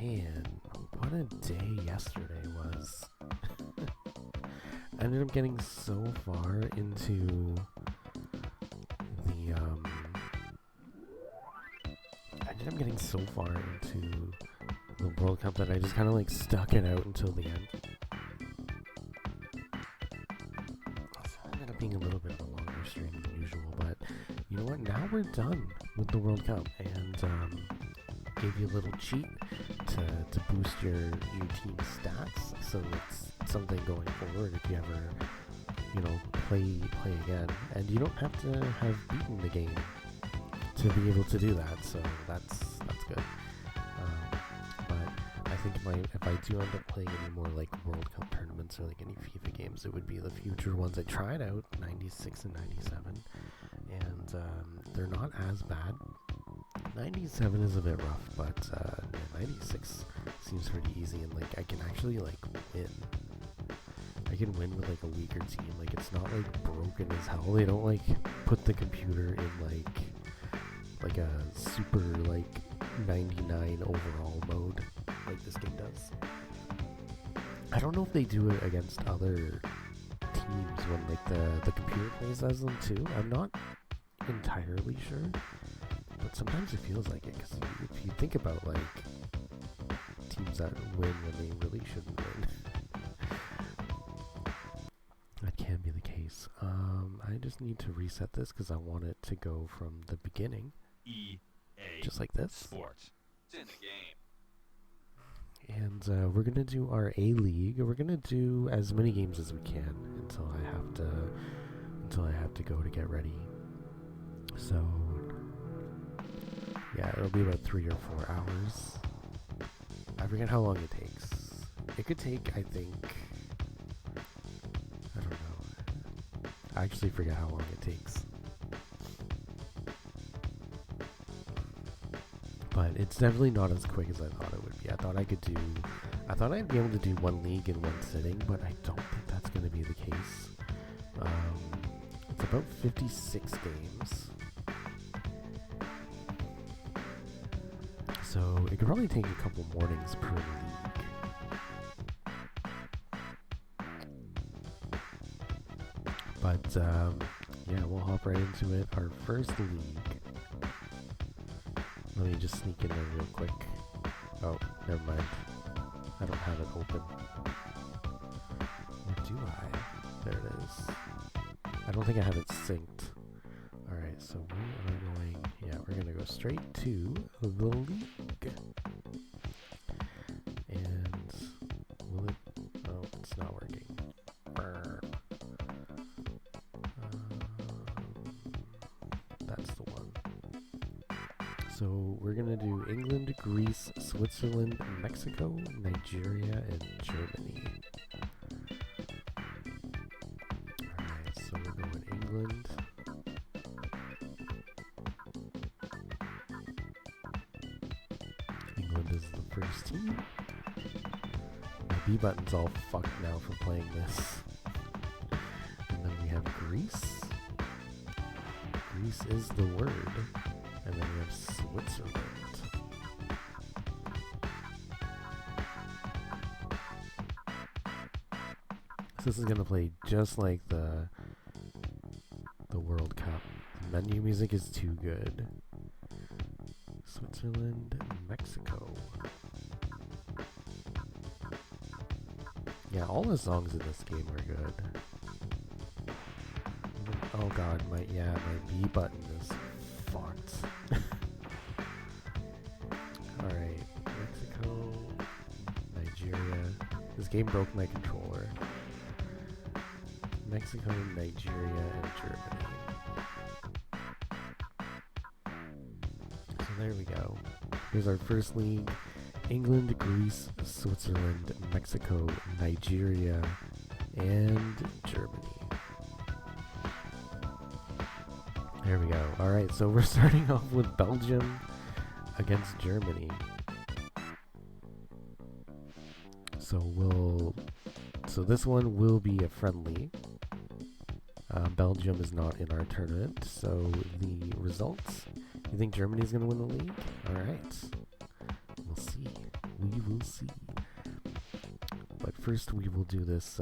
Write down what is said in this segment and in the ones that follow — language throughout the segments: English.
Man, what a day yesterday was. I ended up getting so far into the World Cup that I just kind of like stuck it out until the end. So it ended up being a little bit of a longer stream than usual, but you know what? Now we're done with the World Cup, and gave you a little cheat to boost your team stats, so it's something going forward if you ever, play again. And you don't have to have beaten the game to be able to do that, so that's good. But I think if I do end up playing any more like World Cup tournaments or like any FIFA games, it would be the future ones. I tried out 96 and 97, and they're not as bad. 97 is a bit rough, but 96 seems pretty easy, and like I can actually like win. I can win with like a weaker team. Like it's not like broken as hell. They don't like put the computer in like a super like 99 overall mode like this game does. I don't know if they do it against other teams when like the computer plays as them too. I'm not entirely sure. But sometimes it feels like it, because if you think about like teams that win when they really shouldn't win, that can be the case. I just need to reset this because I want it to go from the beginning, just like this. Sports. It's in the game. And we're gonna do our A League. We're gonna do as many games as we can until I have to go to get ready. So. Yeah, it'll be about 3 or 4 hours. I forget how long it takes. It could take, I think, I don't know. I actually forget how long it takes. But it's definitely not as quick as I thought it would be. I thought I'd be able to do one league in one sitting, but I don't think that's going to be the case. It's about 56 games. So it could probably take a couple mornings per league. But yeah, we'll hop right into it. Our first league. Let me just sneak in there real quick. Oh, never mind. I don't have it open. Or do I? There it is. I don't think I have it synced. Alright, so we're gonna go straight to the league. And will it? Oh, it's not working. That's the one. So we're gonna do England, Greece, Switzerland, Mexico, Nigeria, and Germany. Alright, so we're going England. Is the first team. My B button's all fucked now from playing this. And then we have Greece. Greece is the word. And then we have Switzerland. So this is gonna play just like the World Cup. The menu music is too good. Switzerland, Mexico. Yeah, all the songs in this game are good. Oh god, my B button is fucked. Alright, Mexico, Nigeria. This game broke my controller. Mexico, Nigeria, and Germany. So there we go. Here's our first league. England, Greece, Switzerland, Mexico, Nigeria, and Germany. There we go. Alright, so we're starting off with Belgium against Germany. So this one will be a friendly. Belgium is not in our tournament, so the results. You think Germany's going to win the league? Alright. We'll see. We will see. But first we will do this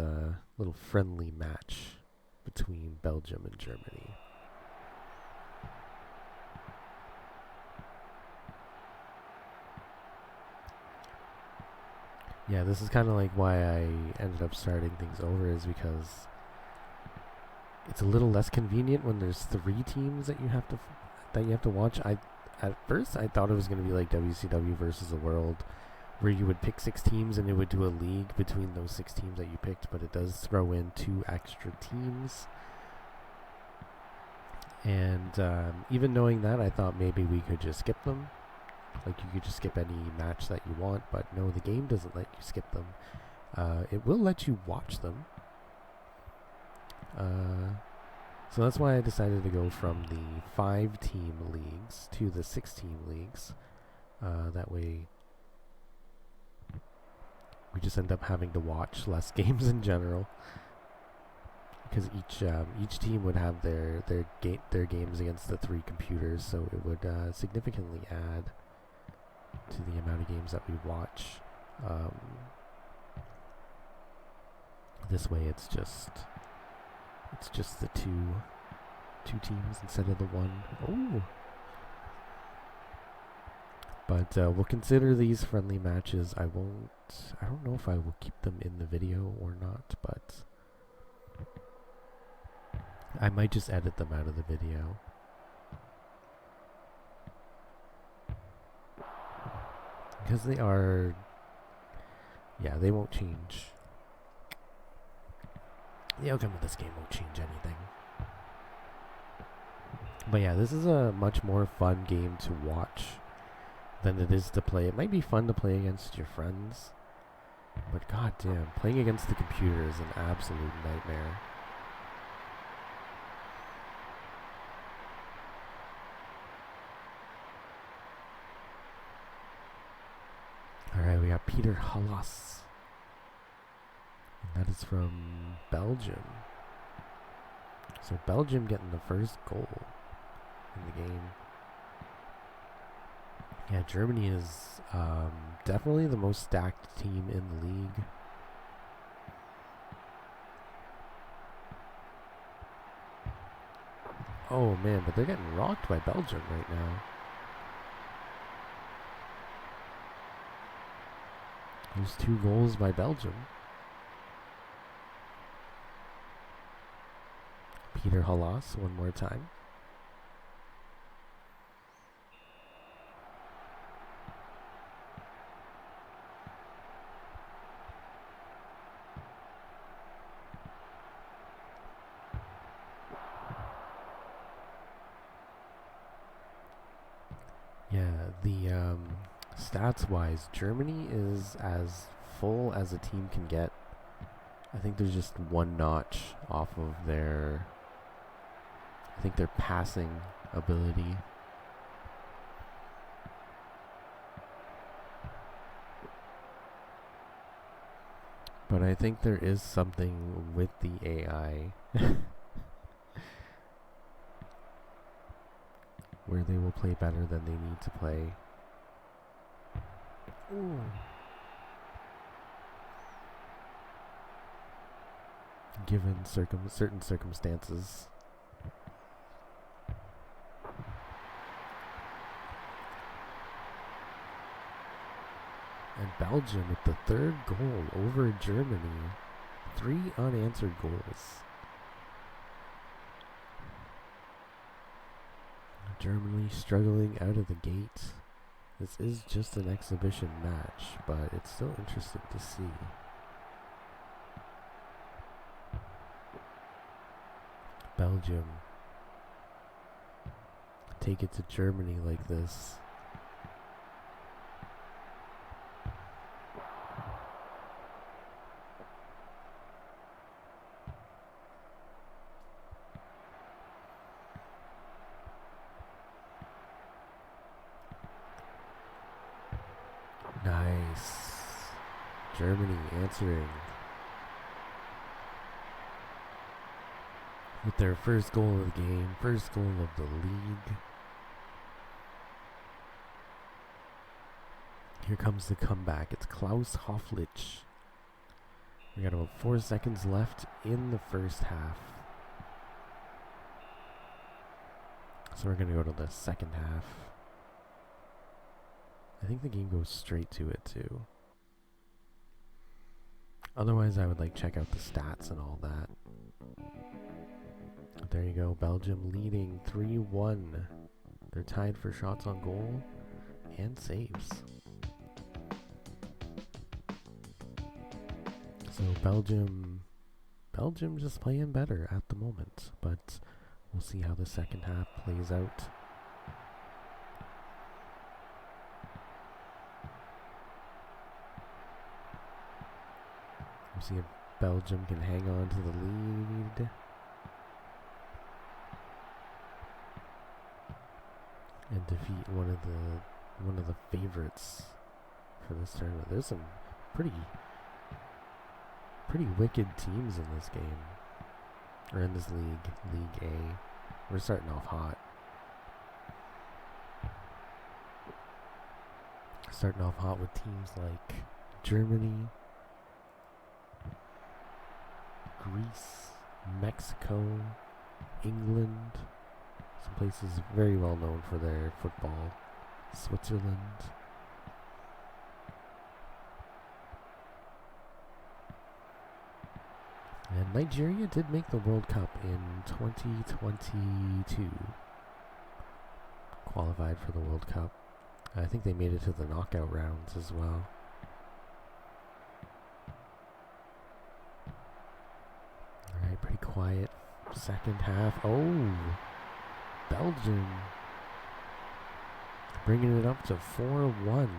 little friendly match between Belgium and Germany. Yeah, this is kind of like why I ended up starting things over, is because it's a little less convenient when there's 3 teams that you have to watch. At first I thought it was going to be like WCW versus the World, where you would pick 6 teams and it would do a league between those 6 teams that you picked, but it does throw in 2 extra teams. And even knowing that, I thought maybe we could just skip them. Like, you could just skip any match that you want, but no, the game doesn't let you skip them. It will let you watch them. So that's why I decided to go from the 5-team leagues to the 6-team leagues. That way we just end up having to watch less games in general, because each team would have their games against the 3 computers, so it would significantly add to the amount of games that we watch. This way, it's just the two teams instead of the 1. Oh. But we'll consider these friendly matches. I don't know if I will keep them in the video or not, but I might just edit them out of the video. Because they are, they won't change. The outcome of this game won't change anything. But yeah, this is a much more fun game to watch than it is to play. It might be fun to play against your friends, but goddamn, playing against the computer is an absolute nightmare. Alright, we got Peter Hallas. And that is from Belgium. So Belgium getting the first goal in the game. Yeah, Germany is definitely the most stacked team in the league. Oh man, but they're getting rocked by Belgium right now. There's 2 goals by Belgium. Peter Hallas one more time. Yeah, the stats-wise, Germany is as full as a team can get. I think there's just 1 notch off of their passing ability. But I think there is something with the AI where they will play better than they need to play. Ooh. Given certain circumstances. And Belgium with the 3rd goal over Germany. 3 unanswered goals. Germany struggling out of the gate. This is just an exhibition match, but it's still interesting to see. Belgium take it to Germany like this. Nice. Germany answering with their first goal of the game, first goal of the league. Here comes the comeback. It's Klaus Hofflich. We got about 4 seconds left in the first half. So we're going to go to the second half. I think the game goes straight to it too. Otherwise, I would like check out the stats and all that. But there you go. Belgium leading 3-1. They're tied for shots on goal and saves. So Belgium just playing better at the moment, but we'll see how the second half plays out. We'll see if Belgium can hang on to the lead. And defeat one of the favorites for this tournament. There's some pretty wicked teams in this game, or in this league, League A. We're starting off hot. Starting off hot with teams like Germany, Greece, Mexico, England, some places very well known for their football, Switzerland. And Nigeria did make the World Cup in 2022. Qualified for the World Cup. I think they made it to the knockout rounds as well. Alright, pretty quiet second half. Oh! Belgium bringing it up to 4-1.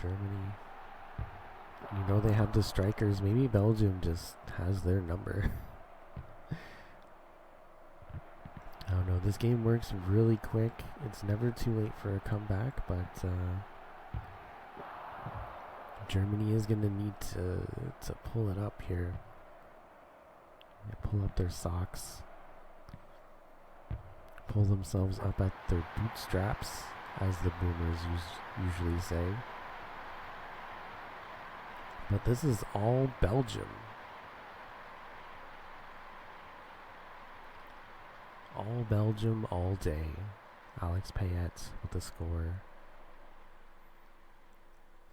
Germany. You know they have the strikers. Maybe Belgium just has their number. I don't know. This game works really quick. It's never too late for a comeback, but Germany is going to need to pull it up here. Pull up their socks. Pull themselves up at their bootstraps, as the boomers usually say. But this is all Belgium. All Belgium, all day. Alex Payet with the score.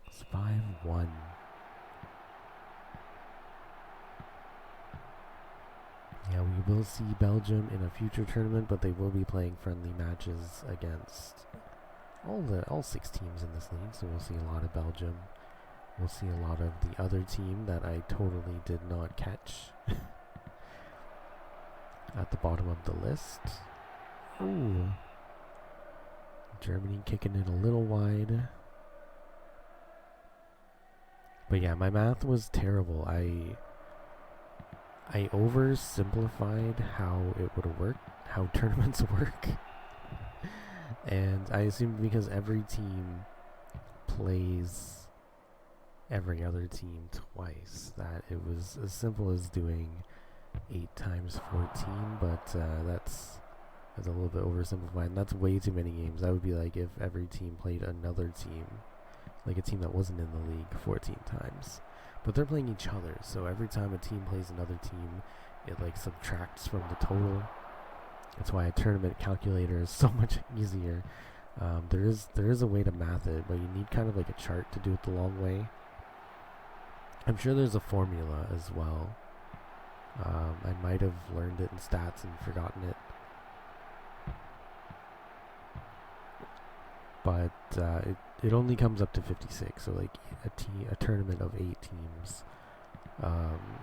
It's 5-1. Yeah, we will see Belgium in a future tournament, but they will be playing friendly matches against all 6 teams in this league, so we'll see a lot of Belgium. We'll see a lot of the other team that I totally did not catch at the bottom of the list. Ooh. Germany kicking it a little wide. But yeah, my math was terrible. I oversimplified how it would work, how tournaments work. And I assumed because every team plays every other team twice, that it was as simple as doing 8 times 14, but that's a little bit oversimplified, and that's way too many games. That would be like if every team played another team, like a team that wasn't in the league, 14 times. But they're playing each other, so every time a team plays another team, it like subtracts from the total. That's why a tournament calculator is so much easier. There is a way to math it, but you need kind of like a chart to do it the long way. I'm sure there's a formula as well. I might have learned it in stats and forgotten it. But it only comes up to 56, so like a tournament of 8 teams.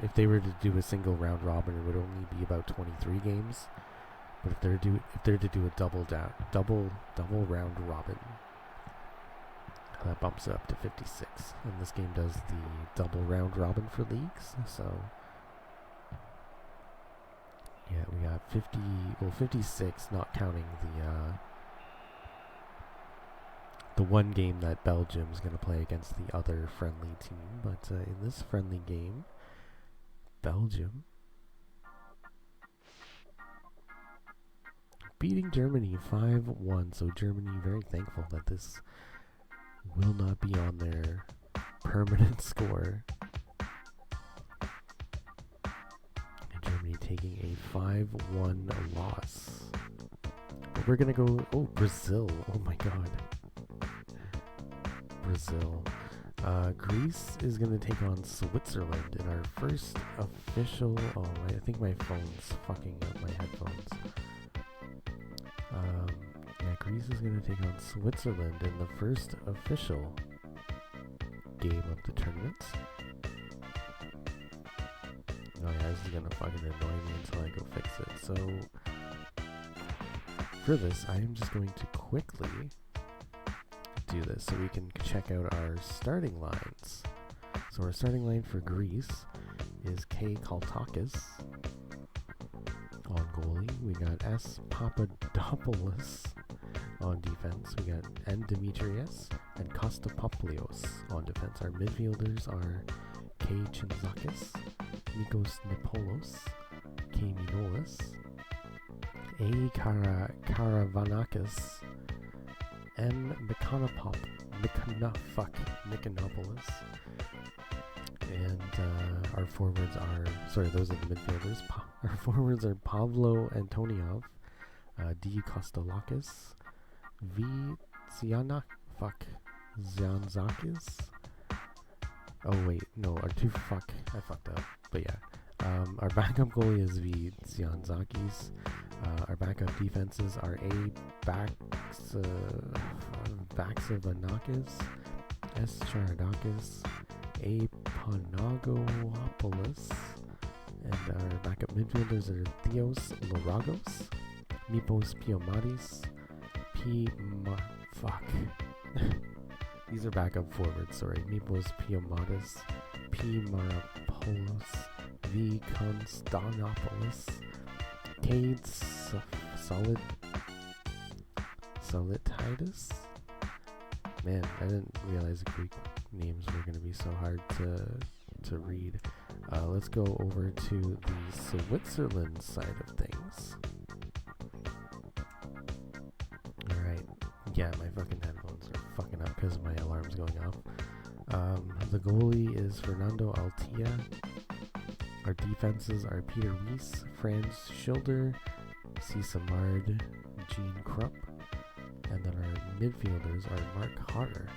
If they were to do a single round robin, it would only be about 23 games. But if they're to do a double round robin, that bumps it up to 56. And this game does the double round robin for leagues. So yeah, we got 56, not counting the one game that Belgium's going to play against the other friendly team. But in this friendly game, Belgium beating Germany 5-1. So Germany very thankful that this will not be on their permanent score. And Germany taking a 5-1 loss. But we're going to go... Oh, Brazil. Oh my god. Brazil. Greece is going to take on Switzerland in our first official... Oh, I think my phone's fucking up my headphones. Yeah, Greece is going to take on Switzerland in the first official game of the tournament. Oh yeah, this is going to fucking annoy me until I go fix it. So, for this, I am just going to quickly do this so we can check out our starting lines. So our starting line for Greece is K. Kaltakis on goalie. We got S. Papadopoulos on defense. We got N. Demetrius and Kostapoplios on defense. Our midfielders are K. Chinzakis, Nikos Nipolos, K. Minolis, A. Karavanakis, M. Mykonopolis. And our forwards are... Sorry, those are the midfielders. Our forwards are Pavlo Antoniov, D. Kostalakis, V. Zianzakis. Oh wait, no, I fucked up. But yeah, our backup goalie is V. Zianzakis. Our backup defenses are A. Baxavanakis, S. Charadakis, A. Panagopoulos, and our backup midfielders are Theos Loragos, Mipos Piomatis, These are backup forwards, sorry. Mipos Piomatis, P. Marapoulos, V. Konstantinopoulos, Cade Solititis. Man, I didn't realize Greek names were going to be so hard to read. Let's go over to the Switzerland side of things. Alright. Yeah, my fucking headphones are fucking up because my alarm's going off. The goalie is Fernando Altia. Our defenses are Peter Rees, Franz Schilder, C. Samard, Gene Krupp. And then our midfielders are Mark Harder,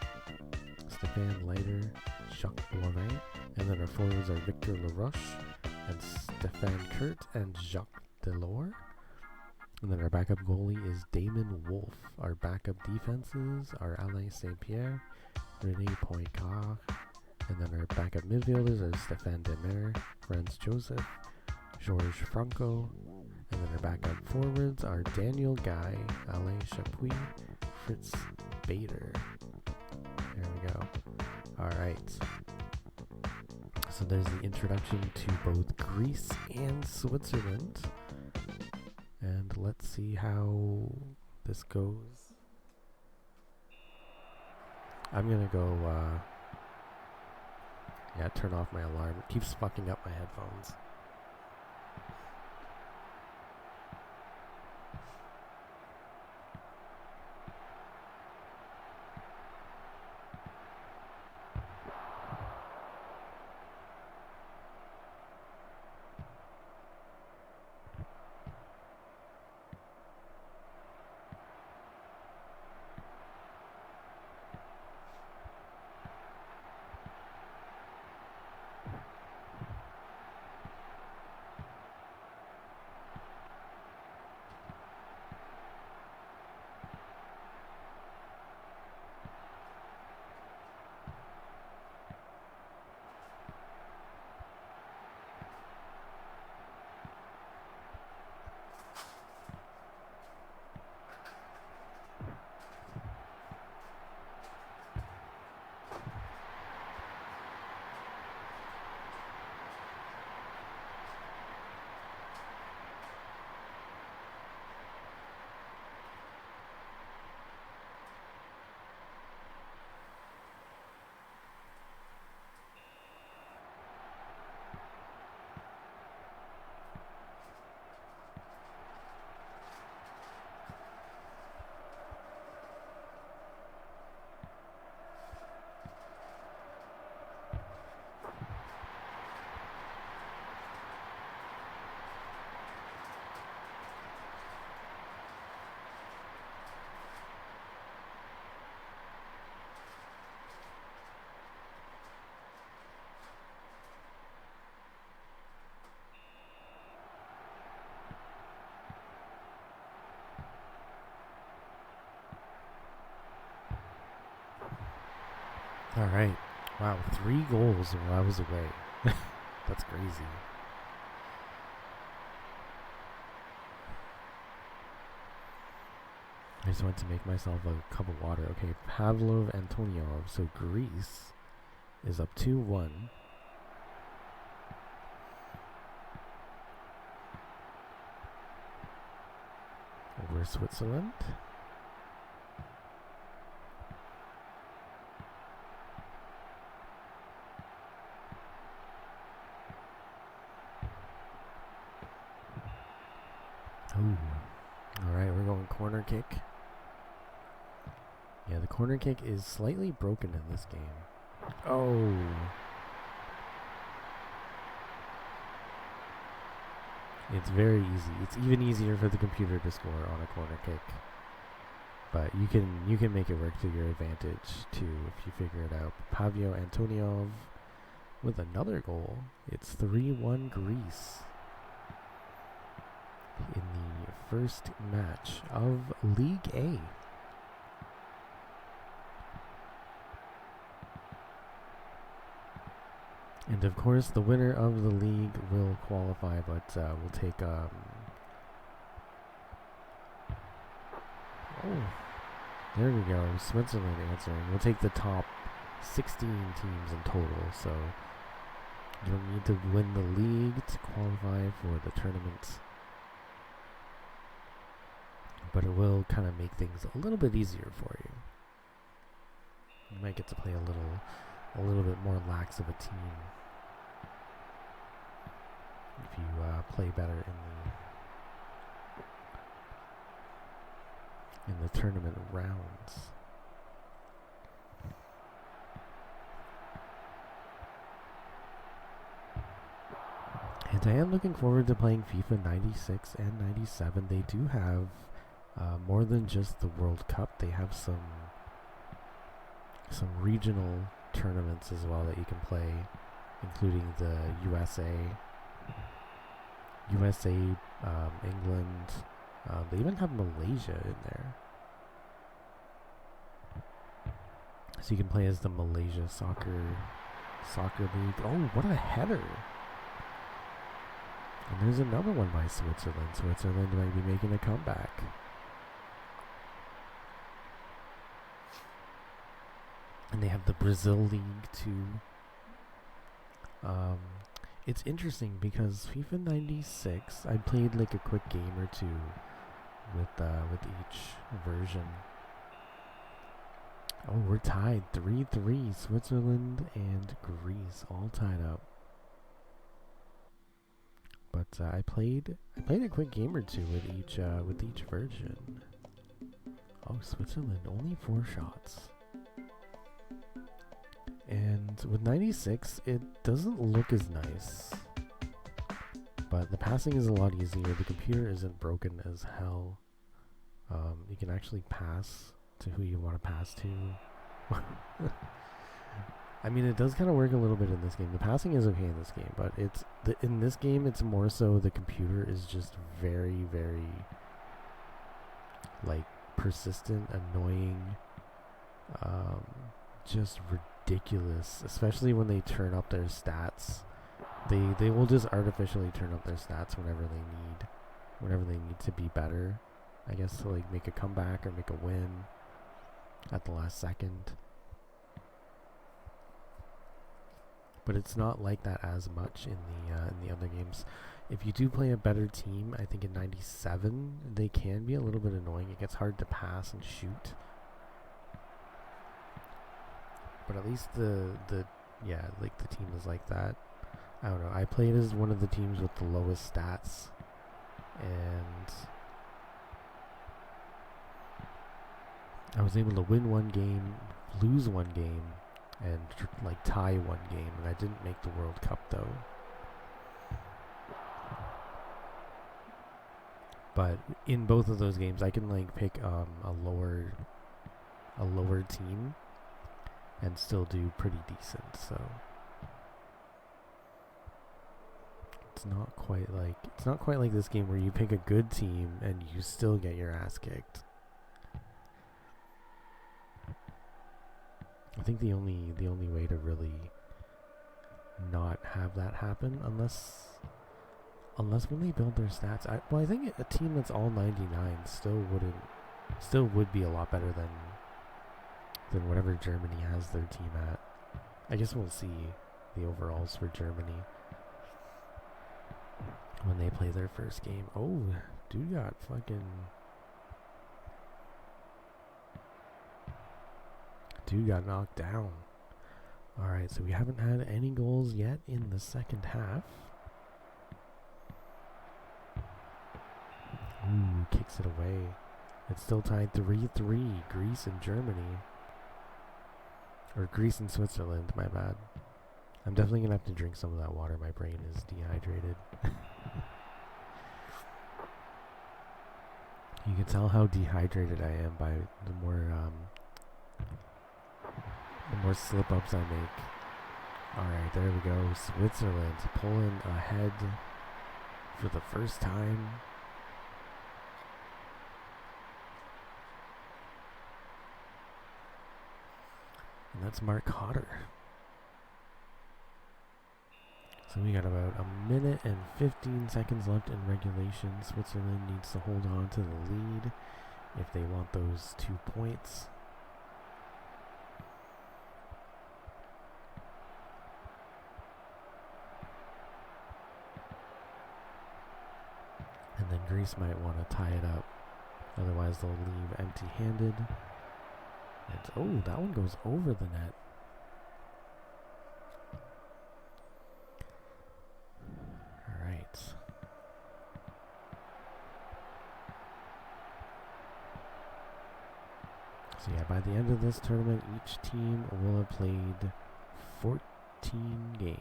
Stefan Leiter, Jacques Boivin. And then our forwards are Victor Laroche and Stefan Kurt and Jacques Delors. And then our backup goalie is Damon Wolf. Our backup defenses are Alain Saint-Pierre, René Poincaré. And then our backup midfielders are Stéphane Demer, Franz Joseph, Georges Franco. And then our backup forwards are Daniel Guy, Alain Chapuis, Fritz Bader. There we go. Alright. So there's the introduction to both Greece and Switzerland. And let's see how this goes. I'm gonna go, turn off my alarm. It keeps fucking up my headphones. Alright. Wow, 3 goals while I was away. That's crazy. I just went to make myself a cup of water. Okay, Pavlov Antoniov. So Greece is up 2-1. Over Switzerland. Ooh. Alright, we're going corner kick. Yeah, the corner kick is slightly broken in this game. Oh. It's very easy. It's even easier for the computer to score on a corner kick. But you can make it work to your advantage too if you figure it out. Pavio Antoniov with another goal. It's 3-1 Greece in the first match of League A. And of course, the winner of the league will qualify, but we'll take oh, there we go. Switzerland answering. We'll take the top 16 teams in total, so you don't need to win the league to qualify for the tournament. But it will kind of make things a little bit easier for you. You might get to play a little bit more lax of a team if you play better in the tournament rounds. And I am looking forward to playing FIFA 96 and 97. They do have more than just the World Cup. They have some regional tournaments as well that you can play, including the USA, England. They even have Malaysia in there, so you can play as the Malaysia soccer league. Oh, what a header! And there's another one by Switzerland. Switzerland might be making a comeback. And they have the Brazil League too. It's interesting because FIFA 96, I played like a quick game or two with each version. Oh, we're tied 3-3. Switzerland and Greece all tied up. But I played a quick game or two with each version. Oh, Switzerland only 4 shots. And with 96, it doesn't look as nice. But the passing is a lot easier. The computer isn't broken as hell. You can actually pass to who you want to pass to. I mean, it does kind of work a little bit in this game. The passing is okay in this game, but in this game, it's more so the computer is just very, very, like, persistent, annoying, just ridiculous, especially when they turn up their stats. They will just artificially turn up their stats whenever they need to be better, I guess, to like make a comeback or make a win at the last second. But it's not like that as much in the other games. If you do play a better team, I think in 97 they can be a little bit annoying. It gets hard to pass and shoot. But at least the team is like that. I don't know. I played as one of the teams with the lowest stats, and I was able to win one game, lose one game, and like tie one game, and I didn't make the World Cup though. But in both of those games, I can like pick a lower team and still do pretty decent. So it's not quite like this game where you pick a good team and you still get your ass kicked. I think the only way to really not have that happen, unless when they build their stats, I think a team that's all 99 still would be a lot better than whatever Germany has their team at. I guess we'll see the overalls for Germany when they play their first game. Oh, dude got knocked down. Alright, so we haven't had any goals yet in the second half. Ooh, kicks it away. It's still tied 3-3, Greece and Germany. Or Greece and Switzerland, my bad. I'm definitely going to have to drink some of that water. My brain is dehydrated. You can tell how dehydrated I am by the more slip-ups I make. Alright, there we go. Switzerland pulling ahead for the first time. And that's Mark Hodder. So we got about a minute and 15 seconds left in regulation. Switzerland needs to hold on to the lead if they want those 2 points. And then Greece might want to tie it up. Otherwise they'll leave empty-handed. And, oh, that one goes over the net. Alright. So yeah, by the end of this tournament, each team will have played 14 games.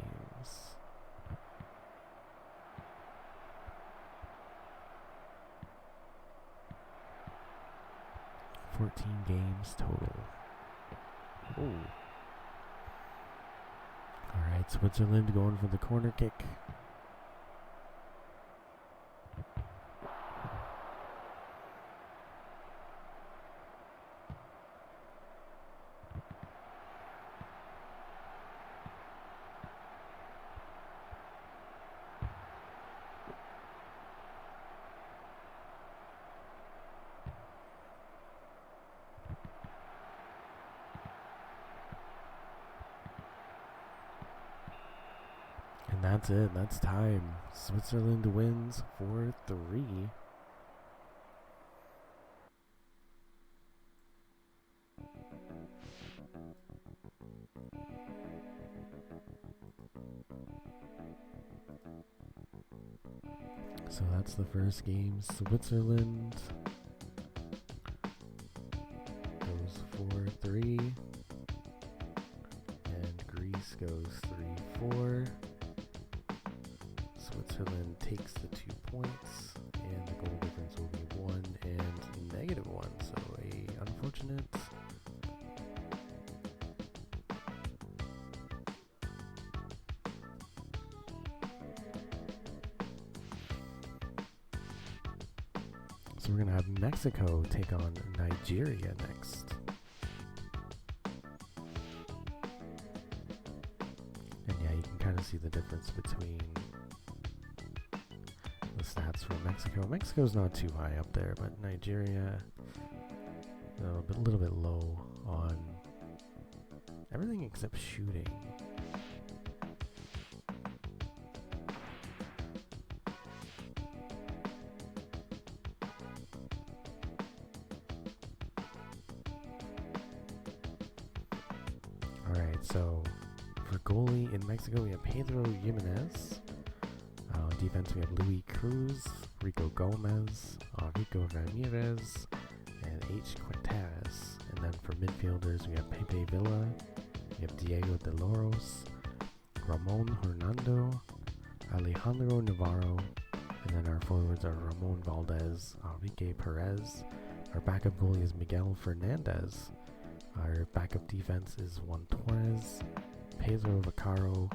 14 games total. Oh. Alright, Switzerland going for the corner kick. And that's it. That's time. Switzerland wins 4-3. So that's the first game. Switzerland goes 4-3. And Greece goes 3-4. Switzerland takes the 2 points, and the goal difference will be 1 and -1. So a unfortunate So we're gonna have Mexico take on Nigeria next. And yeah, you can kind of see the difference between the stats for Mexico. Mexico's not too high up there, but Nigeria a little bit low on everything except shooting. Alright, so for goalie in Mexico we have Pedro Jimenez. Defense we have Luis Cruz, Rico Gomez, Rico Ramirez, and H. Quinteras. And then for midfielders we have Pepe Villa, we have Diego de Loros, Ramon Hernando, Alejandro Navarro, and then our forwards are Ramon Valdez, Enrique Perez. Our backup goalie is Miguel Fernandez. Our backup defense is Juan Torres, Pedro Vaccaro.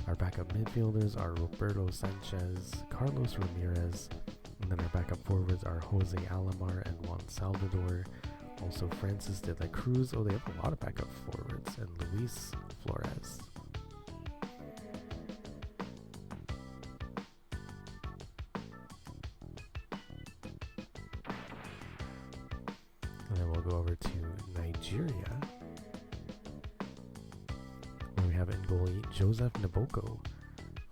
Our backup midfielders are Roberto Sanchez, Carlos Ramirez, and then our backup forwards are Jose Alamar and Juan Salvador. Also Francis de la Cruz. Oh, they have a lot of backup forwards. And Luis Flores. And then we'll go over to Nigeria, where we have in goalie Joseph Naboko.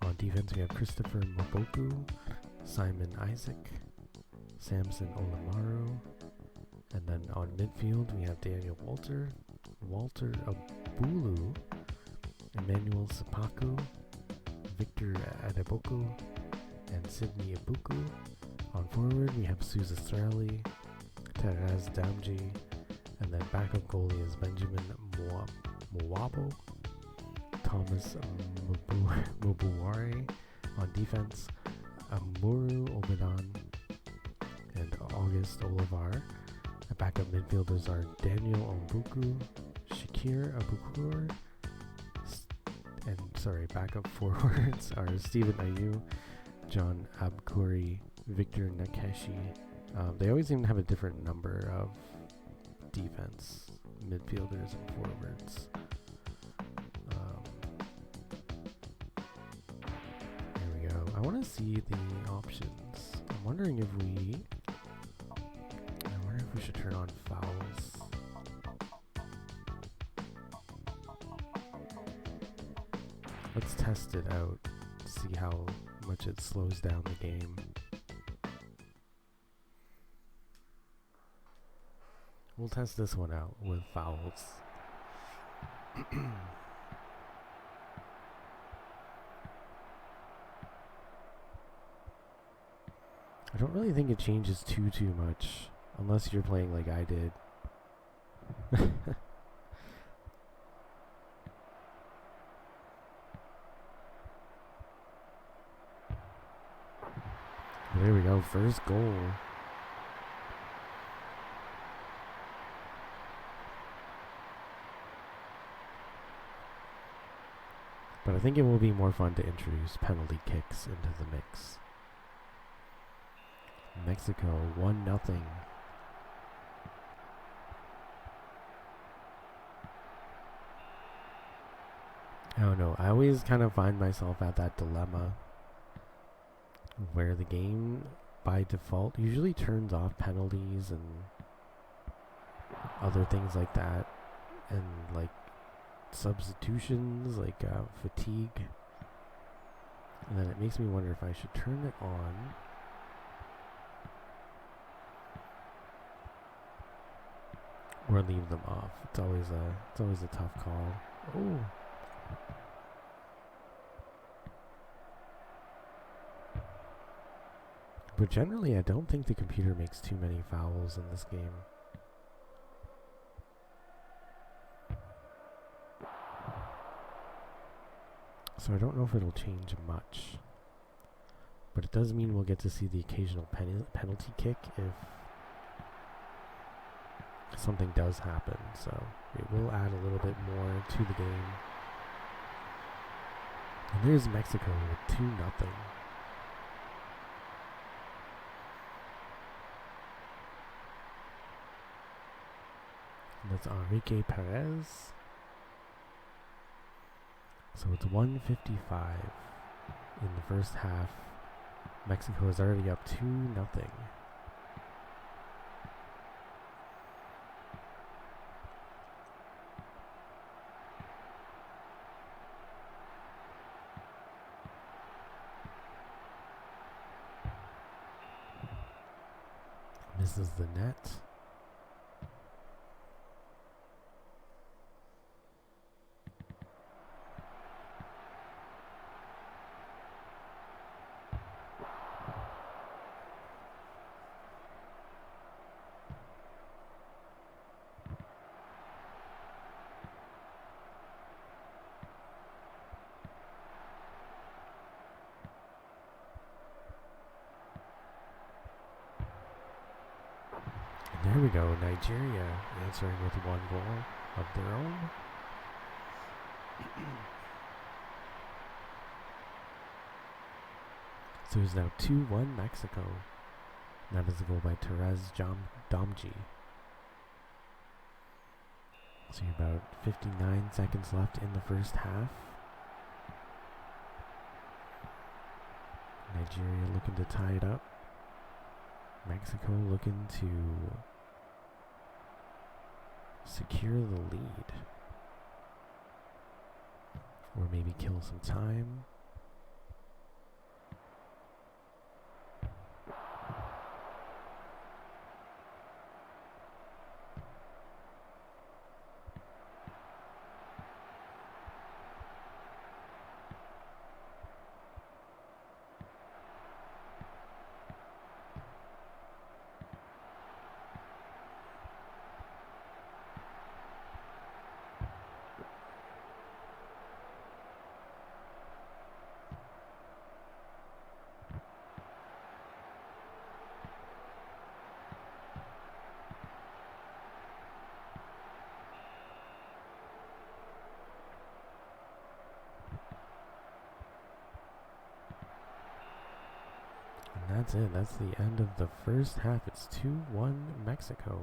On defense, we have Christopher Moboku, Simon Isaac, Samson Olamaru. And then on midfield, we have Daniel Walter Abulu, Emmanuel Sapaku, Victor Adeboko, and Sydney Abuku. On forward, we have Suza Strali, Teraz Damji, and then backup goalie is Benjamin Mwabo, Thomas Mubuwari. On defense, Amuru Obadan and August Olivar. The backup midfielders are Daniel Ombuku, Shakir Abukur, backup forwards are Stephen Ayu, John Abkuri, Victor Nakeshi. They always seem to have a different number of defense midfielders and forwards. There we go. I want to see the options. I'm wondering if we should turn on fouls. Let's test it out, see how much it slows down the game. We'll test this one out with fouls. I don't really think it changes too much. Unless you're playing like I did. There we go, first goal. But I think it will be more fun to introduce penalty kicks into the mix. Mexico 1-0. I don't know. I always kind of find myself at that dilemma where the game by default usually turns off penalties and other things like that, and like substitutions like fatigue, and then it makes me wonder if I should turn it on or leave them off. It's always a tough call. Oh. But generally, I don't think the computer makes too many fouls in this game. So I don't know if it'll change much. But it does mean we'll get to see the occasional penalty kick if something does happen. So it will add a little bit more to the game. And there's Mexico with 2-0. That's Enrique Perez. So it's 1:55 in the first half. Mexico is already up 2-0. Misses the net. There we go, Nigeria answering with 1 goal of their own. So it's now 2-1 Mexico. That is a goal by Teraz Damji. So about 59 seconds left in the first half. Nigeria looking to tie it up. Mexico looking to secure the lead. Or maybe kill some time. And that's it. That's the end of the first half. It's 2-1 Mexico.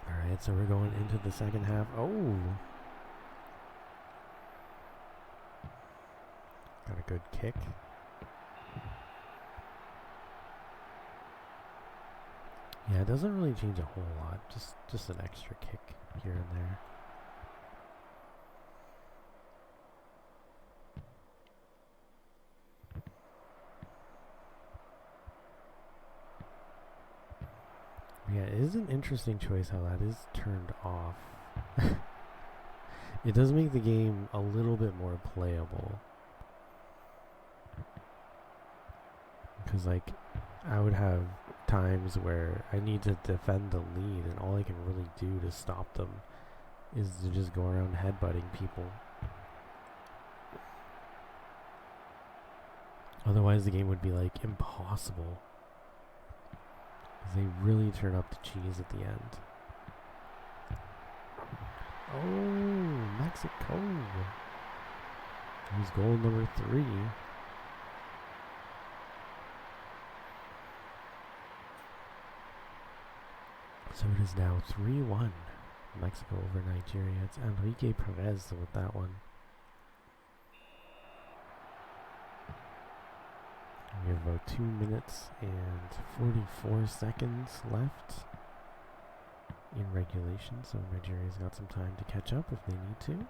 Alright, so we're going into the second half. Oh! Got a good kick. Yeah, it doesn't really change a whole lot. Just an extra kick here and there. Yeah, it is an interesting choice how that is turned off. It does make the game a little bit more playable. Because, like, I would have times where I need to defend the lead, and all I can really do to stop them is to just go around headbutting people. Otherwise, the game would be, like, impossible. Because they really turn up the cheese at the end. Oh, Mexico. Here's goal number 3. So it is now 3-1. Mexico over Nigeria. It's Enrique Perez with that one. We have about 2 minutes and 44 seconds left in regulation, so Nigeria's got some time to catch up if they need to.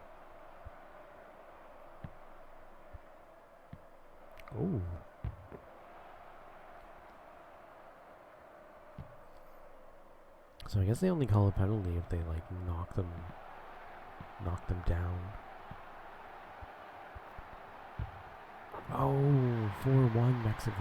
Oh. So I guess they only call a penalty if they like knock them down. Oh, 4-1 Mexico.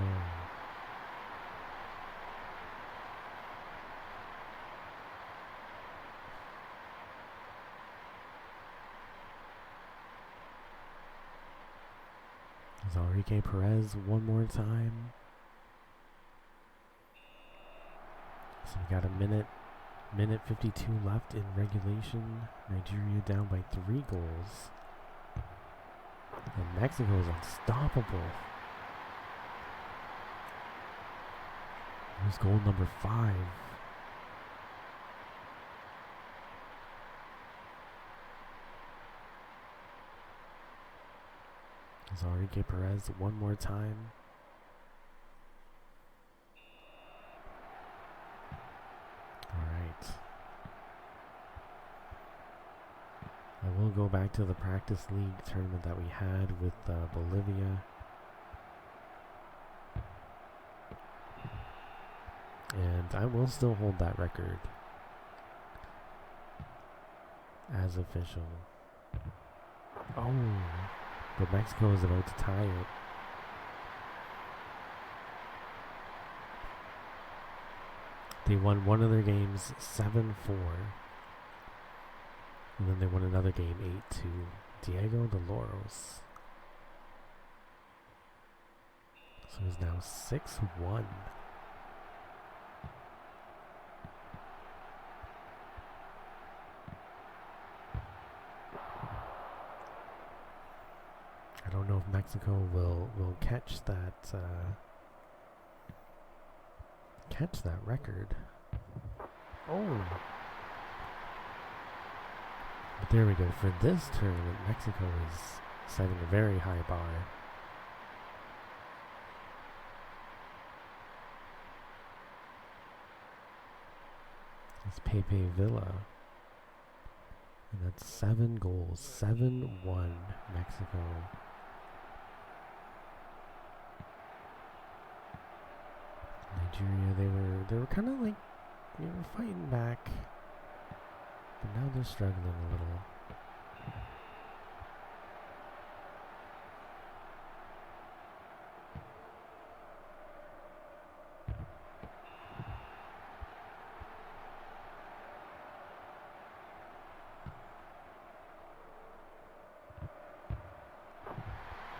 There's Enrique Perez one more time. So we got a minute 52 left in regulation. Nigeria down by 3 goals. And Mexico is unstoppable. Here's goal number 5. There's Enrique Perez one more time. Alright. I will go back to the practice league tournament that we had with Bolivia. And I will still hold that record as official. Oh, but Mexico is about to tie it. They won one of their games 7-4. And then they won another game 8-2. Diego de Loros. So it's now 6-1. I don't know if Mexico will catch that record. Oh. But there we go. For this tournament, Mexico is setting a very high bar. It's Pepe Villa. And that's 7 goals. 7-1 Mexico. Nigeria, they were kind of like, they were fighting back. But now they're struggling a little.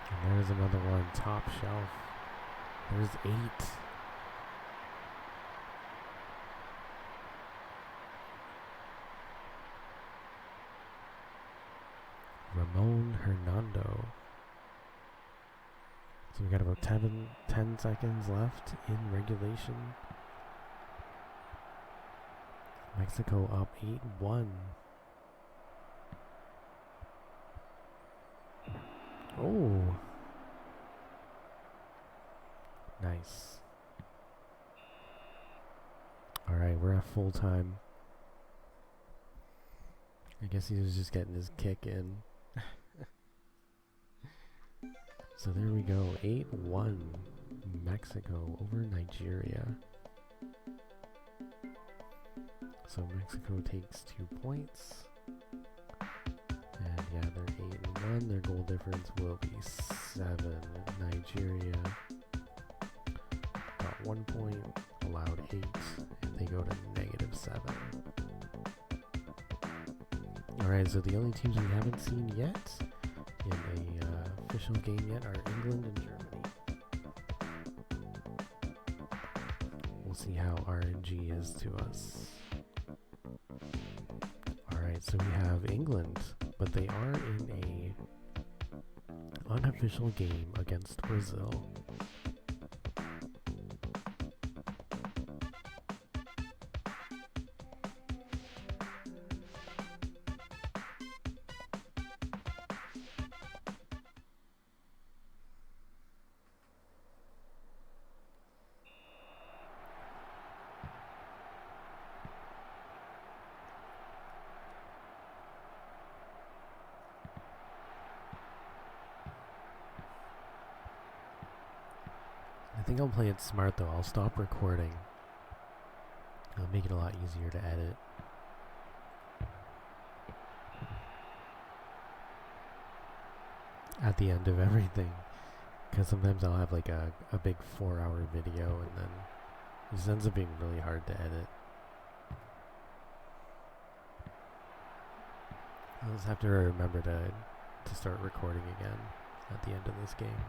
And there's another one, top shelf. There's 8. Ramon Hernando. So we got about 10 seconds left in regulation. Mexico up 8-1. Oh. Nice. Alright, we're at full time. I guess he was just getting his kick in. So there we go, 8-1 Mexico over Nigeria. So Mexico takes 2 points. And yeah, they're 8-1. Their goal difference will be 7. Nigeria got 1 point, allowed 8, and they go to -7. Alright, so the only teams we haven't seen yet in a official game yet are England and Germany. We'll see how RNG is to us. Alright, so we have England, but they are in a unofficial game against Brazil. I think I'll play it smart though. I'll stop recording. It'll make it a lot easier to edit. At the end of everything. Because sometimes I'll have like a big 4-hour video and then it just ends up being really hard to edit. I'll just have to remember to start recording again at the end of this game.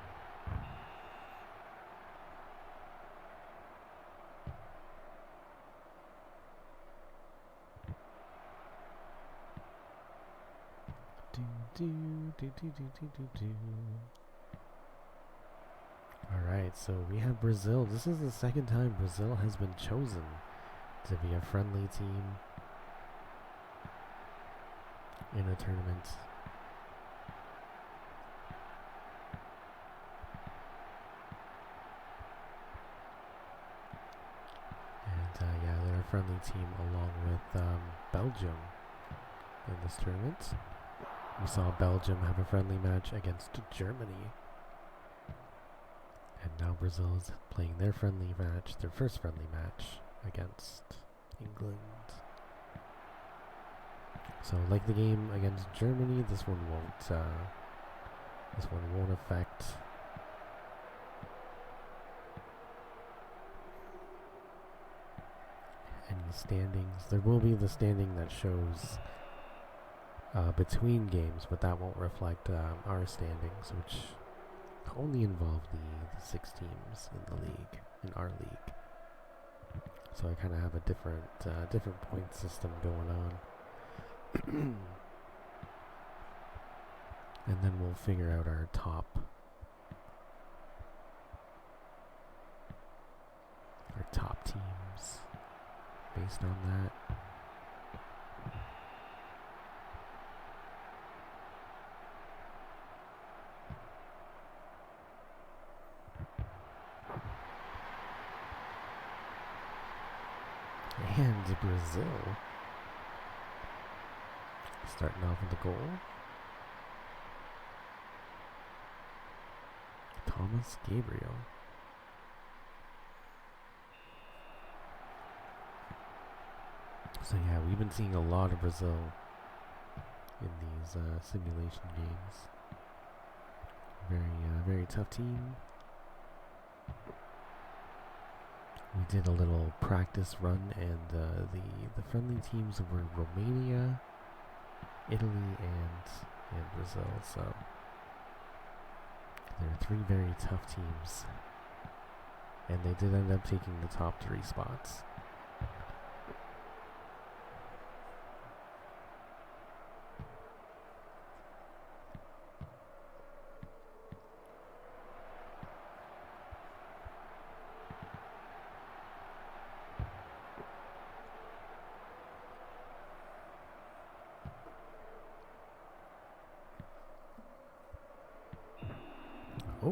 Alright, so we have Brazil. This is the second time Brazil has been chosen to be a friendly team in a tournament. And yeah, they're a friendly team along with Belgium in this tournament. We saw Belgium have a friendly match against Germany. And now Brazil is playing their friendly match, their first friendly match against England. So like the game against Germany, this one won't affect any standings. There will be the standing that shows between games, but that won't reflect our standings, which only involve the 6 teams in the league, in our league. So I kind of have a different point system going on. And then we'll figure out our top teams based on that. And Brazil starting off with the goal. Thomas Gabriel. So yeah, we've been seeing a lot of Brazil in these simulation games. Very tough team. We did a little practice run, and the friendly teams were Romania, Italy, and Brazil. So there are 3 very tough teams, and they did end up taking the top 3 spots. Oh.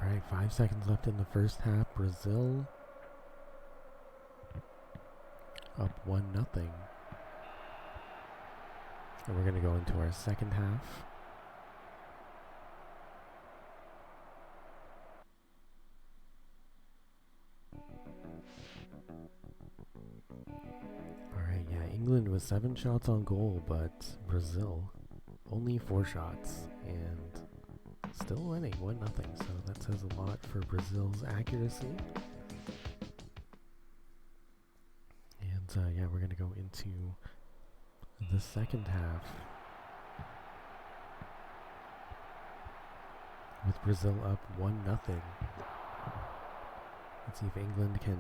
Alright, 5 seconds left in the first half. Brazil up 1-0. And we're going to go into our second half. Alright, yeah, England was 7 shots on goal, but Brazil only 4 shots and still winning 1-0. So that says a lot for Brazil's accuracy. And yeah, we're going to go into the second half with Brazil up 1-0. Let's see if England can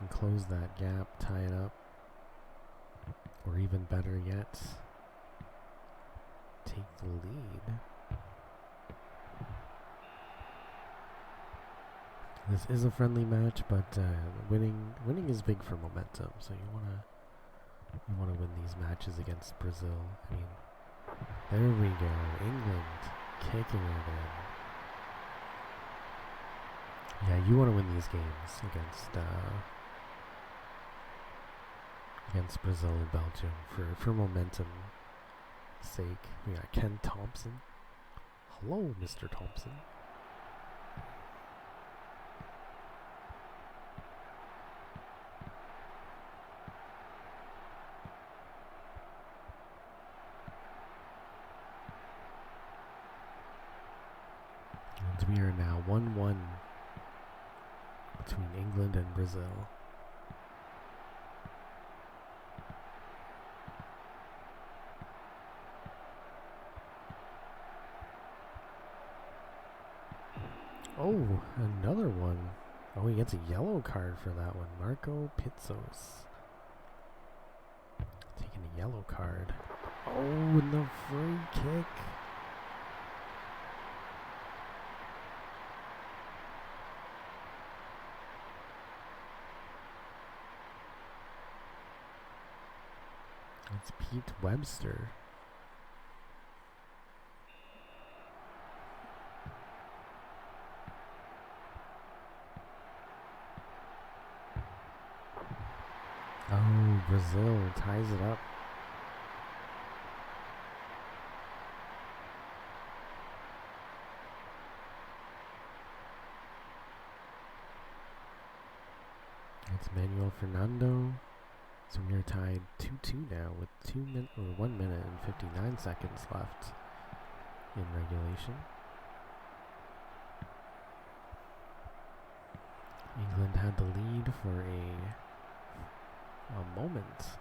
close that gap, tie it up, or even better yet, take the lead. This is a friendly match, but winning is big for momentum. So you wanna win these matches against Brazil. I mean, there we go. England kicking it in. Yeah, you want to win these games against Brazil and Belgium for momentum sake. We got Ken Thompson. Hello, Mr. Thompson. And we are now 1-1 between England and Brazil. Oh, another one. Oh, he gets a yellow card for that one. Marco Pizzos taking a yellow card. Oh, and the free kick. It's Pete Webster. Oh, Brazil ties it up. It's Manuel Fernando. So we are tied 2-2 now with 1 minute and 59 seconds left in regulation. England had the lead for a moment.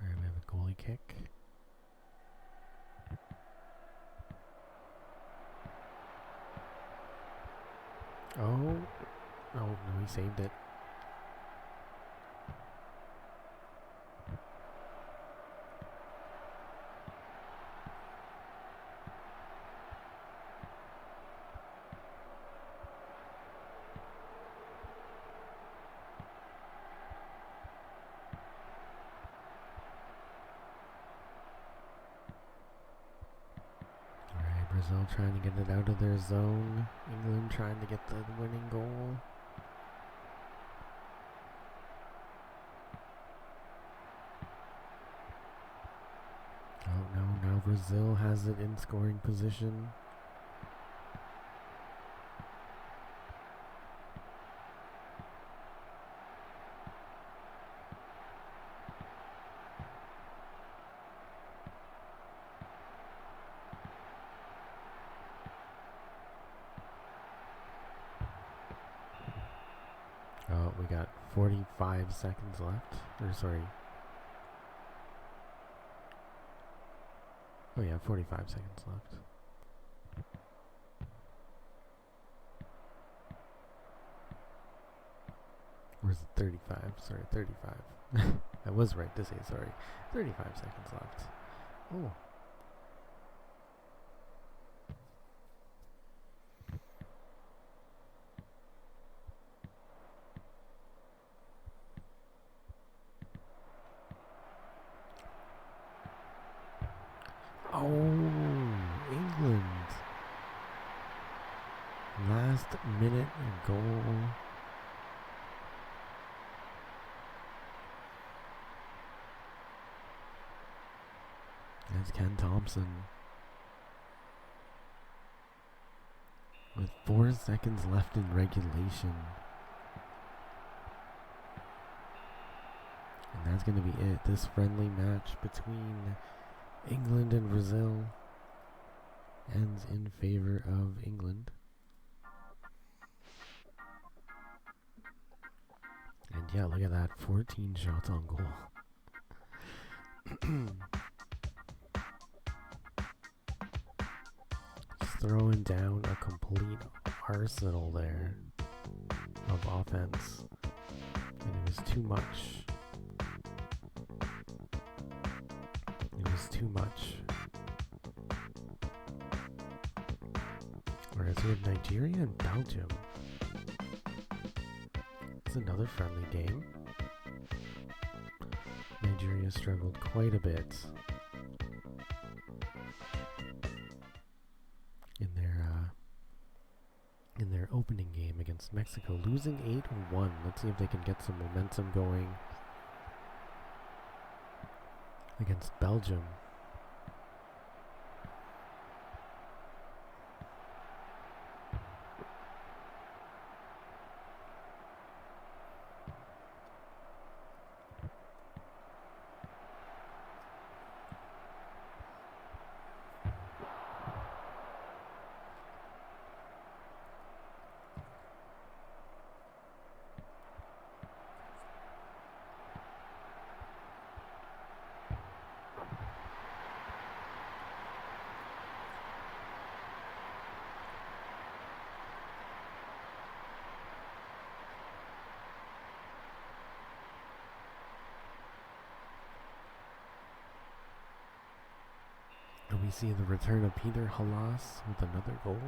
Alright, we have a goalie kick. Oh, no, he saved it. Brazil trying to get it out of their zone. England trying to get the winning goal. Oh no, now Brazil has it in scoring position. Oh, we got 45 seconds left. Or sorry. Oh yeah, 45 seconds left. Or is it 35? Sorry, 35. I was right to say sorry. 35 seconds left. Oh. Oh, England. Last minute goal. That's Ken Thompson. With 4 seconds left in regulation. And that's going to be it. This friendly match between England and Brazil ends in favor of England. And yeah, look at that. 14 shots on goal. Just throwing down a complete arsenal there of offense. And it was too much. It was too much. Whereas we have Nigeria and Belgium. It's another friendly game. Nigeria struggled quite a bit in their opening game against Mexico, losing 8-1. Let's see if they can get some momentum going against Belgium. And we see the return of Peter Halas with another goal.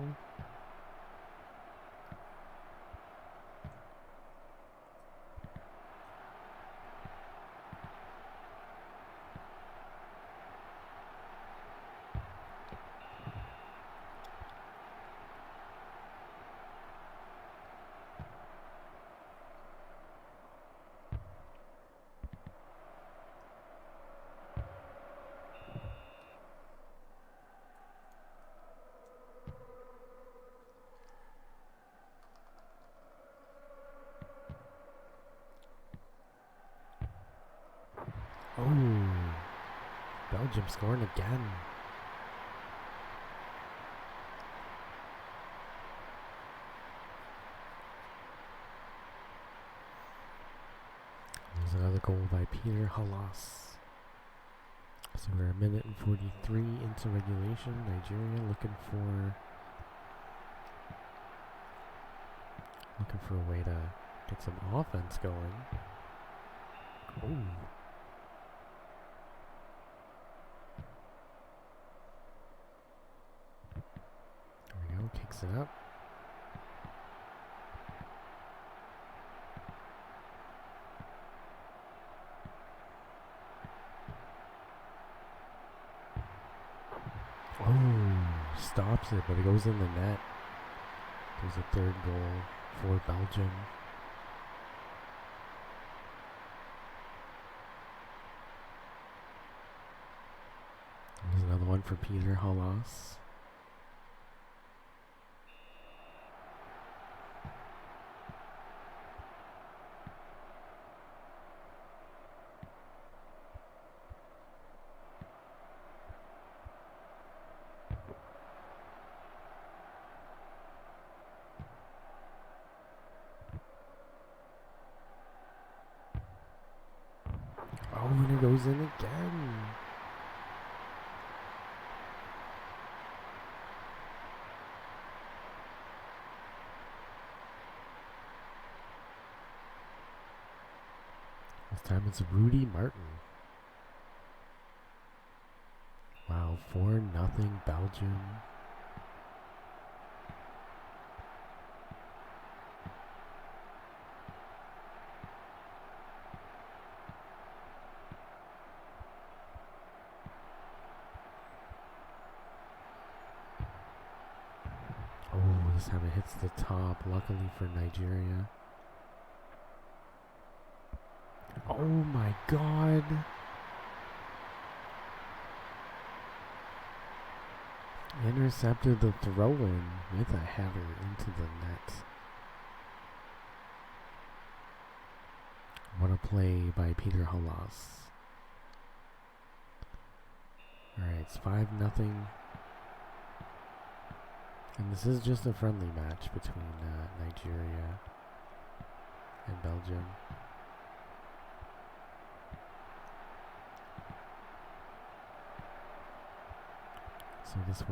Oh, Belgium scoring again. There's another goal by Peter Halas. So we're a minute and 43 into regulation. Nigeria looking for a way to get some offense going. Oh. There we go, kicks it up. Oh, stops it, but it goes in the net. There's a third goal for Belgium. There's another one for Peter Halas. Oh, and it goes in again. This time it's Rudy Martin. Wow, 4-0 Belgium. Oh, this time it hits the top, luckily for Nigeria. Oh my god. Intercepted the throw-in with a header into the net. What a play by Peter Halas. Alright, it's 5-0. And this is just a friendly match between Nigeria and Belgium. So this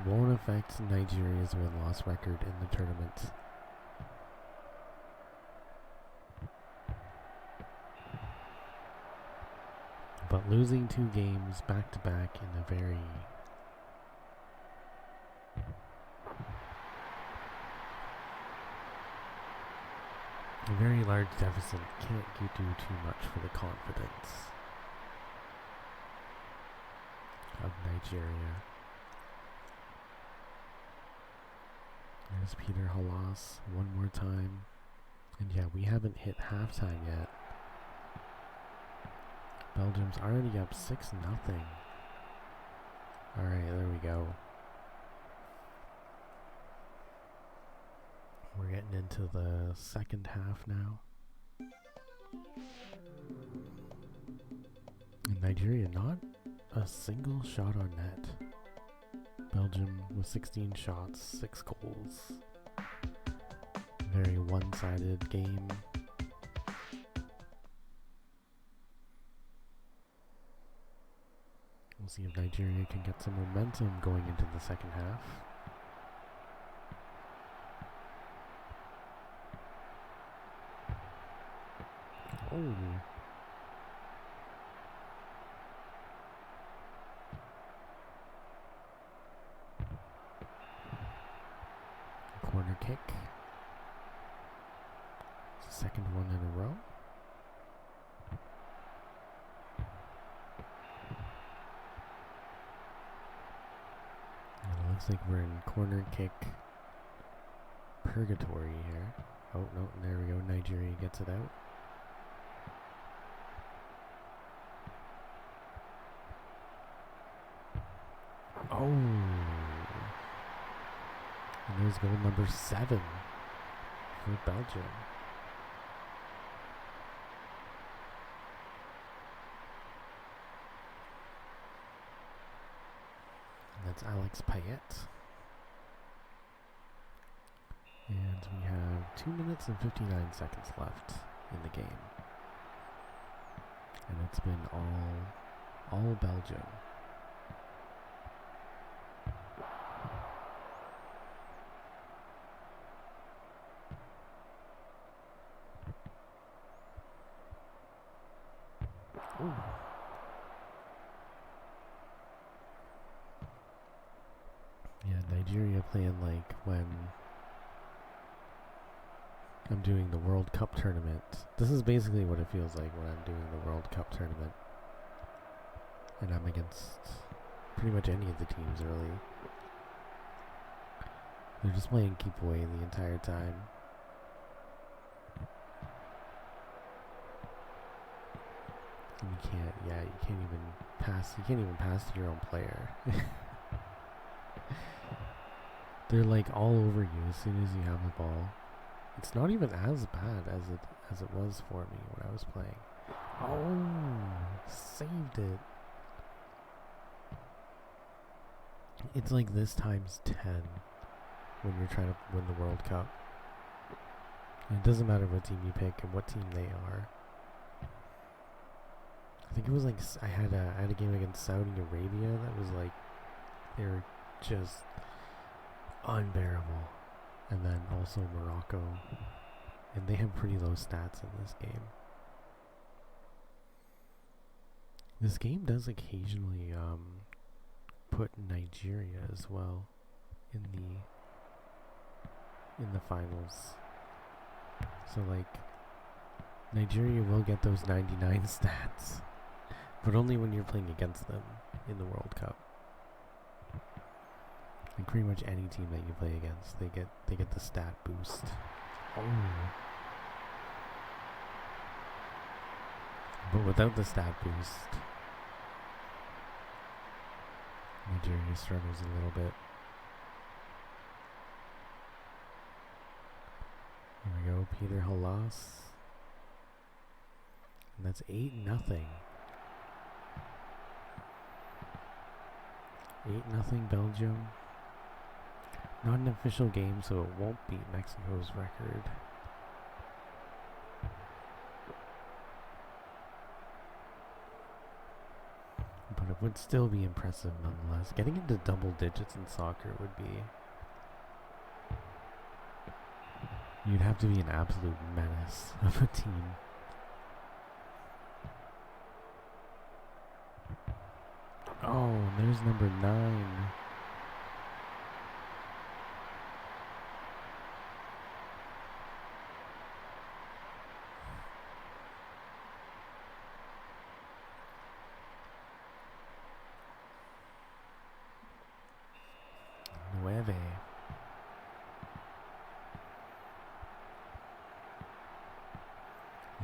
won't affect Nigeria's win-loss record in the tournament. But losing 2 games back-to-back in a very large deficit can't do too much for the confidence of Nigeria. There's Peter Halas one more time. And yeah, we haven't hit halftime yet. Belgium's already up 6-0. Alright, there we go. We're getting into the second half now. And Nigeria, not a single shot on net. Belgium with 16 shots, 6 goals. Very one-sided game. We'll see if Nigeria can get some momentum going into the second half. Oh. Corner kick. It's the second one in a row. And it looks like we're in corner kick purgatory here. Oh, no, there we go. Nigeria gets it out. Oh. And there's goal number 7 for Belgium. That's Alex Payet. And we have 2 minutes and 59 seconds left in the game. And it's been all Belgium. Ooh. Yeah, Nigeria playing like when I'm doing the World Cup tournament. This is basically what it feels like when I'm doing the World Cup tournament. And I'm against pretty much any of the teams, really. They're just playing keep away the entire time. And you can't even pass to your own player. They're like all over you as soon as you have the ball. It's not even as bad as it was for me when I was playing. Oh, saved it. It's like this times 10 when you're trying to win the World Cup. And it doesn't matter what team you pick and what team they are. I think it was like I had a game against Saudi Arabia that was like they were just unbearable. And then also Morocco. And they have pretty low stats in this game. This game does occasionally put Nigeria as well in the finals. So like Nigeria will get those 99 stats, but only when you're playing against them in the World Cup. Like pretty much any team that you play against, they get the stat boost. Oh. But without the stat boost, Nigeria struggles a little bit. Here we go, Peter Halas. And that's 8-0. 8-0 Belgium. Not an official game, so it won't beat Mexico's record. But it would still be impressive nonetheless. Getting into double digits in soccer would be... You'd have to be an absolute menace of a team. Oh, there's number 9. Nueve.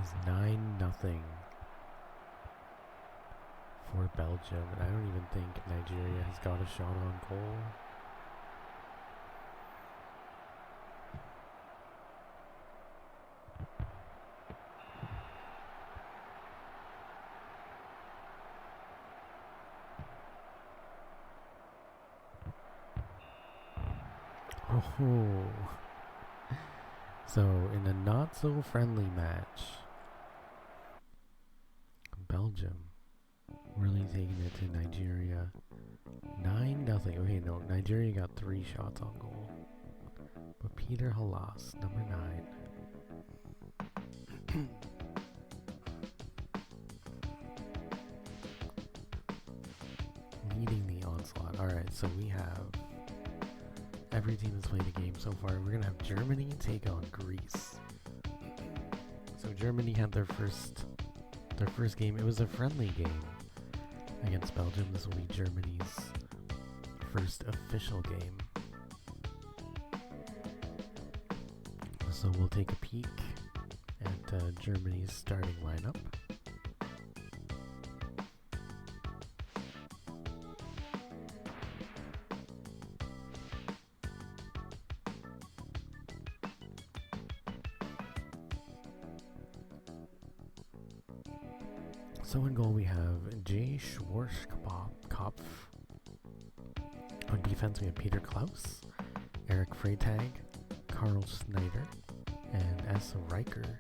Is 9-0 for Belgium, and I don't even think Nigeria has got a shot on goal. Oh. So, in a not-so-friendly match, Belgium really taking it to Nigeria. 9-0. Okay, no, Nigeria got 3 shots on goal. But Peter Halas, number 9. Leading the onslaught. Alright, so we have every team that's played a game so far. We're gonna have Germany take on Greece. So Germany had their first game. It was a friendly game against Belgium. This will be Germany's first official game. So we'll take a peek at Germany's starting lineup. So in goal we have Jay Schwarzkopf. defense, we have Peter Klaus, Eric Freytag, Carl Snyder, and S. Riker.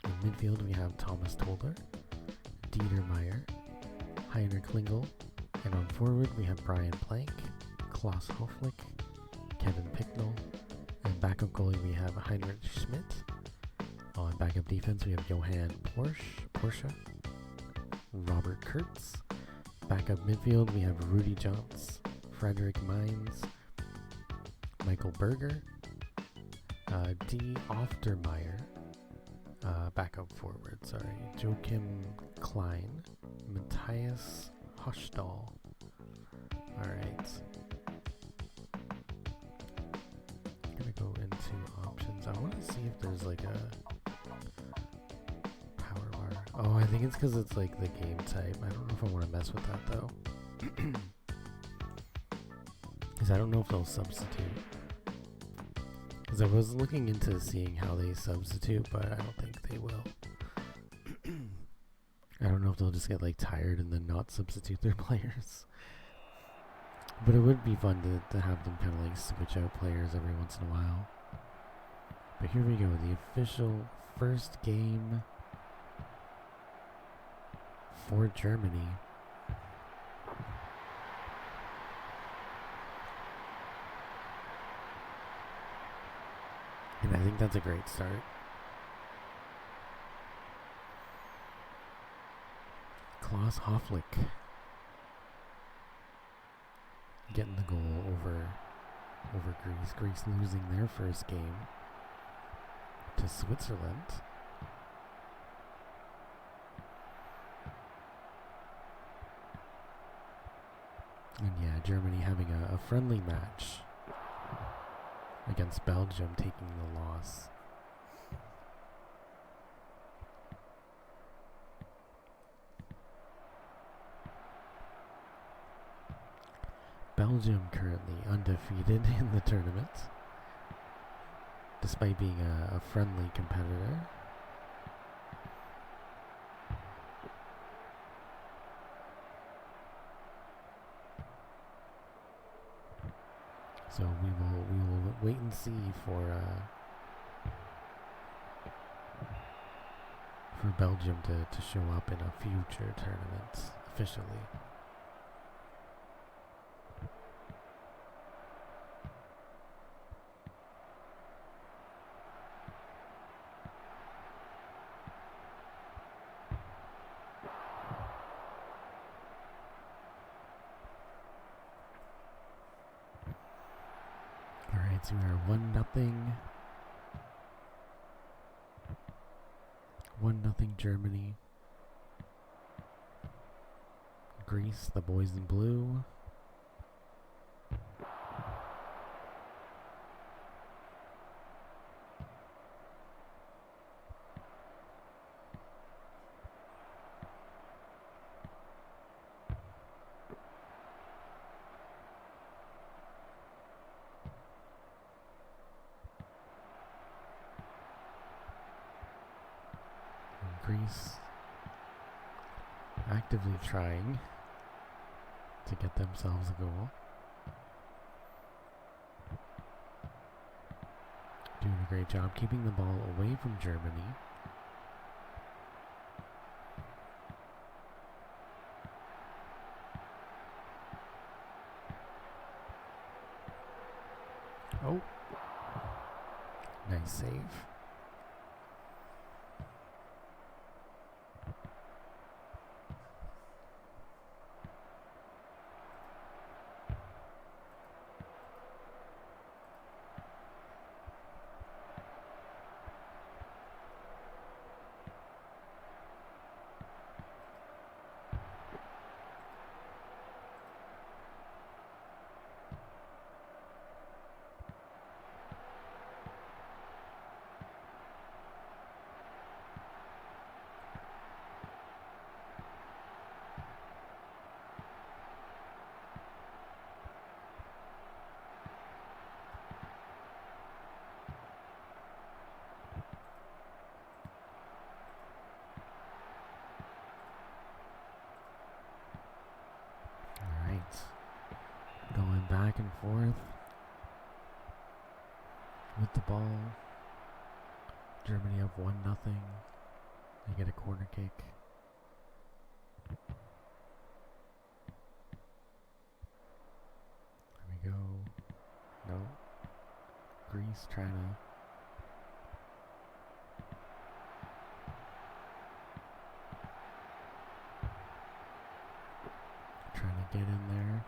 In midfield, we have Thomas Tolder, Dieter Meyer, Heiner Klingel, and on forward, we have Brian Plank, Klaus Hoflick, Kevin Picknell, and backup goalie, we have Heinrich Schmidt. On backup defense, we have Johann Porsche, Robert Kurtz. Backup midfield, we have Rudy Jones, Frederick Mines, Michael Berger, D. Oftermeyer, backup forward, Joachim Klein, Matthias Hochdahl. Alright. I'm gonna go into options. I want to see if there's like a power bar. Oh, I think it's because it's like the game type. I don't know if I want to mess with that though. Because I don't know if they'll substitute. Because I was looking into seeing how they substitute, but I don't think they will. I don't know if they'll just get like tired and then not substitute their players. But it would be fun to have them kind of like switch out players every once in a while. But here we go, the official first game for Germany. And I think that's a great start. Klaus Hoflick getting the goal over Greece. Greece losing their first game to Switzerland. And yeah, Germany having a friendly match against Belgium, taking the loss. Belgium currently undefeated in the tournament, despite being a friendly competitor. So we will wait and see for Belgium to show up in a future tournament officially. So we are 1-0. 1-0 Germany. Greece, the boys in blue. Greece actively trying to get themselves a goal. Doing a great job keeping the ball away from Germany. Oh, nice save. back and forth with the ball. Germany up 1-0. They get a corner kick. There we go. No. Greece trying to get in there.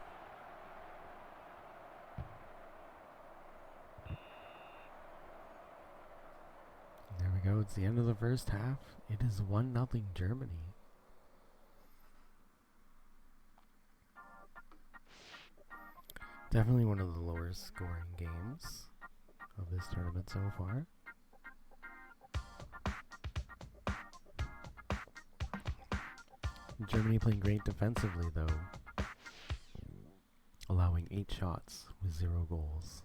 There we go. It's the end of the first half. It is 1-0 Germany. Definitely one of the lower scoring games of this tournament so far. Germany playing great defensively though, allowing 8 shots with 0 goals.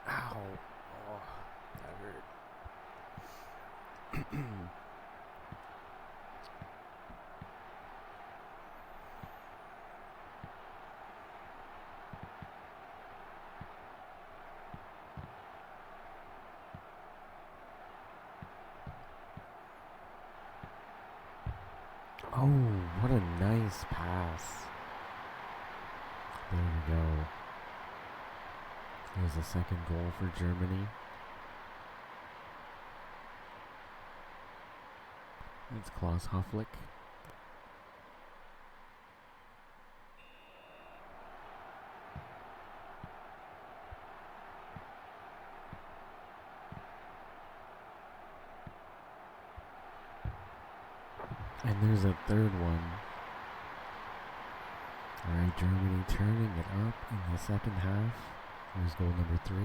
Ow! Oh, that hurt. Oh, what a nice pass. There we go. There's a second goal for Germany. It's Klaus Hofflick. And there's a third one. Alright, Germany turning it up in the second half. Here's goal number 3.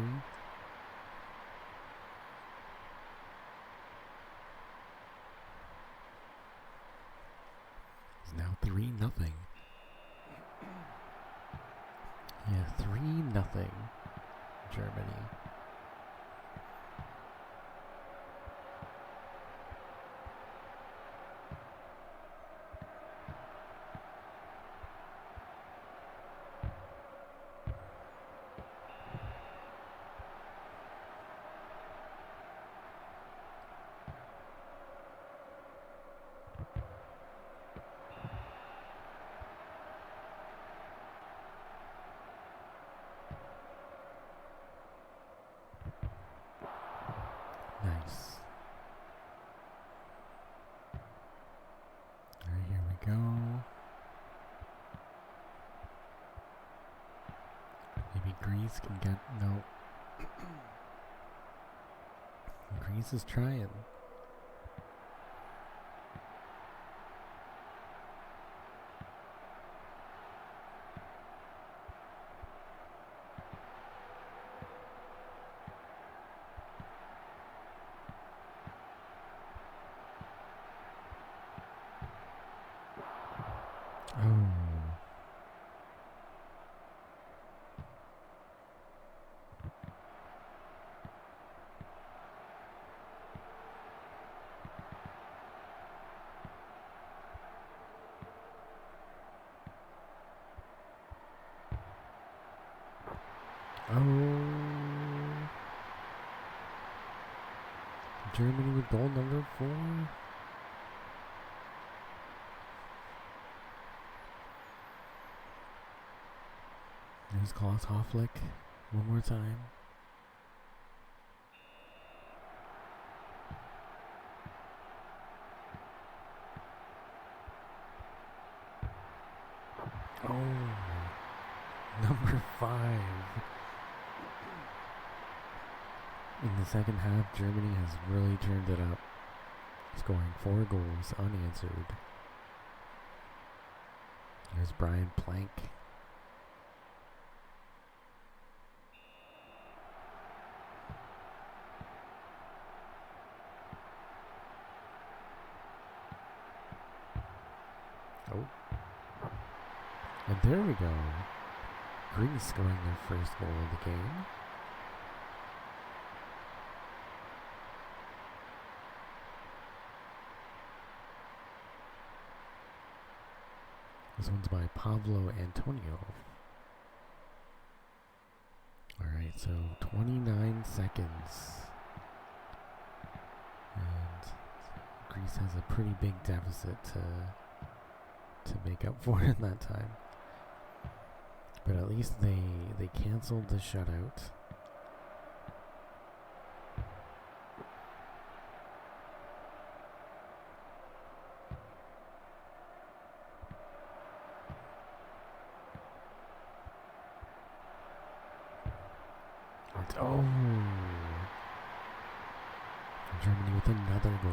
It's now 3-0. Yeah, 3-0 Germany. Nice. Alright, here we go. Maybe Greece can get... No. Greece is trying. Oh. Oh. Germany with goal number 4. There's Klaus Hofflick one more time. Oh, number 5. In the second half, Germany has really turned it up, scoring 4 goals unanswered. Here's Brian Plank. Oh. And there we go. Greece scoring their first goal of the game. This one's by Pablo Antonio. Alright, so 29 seconds. And Greece has a pretty big deficit to make up for in that time. But at least they canceled the shutout. Oh! Germany with another goal.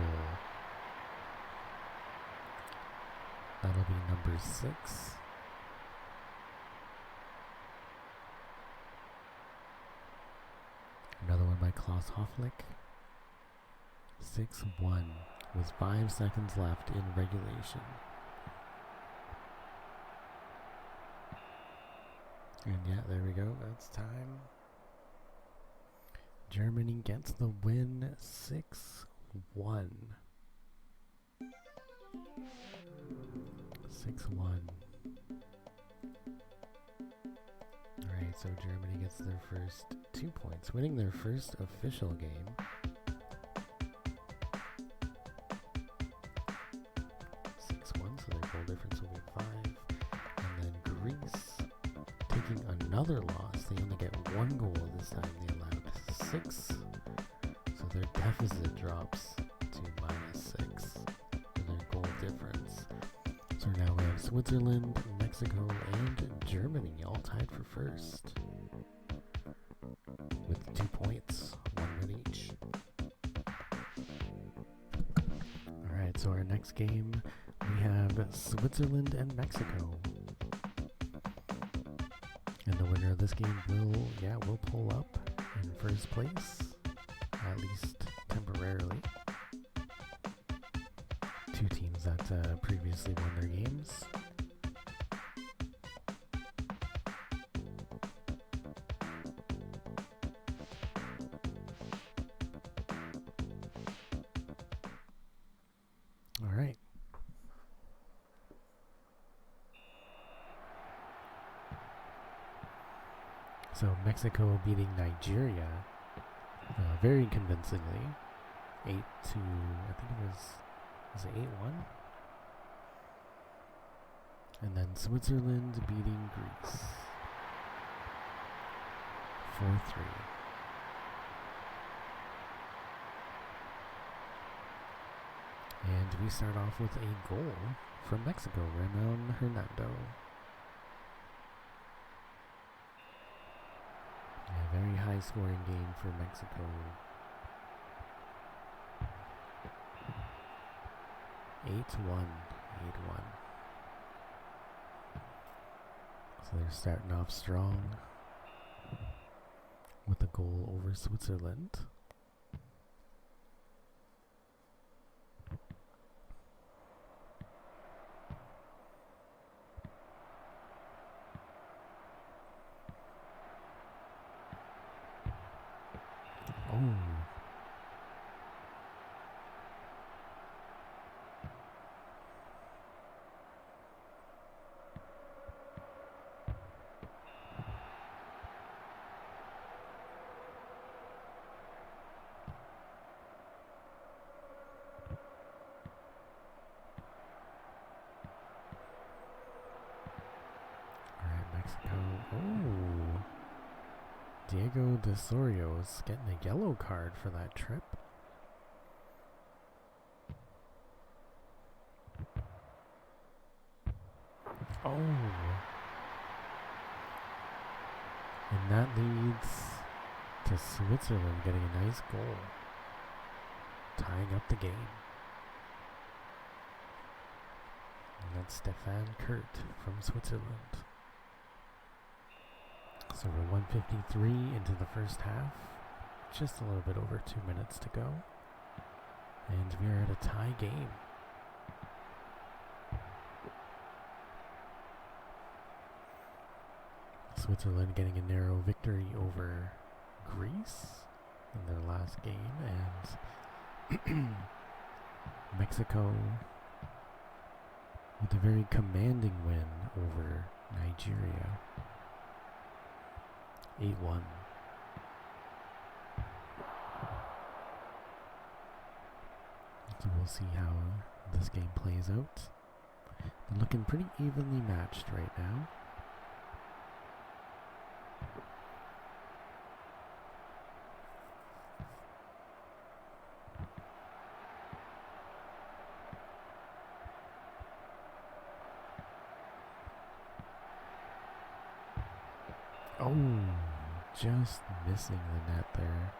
That'll be number 6. Another one by Klaus Hofflick. 6-1 with 5 seconds left in regulation. And yeah, there we go. That's time. Germany gets the win, 6-1. 6-1. Alright, so Germany gets their first 2 points, winning their first official game. 6-1, so their goal difference will be 5. And then Greece taking another loss. They only get 1 goal this time. They allowed 6. So their deficit drops to -6 for their goal difference. So now we have Switzerland, Mexico, and Germany all tied for first with 2 points, 1 win each. Alright, so our next game we have Switzerland and Mexico. And the winner of this game will pull up in first place, at least temporarily. 2 teams that previously won their games. All right. So Mexico beating Nigeria very convincingly, 8-2. I think it was it 8-1? And then Switzerland beating Greece 4-3. And we start off with a goal from Mexico, Ramon Hernando. A very high scoring game for Mexico. 8-1. So they're starting off strong with a goal over Switzerland. Oh. Mexico. Oh. Diego de Sorio is getting a yellow card for that trip. Oh. And that leads to Switzerland getting a nice goal, tying up the game. And that's Stefan Kurt from Switzerland. So we're 153 into the first half. Just a little bit over 2 minutes to go. And we are at a tie game. Switzerland getting a narrow victory over Greece in their last game. And Mexico with a very commanding win over Nigeria. 8-1. So we'll see how this game plays out. They're looking pretty evenly matched right now. Oh, just missing the net there.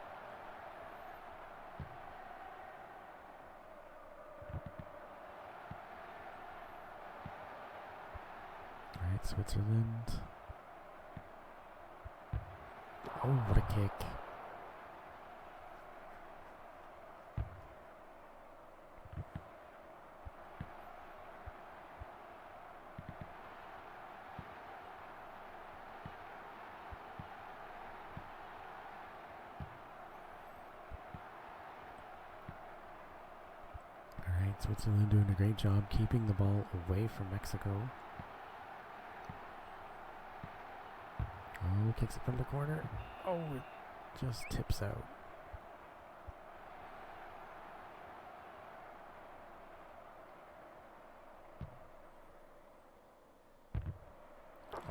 All right, Switzerland. Oh, what a kick. Switzerland doing a great job keeping the ball away from Mexico. Oh, kicks it from the corner. Oh, it just tips out.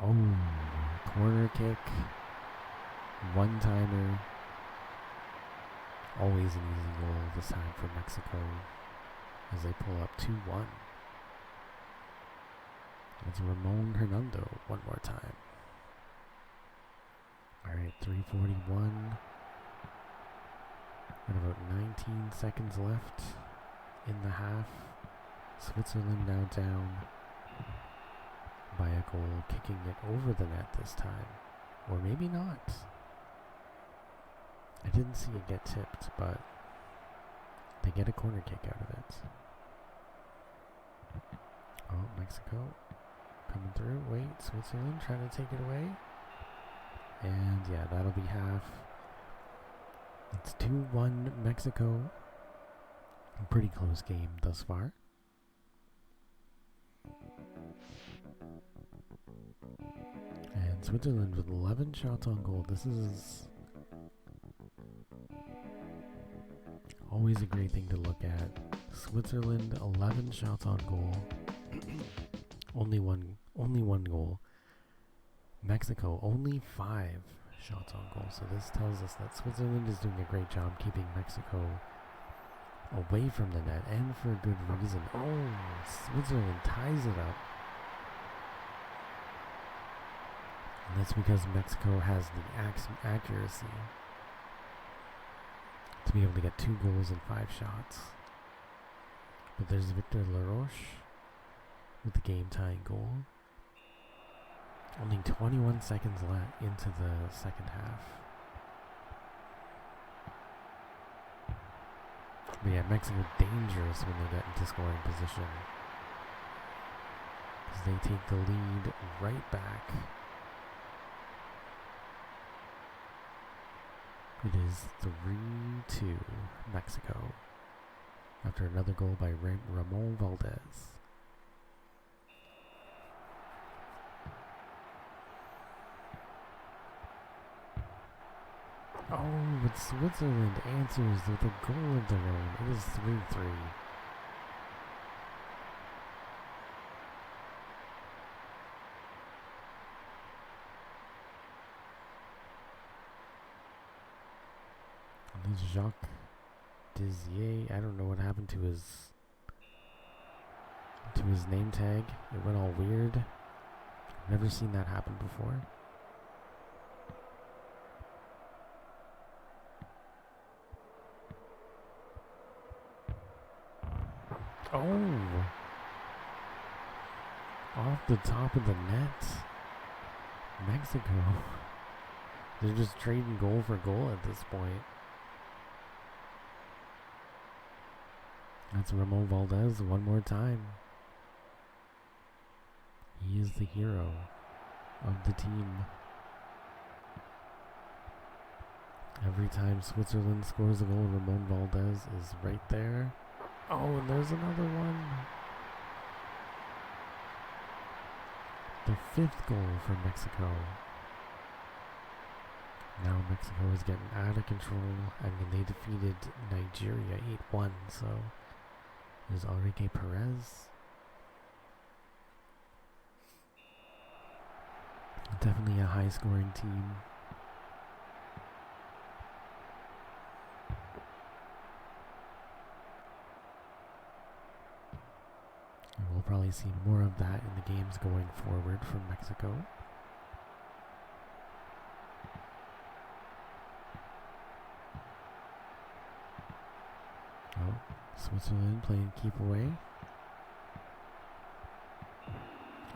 Oh, corner kick. One-timer. Always an easy goal this time for Mexico, as they pull up 2-1. It's Ramon Hernando one more time. Alright, 3:41. Got about 19 seconds left in the half. Switzerland now down by a goal, kicking it over the net this time. Or maybe not. I didn't see it get tipped, but they get a corner kick out of it. Oh, Mexico coming through. Wait, Switzerland trying to take it away. And yeah, that'll be half. It's 2-1 Mexico. A pretty close game thus far. And Switzerland with 11 shots on goal. This is always a great thing to look at. Switzerland 11 shots on goal. only one goal. Mexico only 5 shots on goal. So this tells us that Switzerland is doing a great job keeping Mexico away from the net, and for a good reason. Oh, Switzerland ties it up. And that's because Mexico has the accuracy to be able to get 2 goals in 5 shots. But there's Victor Laroche with the game-tying goal. Only 21 seconds left into the second half. But yeah, Mexico dangerous when they get into scoring position, because they take the lead right back. It is 3-2 Mexico after another goal by Ramon Valdez. Oh, but Switzerland answers with a goal of their own. It is 3-3. And this Jacques Dizier, I don't know what happened to his name tag. It went all weird. Never seen that happen before. Oh! Off the top of the net. Mexico. They're just trading goal for goal at this point. That's Ramon Valdez one more time. He is the hero of the team. Every time Switzerland scores a goal, Ramon Valdez is right there. Oh, and there's another one. The 5th goal for Mexico. Now Mexico is getting out of control. I mean, they defeated Nigeria 8-1, so there's Enrique Perez. Definitely a high-scoring team. And we'll probably see more of that in the games going forward from Mexico. Oh, Switzerland playing keep away.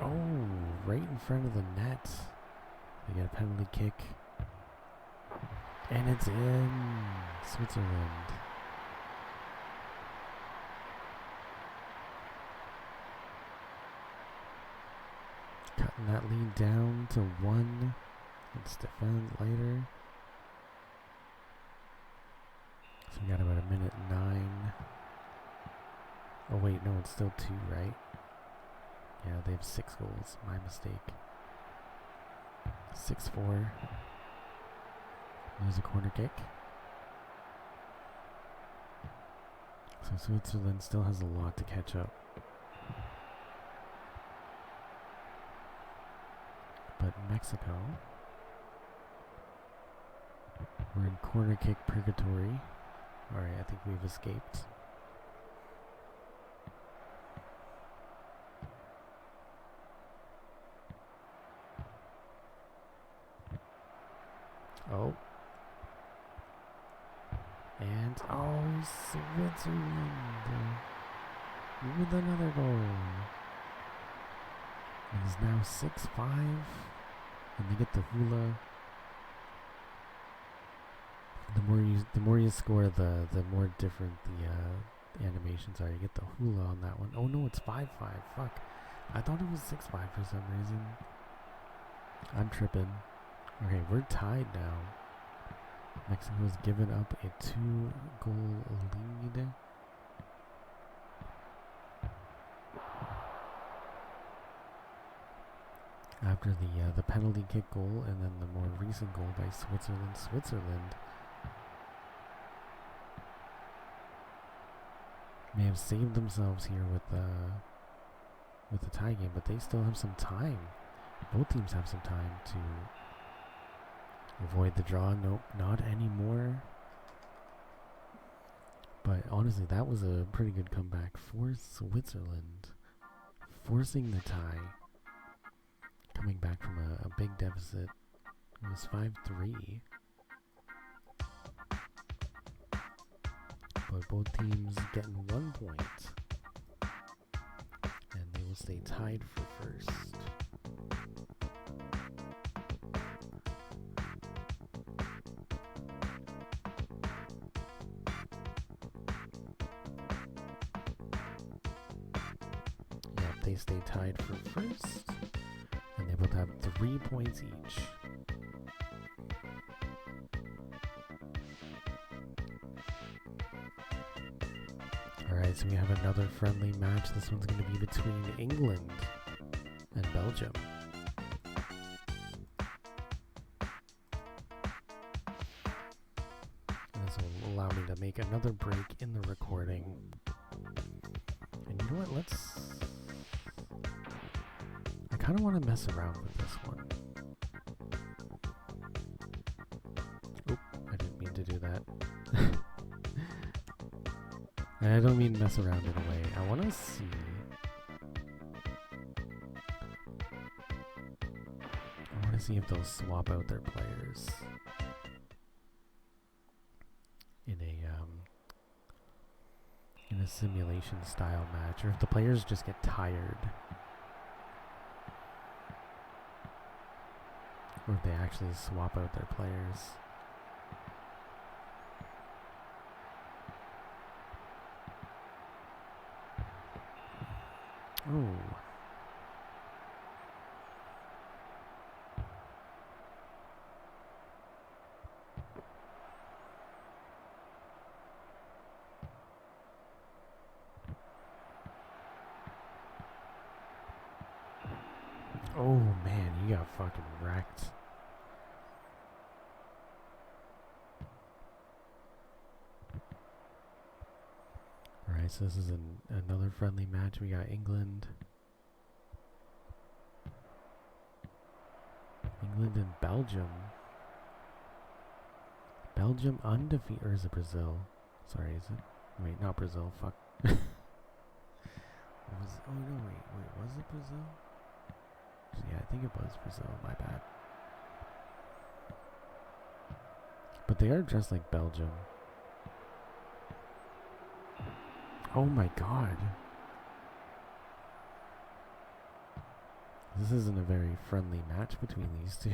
Oh, right in front of the net. They get a penalty kick. And it's in. Switzerland. Cutting that lead down to 1. Let's defend later. So we got about a minute 9. Oh wait, no, it's still 2, right? Yeah, they have 6 goals. My mistake. 6-4. There's a corner kick. So Switzerland still has a lot to catch up. But Mexico, we're in corner kick purgatory. Alright, I think we've escaped. Oh. And, oh, Switzerland with another goal. It is now 6-5. And they get the hula. The more you score, the more different the animations are. You get the hula on that one. Oh no, it's 5-5. Fuck. I thought it was 6-5 for some reason. I'm tripping. Okay, we're tied now. Mexico's given up a 2-goal lead. After the penalty kick goal and then the more recent goal by Switzerland may have saved themselves here with the tie game, but they still have some time. Both teams have some time to avoid the draw. Nope, not anymore. But honestly, that was a pretty good comeback for Switzerland, forcing the tie. Coming back from a big deficit. It was 5-3. But both teams getting 1 point. And they will stay tied for first. Yep, they stay tied for first. And they both have 3 points each. Alright, so we have another friendly match. This one's going to be between England and Belgium. And this will allow me to make another break in the recording. And you know what? I kind of want to mess around with this one. Oop, I didn't mean to do that. And I don't mean mess around in a way. I want to see. I want to see if they'll swap out their players in a simulation style match, or if the players just get tired, or if they actually swap out their players. Oh. Oh man, you got fucking wrecked. Alright, so this is another friendly match. We got England. England and Belgium. Belgium undefeated. Or is it Brazil? Sorry, is it? Wait, not Brazil. Fuck. Oh no, wait, was it Brazil? Yeah, I think it was Brazil. My bad. But they are dressed like Belgium. Oh my god. This isn't a very friendly match between these two.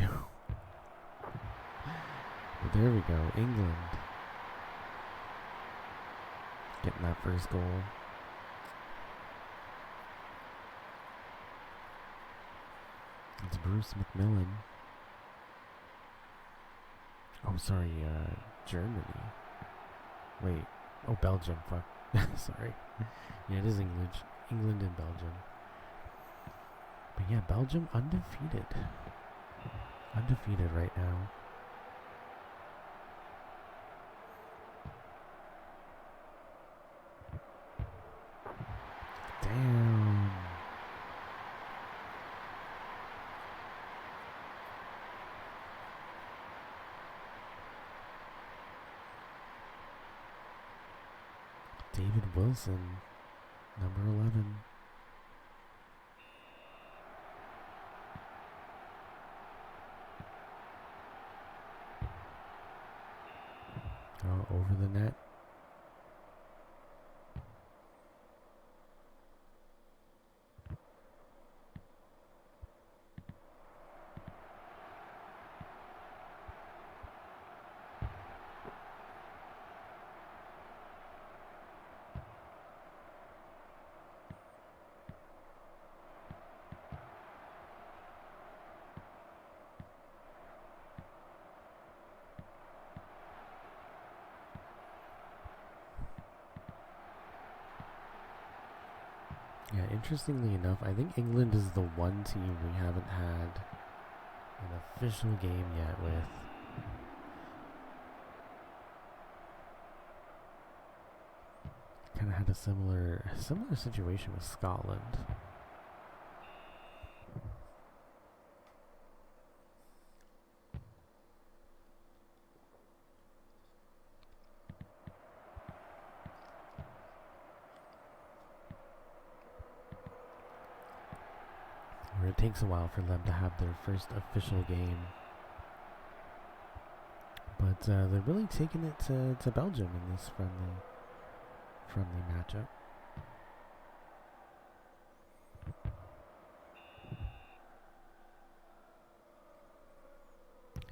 But there we go. England getting that first goal. It's Bruce McMillan. Oh, sorry, Germany. Wait. Oh, Belgium. Fuck. Sorry. Yeah, it is England. England and Belgium. But yeah, Belgium undefeated. Undefeated right now. Damn. David Wilson, number 11. Oh, over the net. Yeah, interestingly enough, I think England is the one team we haven't had an official game yet with. Kind of had a similar situation with Scotland. Where it takes a while for them to have their first official game. But they're really taking it to Belgium in this friendly matchup.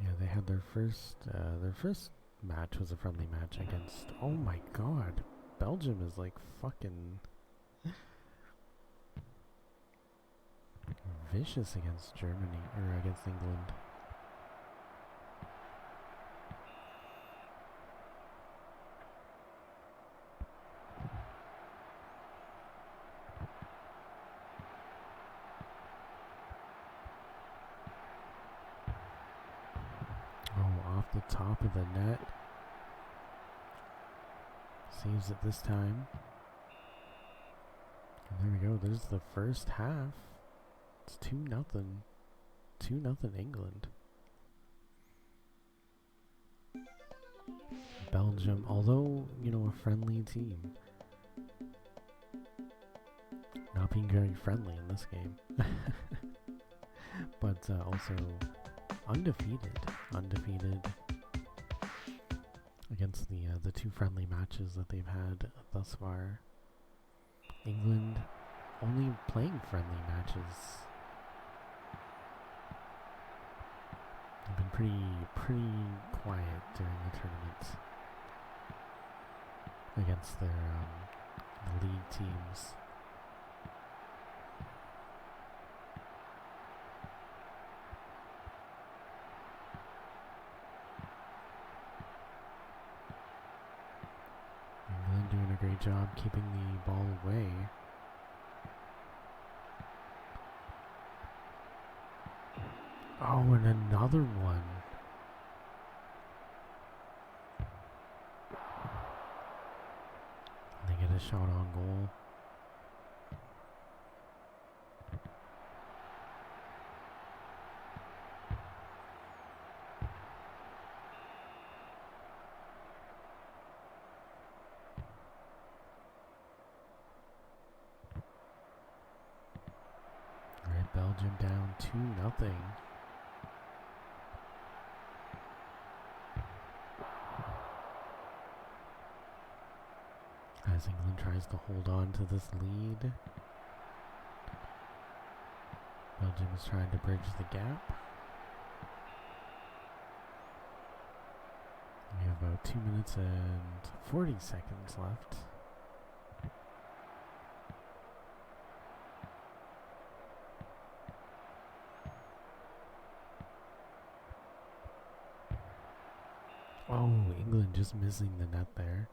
Yeah, they had their first match was a friendly match against. Oh my god, Belgium is like fucking vicious against Germany or against England. Oh, off the top of the net. Saves it this time. And there we go. There's the first half. It's 2-0. 2-0 England. Belgium, although, you know, a friendly team. Not being very friendly in this game. But also undefeated against the two friendly matches that they've had thus far. England only playing friendly matches. They've been pretty quiet during the tournament against their the league teams. England doing a great job keeping the ball away. Oh, and another one. They get a shot on goal. Alright, Belgium down 2-0. As England tries to hold on to this lead. Belgium is trying to bridge the gap. We have about 2 minutes and 40 seconds left. Oh, England just missing the net there.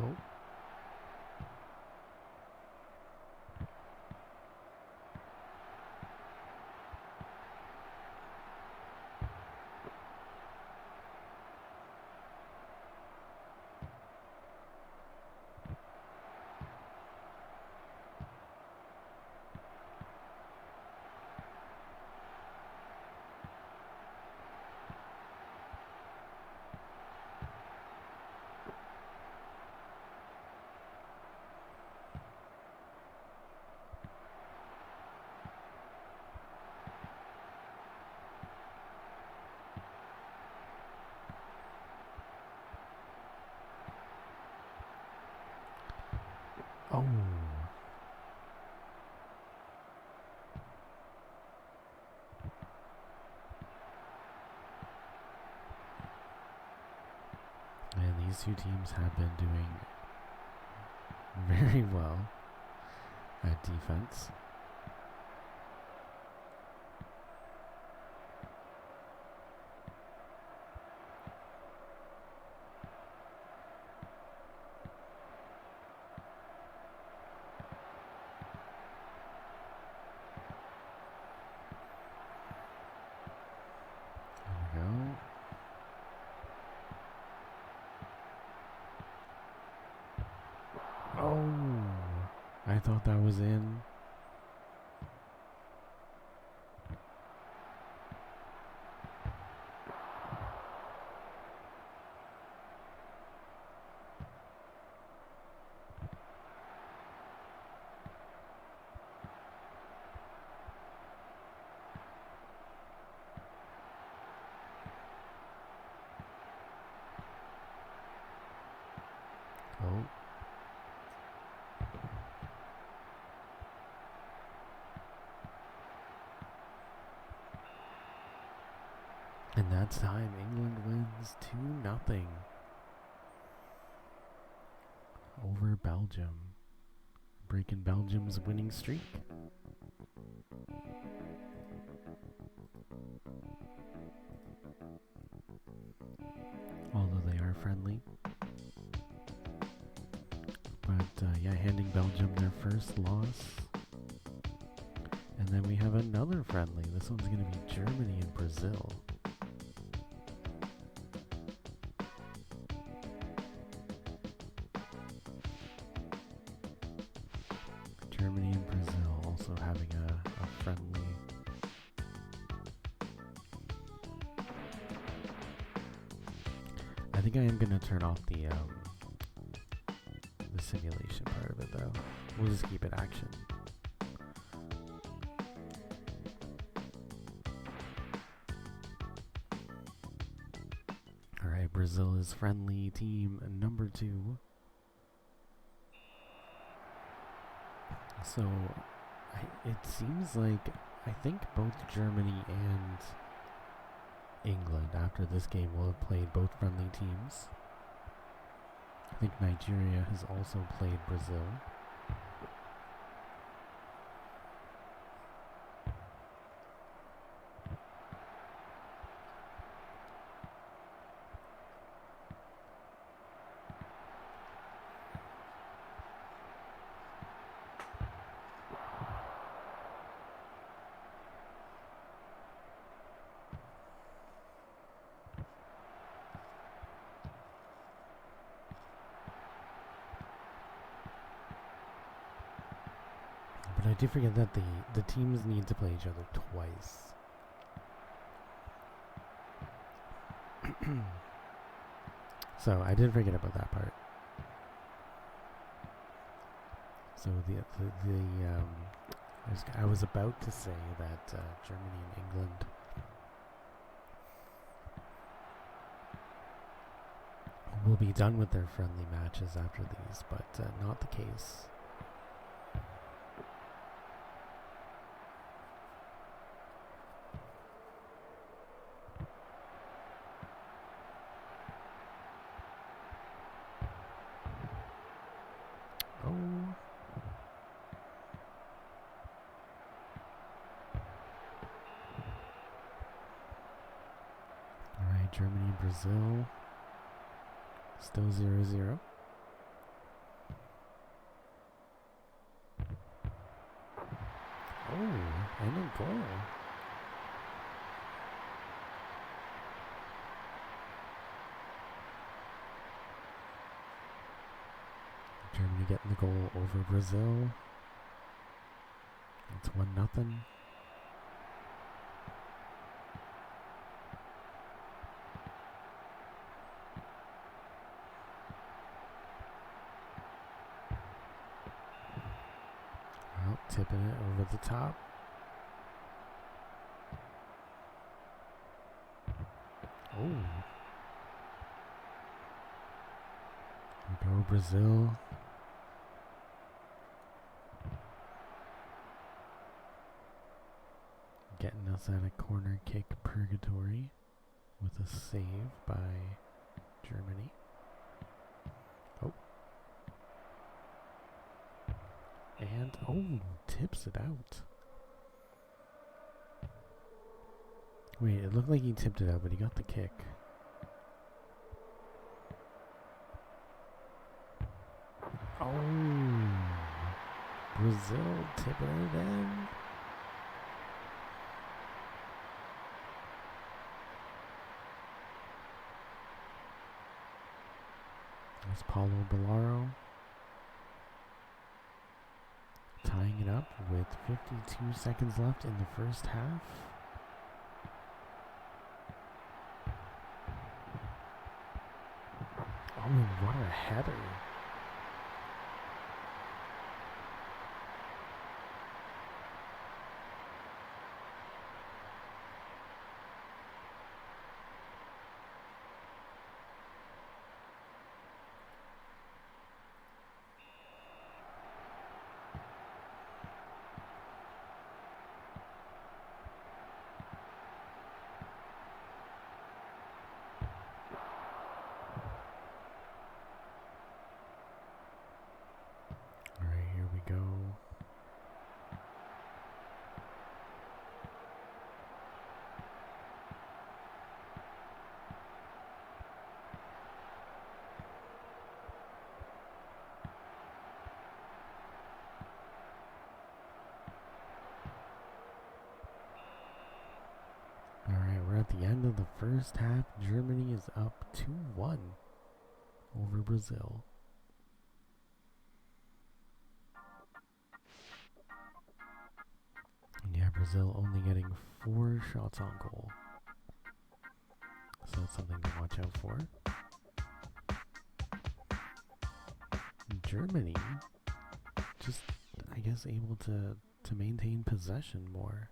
Oh. Oh. And these two teams have been doing very well at defense. There we go. Oh, I thought that was in. Oh. And that's time England wins 2-0 over Belgium, breaking Belgium's winning streak. Although they are friendly. But yeah, handing Belgium their first loss. And then we have another friendly. This one's going to be Germany and Brazil. Germany and Brazil also having a friendly. I think I am going to turn off the simulation part of it though. We'll just keep it action. Alright, Brazil is friendly team number 2. So, it seems like I think both Germany and England after this game will have played both friendly teams. I think Nigeria has also played Brazil. But I do forget that the teams need to play each other twice. So I did forget about that part. So I was about to say that Germany and England will be done with their friendly matches after these, but not the case. Germany and Brazil still 0-0. Oh, and a goal. Germany getting the goal over Brazil. It's 1-0. Tipping it over the top. Oh. Here we go, Brazil. Getting us at a corner kick purgatory with a save by Germany. Oh. And, tips it out. Wait, it looked like he tipped it out, but he got the kick. Oh, Brazil tipping it again. There's Paulo Bellaro. Tying it up with 52 seconds left in the first half. Oh, what a header. At the end of the first half, Germany is up 2-1 over Brazil. And yeah, Brazil only getting 4 shots on goal. So that's something to watch out for. Germany just, I guess, able to maintain possession more,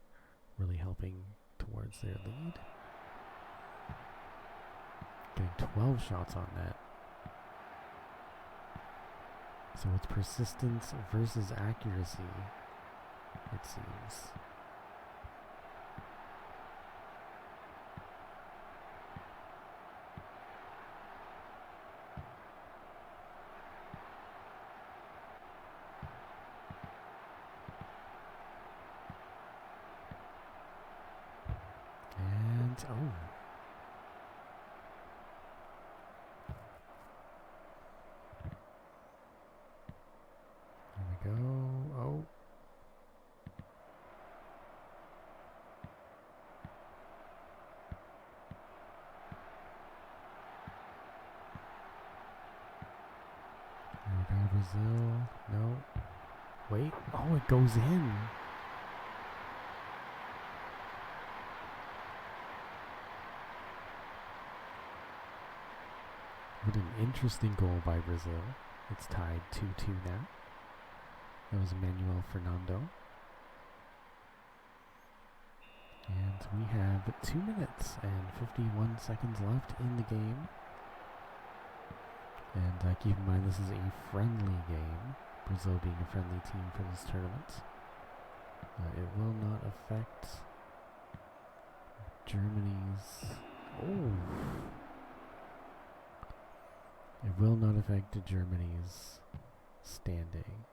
really helping towards their lead. Getting 12 shots on net. So it's persistence versus accuracy, it seems. And, There we go. There we go, Brazil. No. Wait. Oh, it goes in. What an interesting goal by Brazil. It's tied 2-2 now. That was Manuel Fernando. And we have 2 minutes and 51 seconds left in the game. And keep in mind this is a friendly game, Brazil being a friendly team for this tournament. It will not affect Germany's... Oh! It will not affect Germany's standing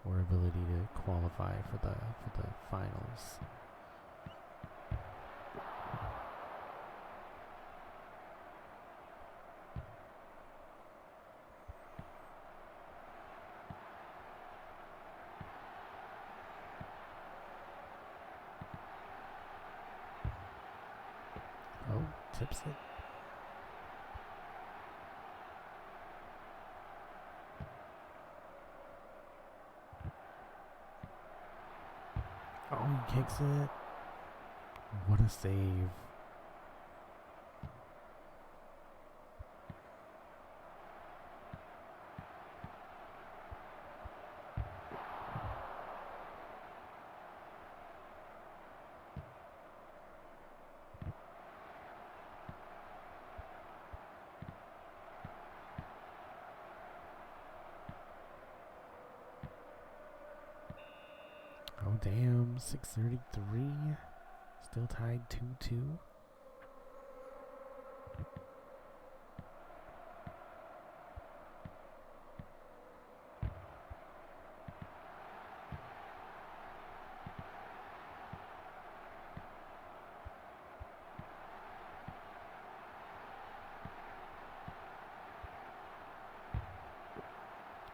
or ability to qualify for the finals. Oh, tips it. Oh, he kicks it. What a save. Oh, damn. 6:33. Still tied 2-2.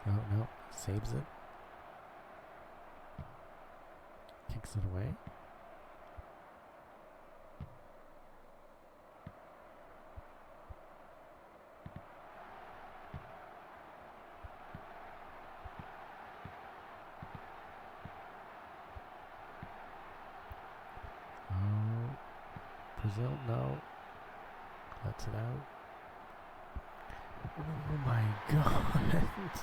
Oh, no. Saves it. Kicks it away. Oh, Brazil, no. Lets it out. Oh my god.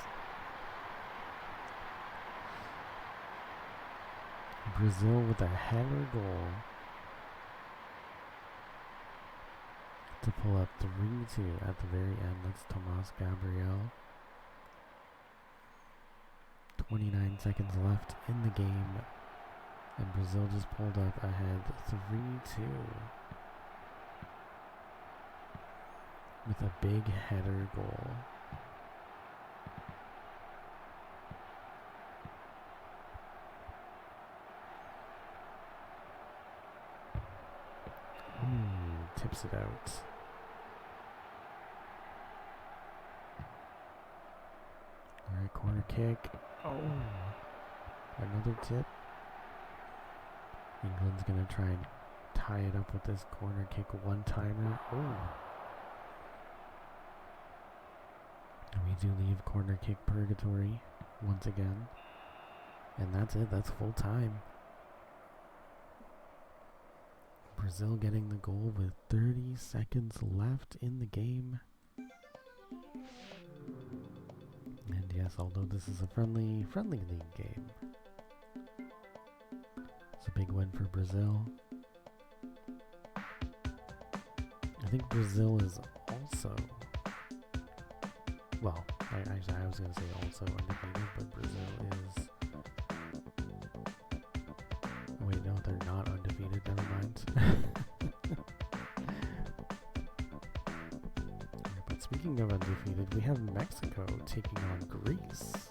Brazil with a header goal to pull up 3-2 at the very end. That's Tomas Gabriel. 29 seconds left in the game, and Brazil just pulled up ahead 3-2 with a big header goal. Tips it out. Alright, corner kick. Oh! Another tip. England's gonna try and tie it up with this corner kick one-timer. Oh! We do leave corner kick purgatory once again. And that's it. That's full time. Brazil getting the goal with 30 seconds left in the game. And yes, although this is a friendly league game, it's a big win for Brazil. I think Brazil is also, well, I was going to say also undefeated, but Brazil is, wait, no, they're not undefeated, never mind. But speaking of undefeated, we have Mexico taking on Greece.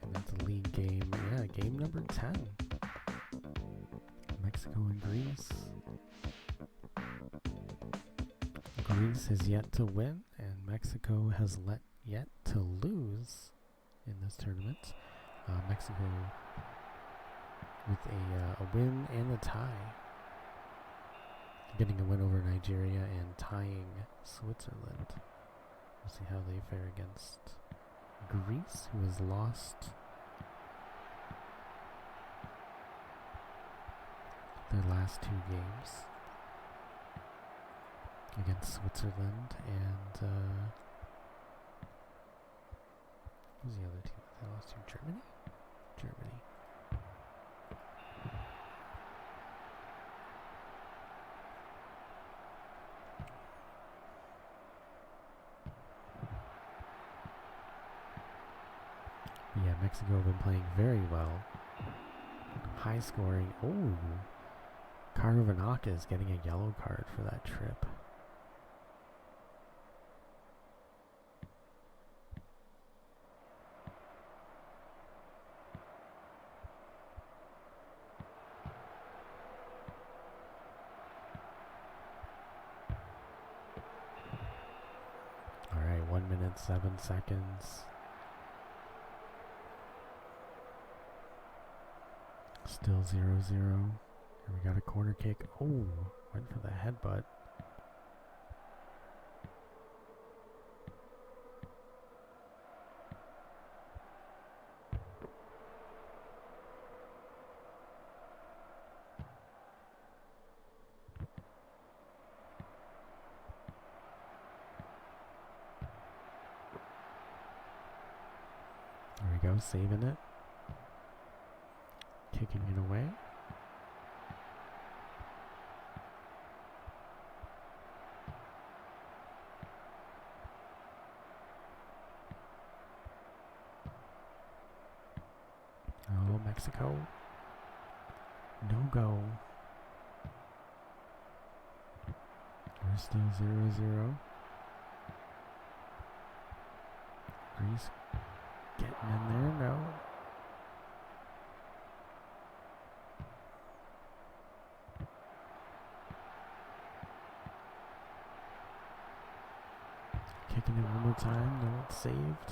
And that's a league game, yeah, game number 10. Mexico and Greece. Greece has yet to win, and Mexico has yet to lose in this tournament. Mexico with a win and a tie, getting a win over Nigeria and tying Switzerland. We'll see how they fare against Greece, who has lost their last 2 games against Switzerland and who's the other team they lost to? Germany? Germany. But yeah, Mexico have been playing very well. High scoring. Oh, Karavanaka is getting a yellow card for that trip. Alright, 1 minute, 7 seconds. Still 0-0. Here we got a corner kick. Oh, went for the headbutt. There we go, saving it. Kicking it away. Oh, Mexico. No go. We're still 0-0. Greece getting in there. No. Kicking it one more time. No, it's saved.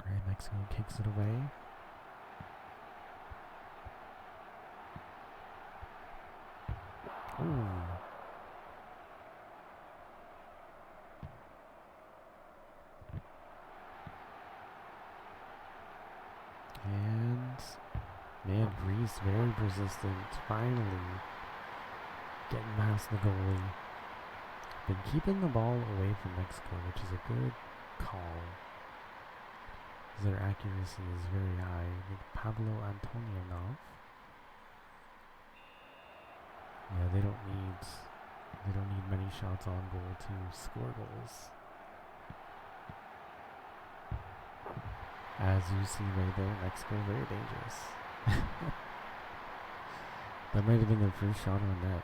Alright, Mexico kicks it away. Ooh. And man, Greece very persistent. Finally getting past the goalie. Been keeping the ball away from Mexico, which is a good call. Their accuracy is very high. Pablo Antonionov. Yeah, they don't need many shots on goal to score goals. As you see right there, Mexico very dangerous. That might have been their first shot on net.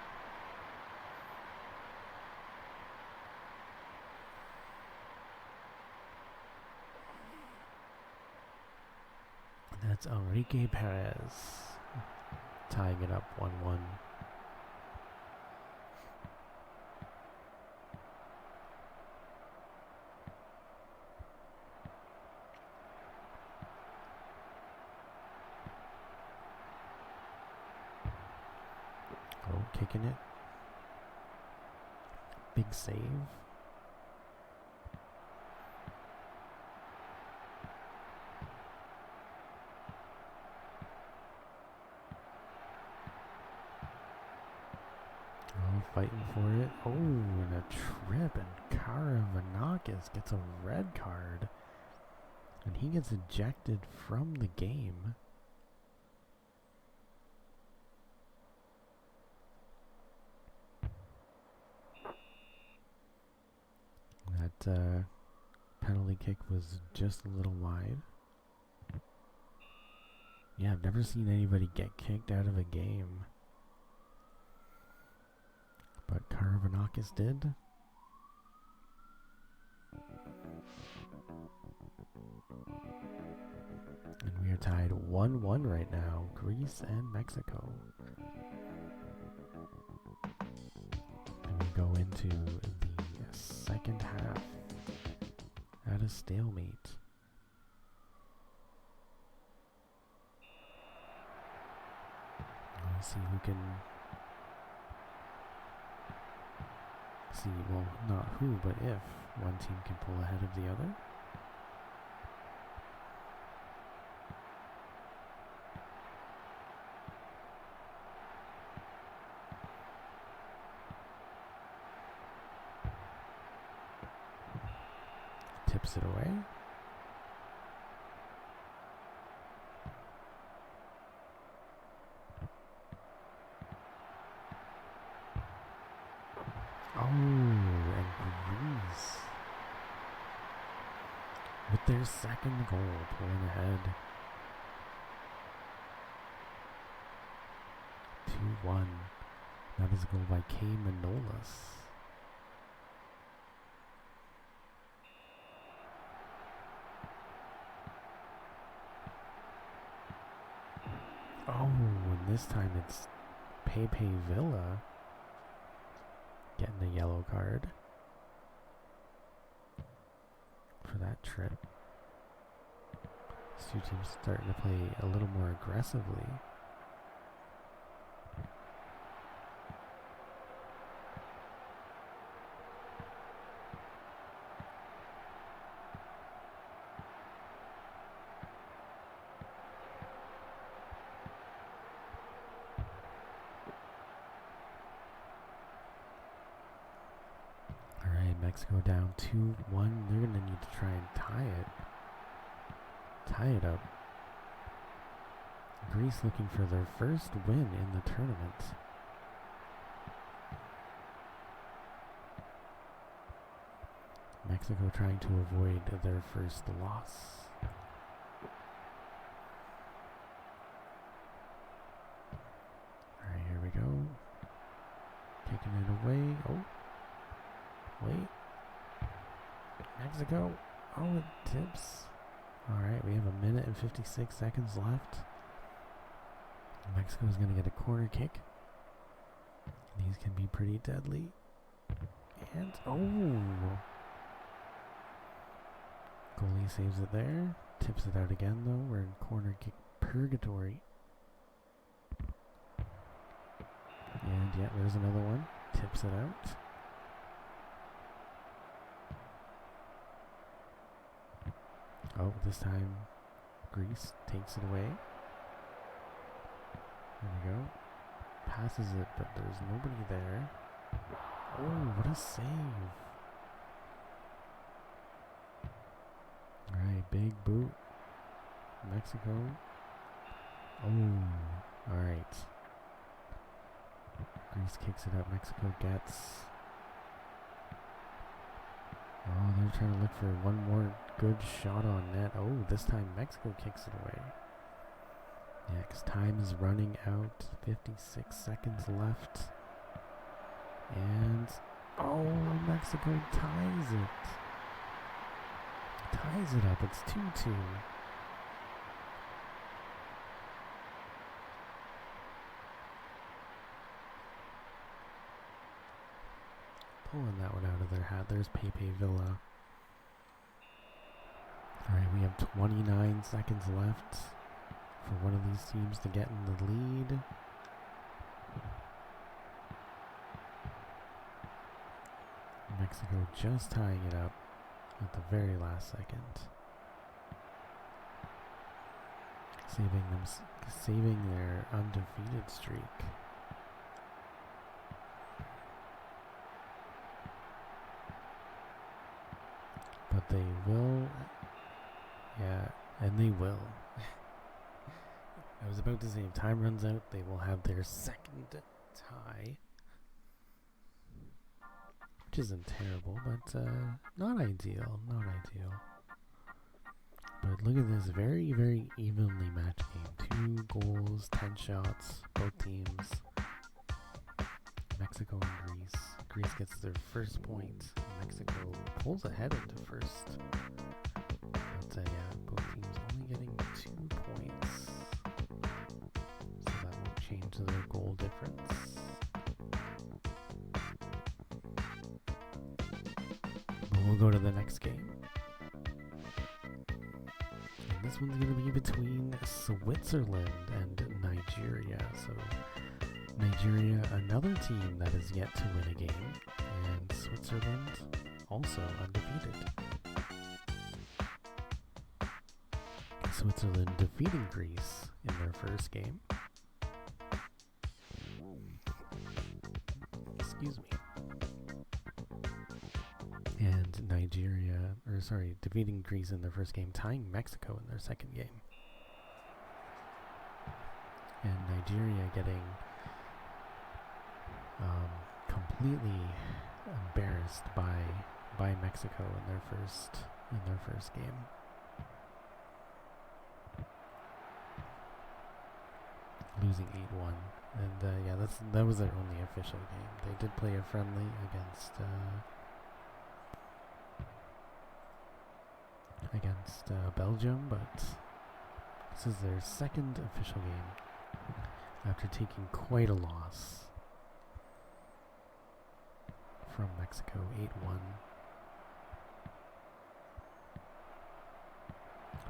That's Enrique Perez tying it up 1-1. Oh, kicking it. Big save. Fighting for it. Oh, and a trip, and Karavanakis gets a red card. And he gets ejected from the game. That penalty kick was just a little wide. Yeah, I've never seen anybody get kicked out of a game. But Karavanakis did. And we are tied 1-1 right now, Greece and Mexico. And we go into the second half at a stalemate. Let's see who can see, well, not who, but if one team can pull ahead of the other. Tips it away. Oh, and Greece with their second goal, pulling ahead 2-1. That is a goal by K. Manolas. Oh, and this time it's Pepe Villa getting a yellow card for that trip. These two teams starting to play a little more aggressively. Mexico down 2-1. They're going to need to try and tie it up. Greece looking for their first win in the tournament. Mexico trying to avoid their first loss. Alright, here we go. Taking it away. Oh. Wait. Mexico. Oh, it tips. Alright, we have 1 minute and 56 seconds left. Mexico's going to get a corner kick. These can be pretty deadly. And, oh! Goalie saves it there. Tips it out again, though. We're in corner kick purgatory. And, yeah, there's another one. Tips it out. Oh, this time Greece takes it away. There we go. Passes it, but there's nobody there. Oh, what a save. Alright, big boot. Mexico. Oh, alright. Greece kicks it up. Mexico gets... Oh, they're trying to look for one more good shot on net. Oh, this time Mexico kicks it away. Yeah, because time is running out. 56 seconds left. And, oh, Mexico ties it. Ties it up. It's 2-2. Pulling that one out of their hat. There's Pepe Villa. Alright, we have 29 seconds left for one of these teams to get in the lead. Mexico just tying it up at the very last second. Saving their undefeated streak. But they will, yeah, and they will. I was about to say, if time runs out, they will have their second tie. Which isn't terrible, but not ideal, not ideal. But look at this, very, very evenly matched game. 2 goals, 10 shots, both teams. Mexico and Greece. Greece gets their first point. Mexico pulls ahead into first. But yeah, both teams only getting 2 points. So that will change their goal difference. But we'll go to the next game. And this one's going to be between Switzerland and Nigeria. So Nigeria, another team that is yet to win a game, and Switzerland also undefeated. Switzerland defeating Greece in their first game. Excuse me. And defeating Greece in their first game, tying Mexico in their second game. And Nigeria getting completely embarrassed by Mexico in their first game. Losing 8-1. And that was their only official game. They did play a friendly against Belgium, but this is their second official game after taking quite a loss from Mexico, 8-1.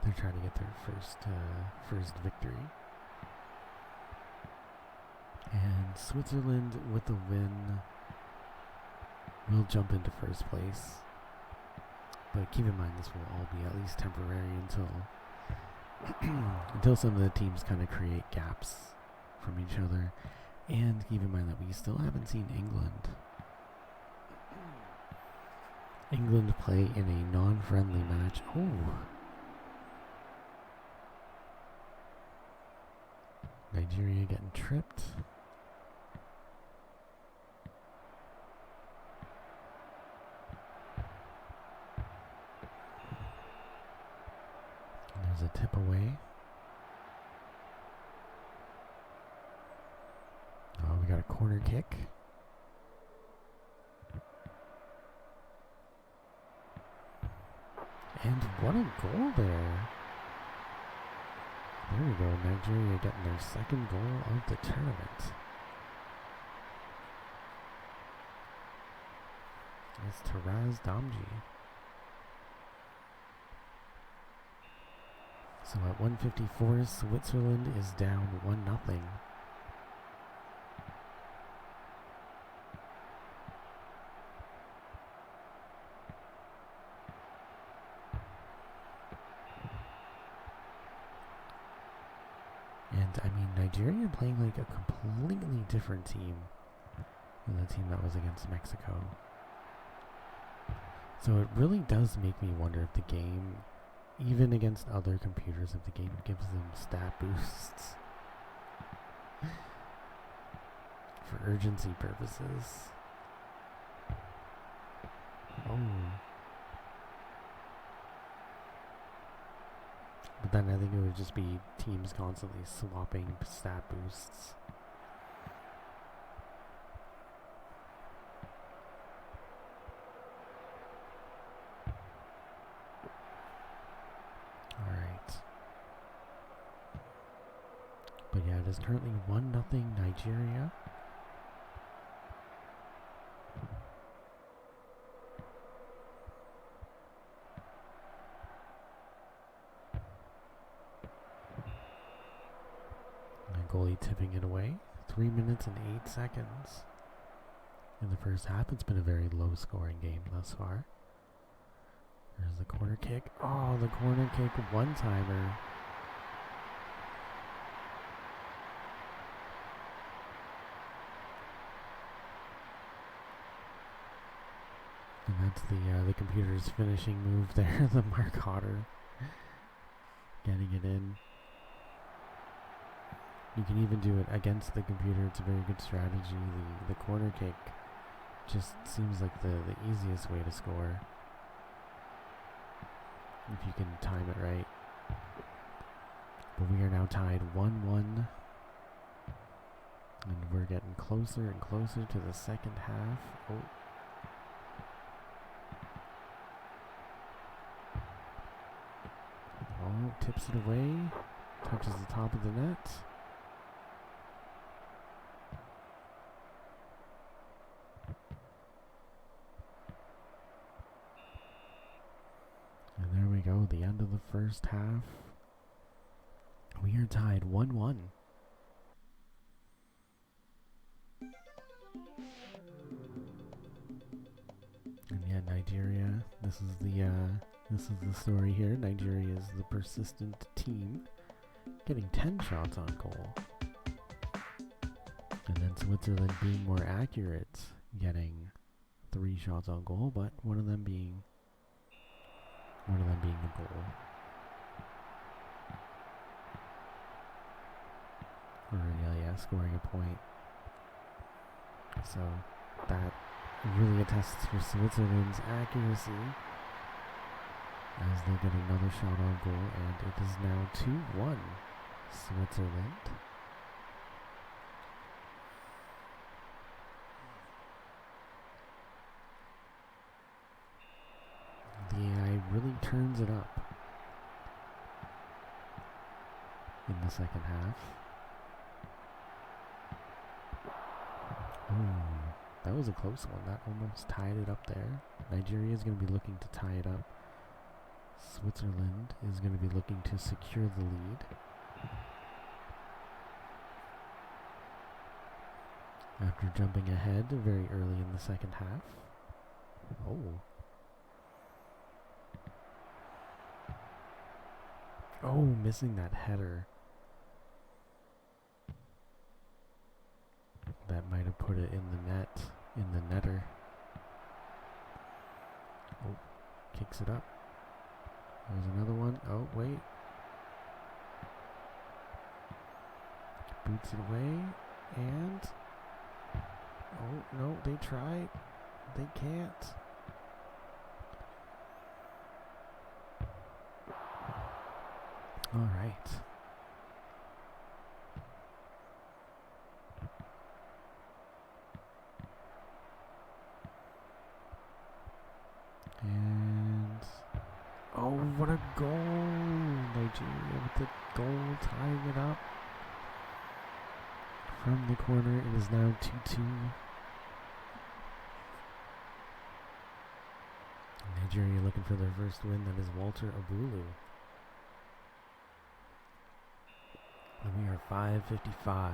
They're trying to get their first victory. And Switzerland, with the win, will jump into first place. But keep in mind, this will all be at least temporary until some of the teams kind of create gaps from each other. And keep in mind that we still haven't seen England play in a non-friendly match. Oh. Nigeria getting tripped. There's a tip away. Oh, we got a corner kick. And what a goal there. There we go. Nigeria getting their second goal of the tournament. It's Taraz Damji. So at 1:54, Switzerland is down 1-0. And I mean, Nigeria playing like a completely different team than the team that was against Mexico. So it really does make me wonder if the game, even against other computers, if the game gives them stat boosts for urgency purposes. Oh. But then I think it would just be teams constantly swapping stat boosts. But yeah, it is currently 1-0 Nigeria. And goalie tipping it away. 3 minutes and 8 seconds in the first half. It's been a very low-scoring game thus far. There's the corner kick. Oh, the corner kick one-timer. And that's the computer's finishing move there, the Mark Otter getting it in. You can even do it against the computer. It's a very good strategy. The corner kick just seems like the easiest way to score, if you can time it right. But we are now tied 1-1. And we're getting closer and closer to the second half. Oh, tips it away. Touches the top of the net. And there we go, the end of the first half. We are tied 1-1. Yeah, Nigeria. This is the story here. Nigeria is the persistent team, getting 10 shots on goal, and then Switzerland being more accurate, getting 3 shots on goal, but one of them being the goal. Or yeah, scoring a point. So that really attests for Switzerland's accuracy as they get another shot on goal, and it is now 2-1 Switzerland. The AI really turns it up in the second half. Ooh, that was a close one. That almost tied it up there. Nigeria is going to be looking to tie it up. Switzerland is going to be looking to secure the lead. After jumping ahead very early in the second half. Oh, missing that header. That might have put it in the net, in the netter. Oh, kicks it up. There's another one. Oh, wait. Boots it away, and... Oh, no, they tried. They can't. All right. And... Oh, what a goal! Nigeria with the goal, tying it up. From the corner, it is now 2-2. Nigeria looking for their first win. That is Walter Abulu. And we are 5:55.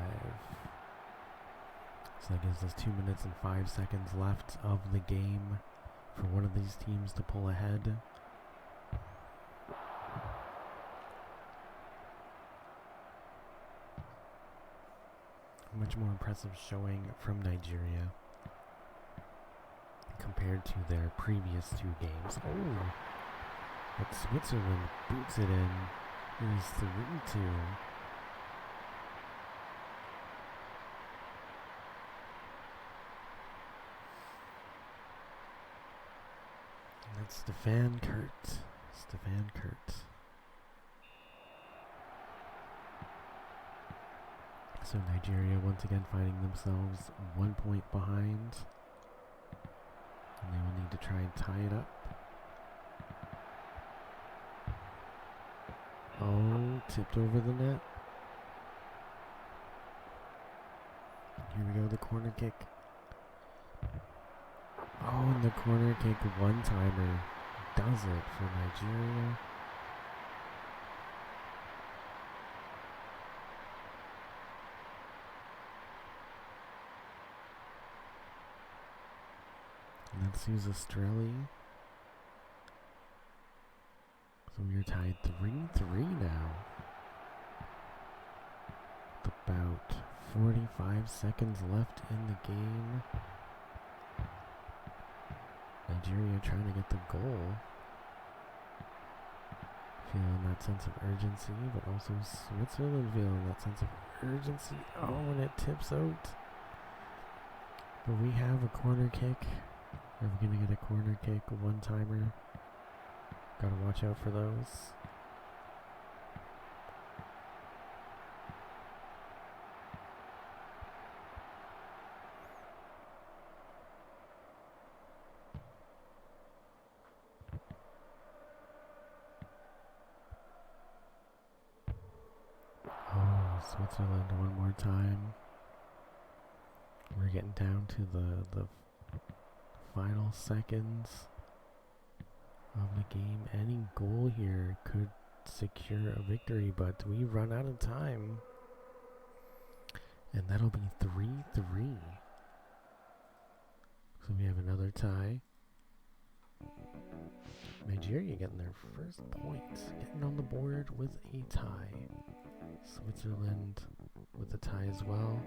So that gives us 2 minutes and 5 seconds left of the game for one of these teams to pull ahead. Much more impressive showing from Nigeria compared to their previous 2 games. Oh, but Switzerland boots it in. It is 3-2. And that's Stefan Kurt. So Nigeria once again finding themselves 1 point behind. And they will need to try and tie it up. Oh, tipped over the net. Here we go, the corner kick. Oh, and the corner kick one-timer does it for Nigeria. And that's Suzastrelli. So we are tied 3-3 now. With about 45 seconds left in the game. Nigeria trying to get the goal. Feeling that sense of urgency, but also Switzerland feeling that sense of urgency. Oh, and it tips out. But we have a corner kick. Are we going to get a corner kick, a one-timer? Gotta watch out for those. Oh, Switzerland one more time. We're getting down to the final seconds of the game. Any goal here could secure a victory, but we run out of time. And that'll be 3-3. So we have another tie. Nigeria getting their first point, getting on the board with a tie. Switzerland with a tie as well.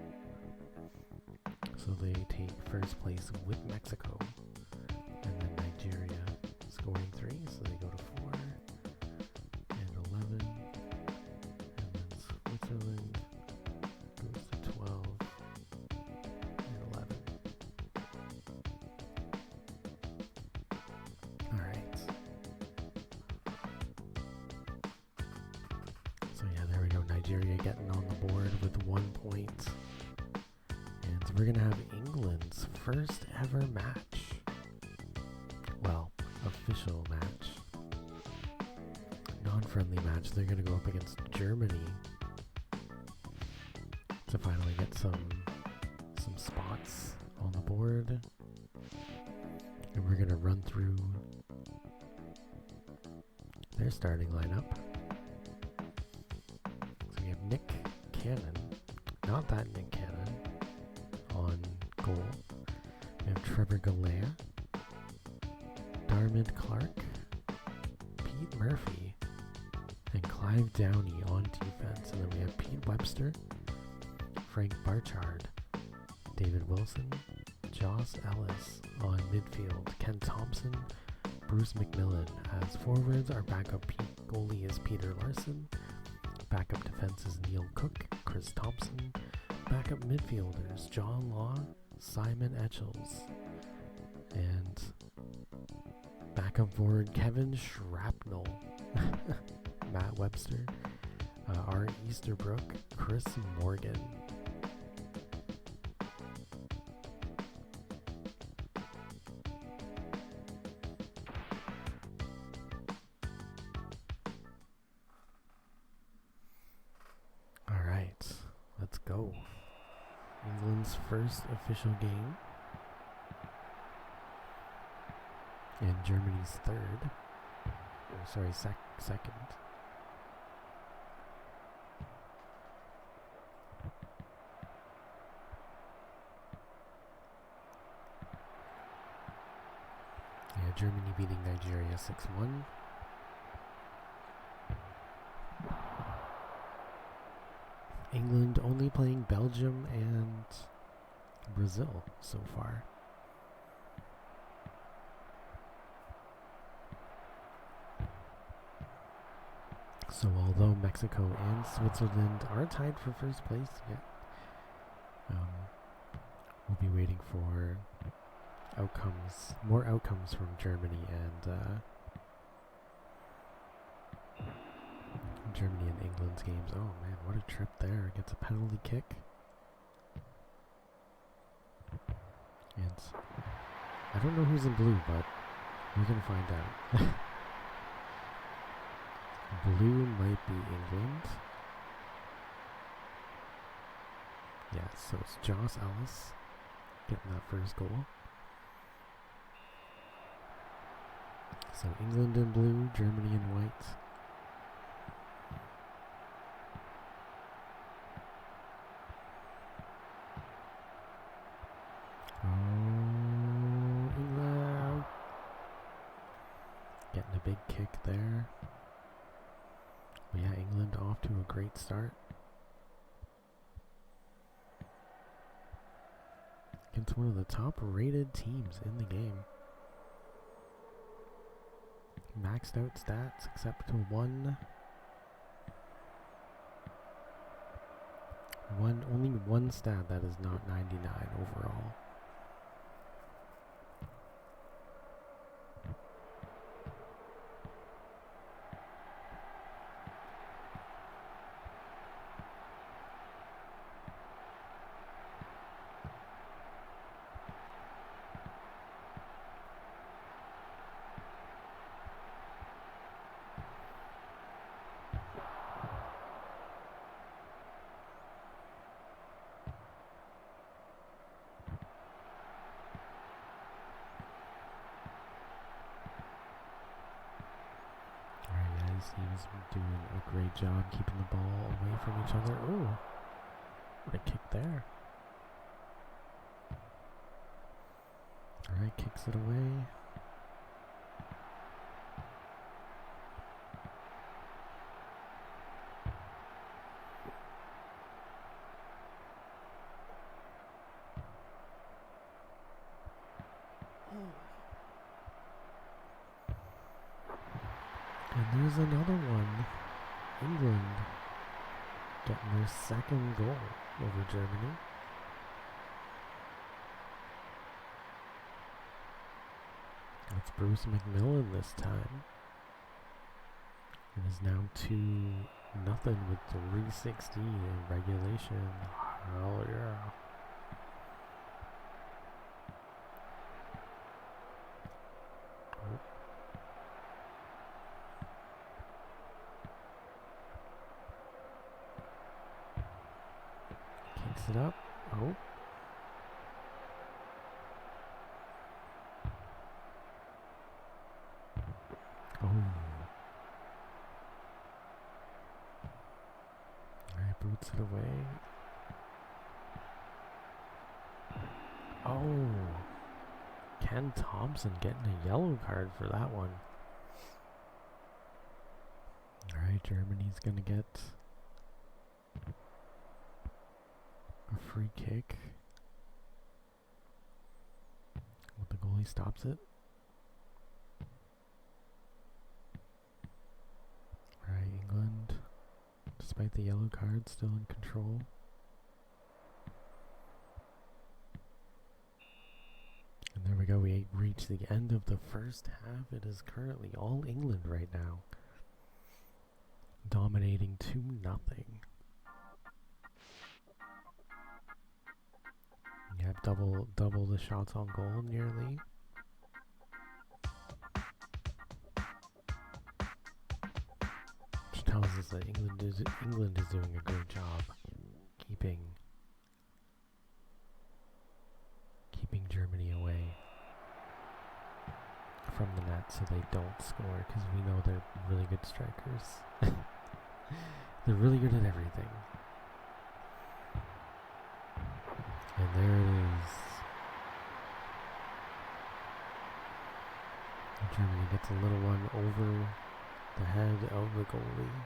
So they take first place with Mexico. And then Nigeria scoring 3, so they go to 4 and 11. And then Switzerland goes to 12 and 11. Alright. So yeah, there we go. Nigeria getting on the board with 1 point. And so we're going to have England's first ever match. Well, official match. Non-friendly match. They're going to go up against Germany to finally get some spots on the board. And we're going to run through their starting lineup. So we have Nick Cannon. Not that Nick Cannon. On goal. We have Trevor Galea. Darmid Clark, Pete Murphy, and Clive Downey on defense. And then we have Pete Webster, Frank Barchard, David Wilson, Joss Ellis on midfield, Ken Thompson, Bruce McMillan. As forwards, our backup goalie is Peter Larson. Backup defense is Neil Cook, Chris Thompson. Backup midfielders, John Law, Simon Etchells. And backup forward, Kevin Shrapnel, Matt Webster, Art Easterbrook, Chris Morgan. Alright, let's go. England's first official game. And Germany's third. Oh, sorry, second. Yeah, Germany beating Nigeria 6-1. England only playing Belgium and Brazil so far. So although Mexico and Switzerland are tied for first place, we'll be waiting for more outcomes from Germany and England's games. Oh man, what a trip there. Gets a penalty kick. And I don't know who's in blue, but we're going to find out. Blue might be England. Yeah, so it's Joss Ellis getting that first goal. So England in blue, Germany in white. Oh, England. Getting a big kick there. But yeah, England off to a great start. Against one of the top rated teams in the game. Maxed out stats except to only one stat that is not 99 overall. He was doing a great job keeping the ball away from each other. Ooh, what a kick there. Alright, kicks it away. And there's another one. England getting their second goal over Germany. It's Bruce McMillan this time. It is now 2-0 with 3:16 in regulation. Hell yeah. Oh. Kicks it up. Oh. Oh. Alright, boots it away. Oh. Ken Thompson getting a yellow card for that one. Alright, Germany's gonna get a free kick. But the goalie stops it. Alright, England, despite the yellow card, still in control. And there we go, we reach the end of the first half. It is currently all England right now, dominating 2-0. You have double the shots on goal nearly. Which tells us that England is doing a great job keeping Germany away from the net so they don't score, because we know they're really good strikers. They're really good at everything. And there it is. Germany gets a little one over the head of the goalie.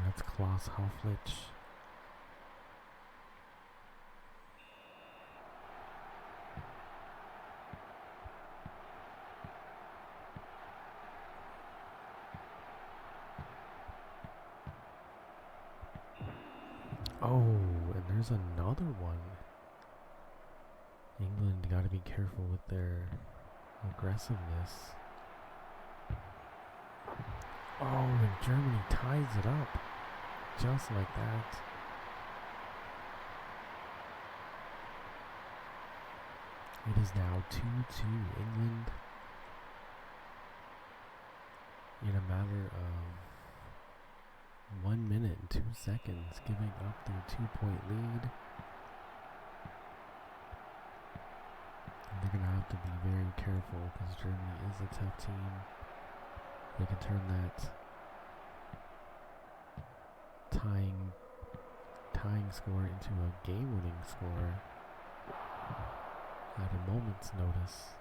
That's Klaus Hofflich. Oh, and there's another one. England got to be careful with their aggressiveness. Oh, and Germany ties it up. Just like that. It is now 2-2 England. In a matter of 1 minute and 2 seconds, giving up their 2-point lead. And they're going to have to be very careful because Germany is a tough team. They can turn that tying score into a game-winning score at a moment's notice.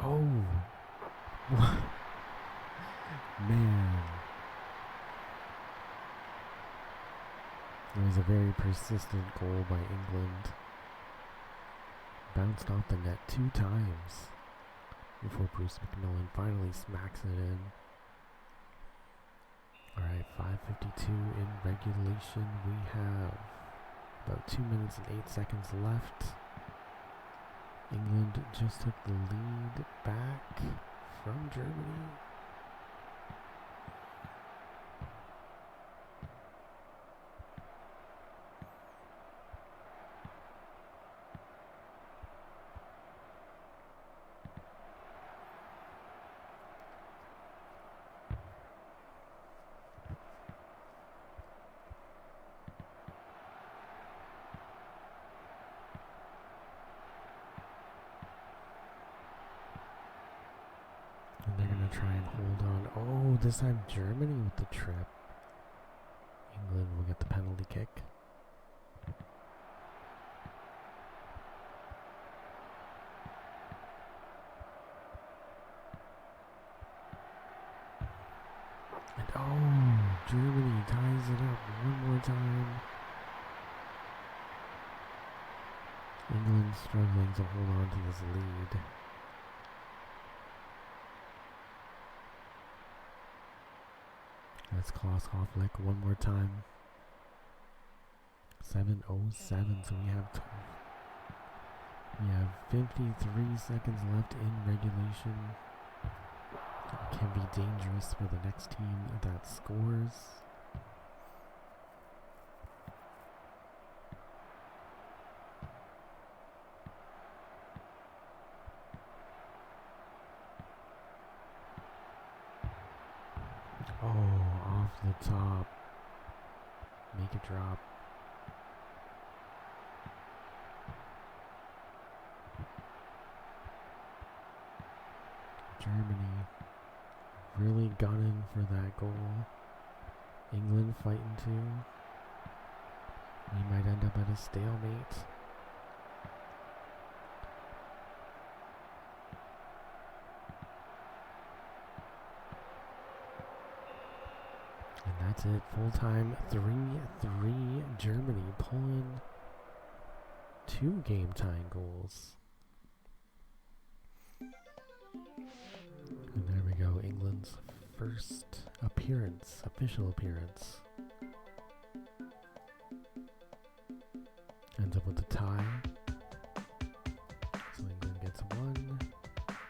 Oh, man. It was a very persistent goal by England. Bounced off the net 2 times before Bruce McMillan finally smacks it in. Alright, 5:52 in regulation. We have about 2 minutes and 8 seconds left. England just took the lead back from Germany. Try and hold on. Oh, this time Germany with the trip. England will get the penalty kick. And Oh, Germany ties it up one more time. England struggling to hold on to this lead. Let's Klaus Hofflick one more time. 7:07, so we have 53 seconds left in regulation. It can be dangerous for the next team that scores. Oh, off the top. Make it drop. Germany really gunning for that goal. England fighting too. We might end up at a stalemate. And that's it. Full time 3-3 Germany pulling 2 game tying goals. And there we go, England's first appearance, official appearance. Ends up with a tie. So England gets 1,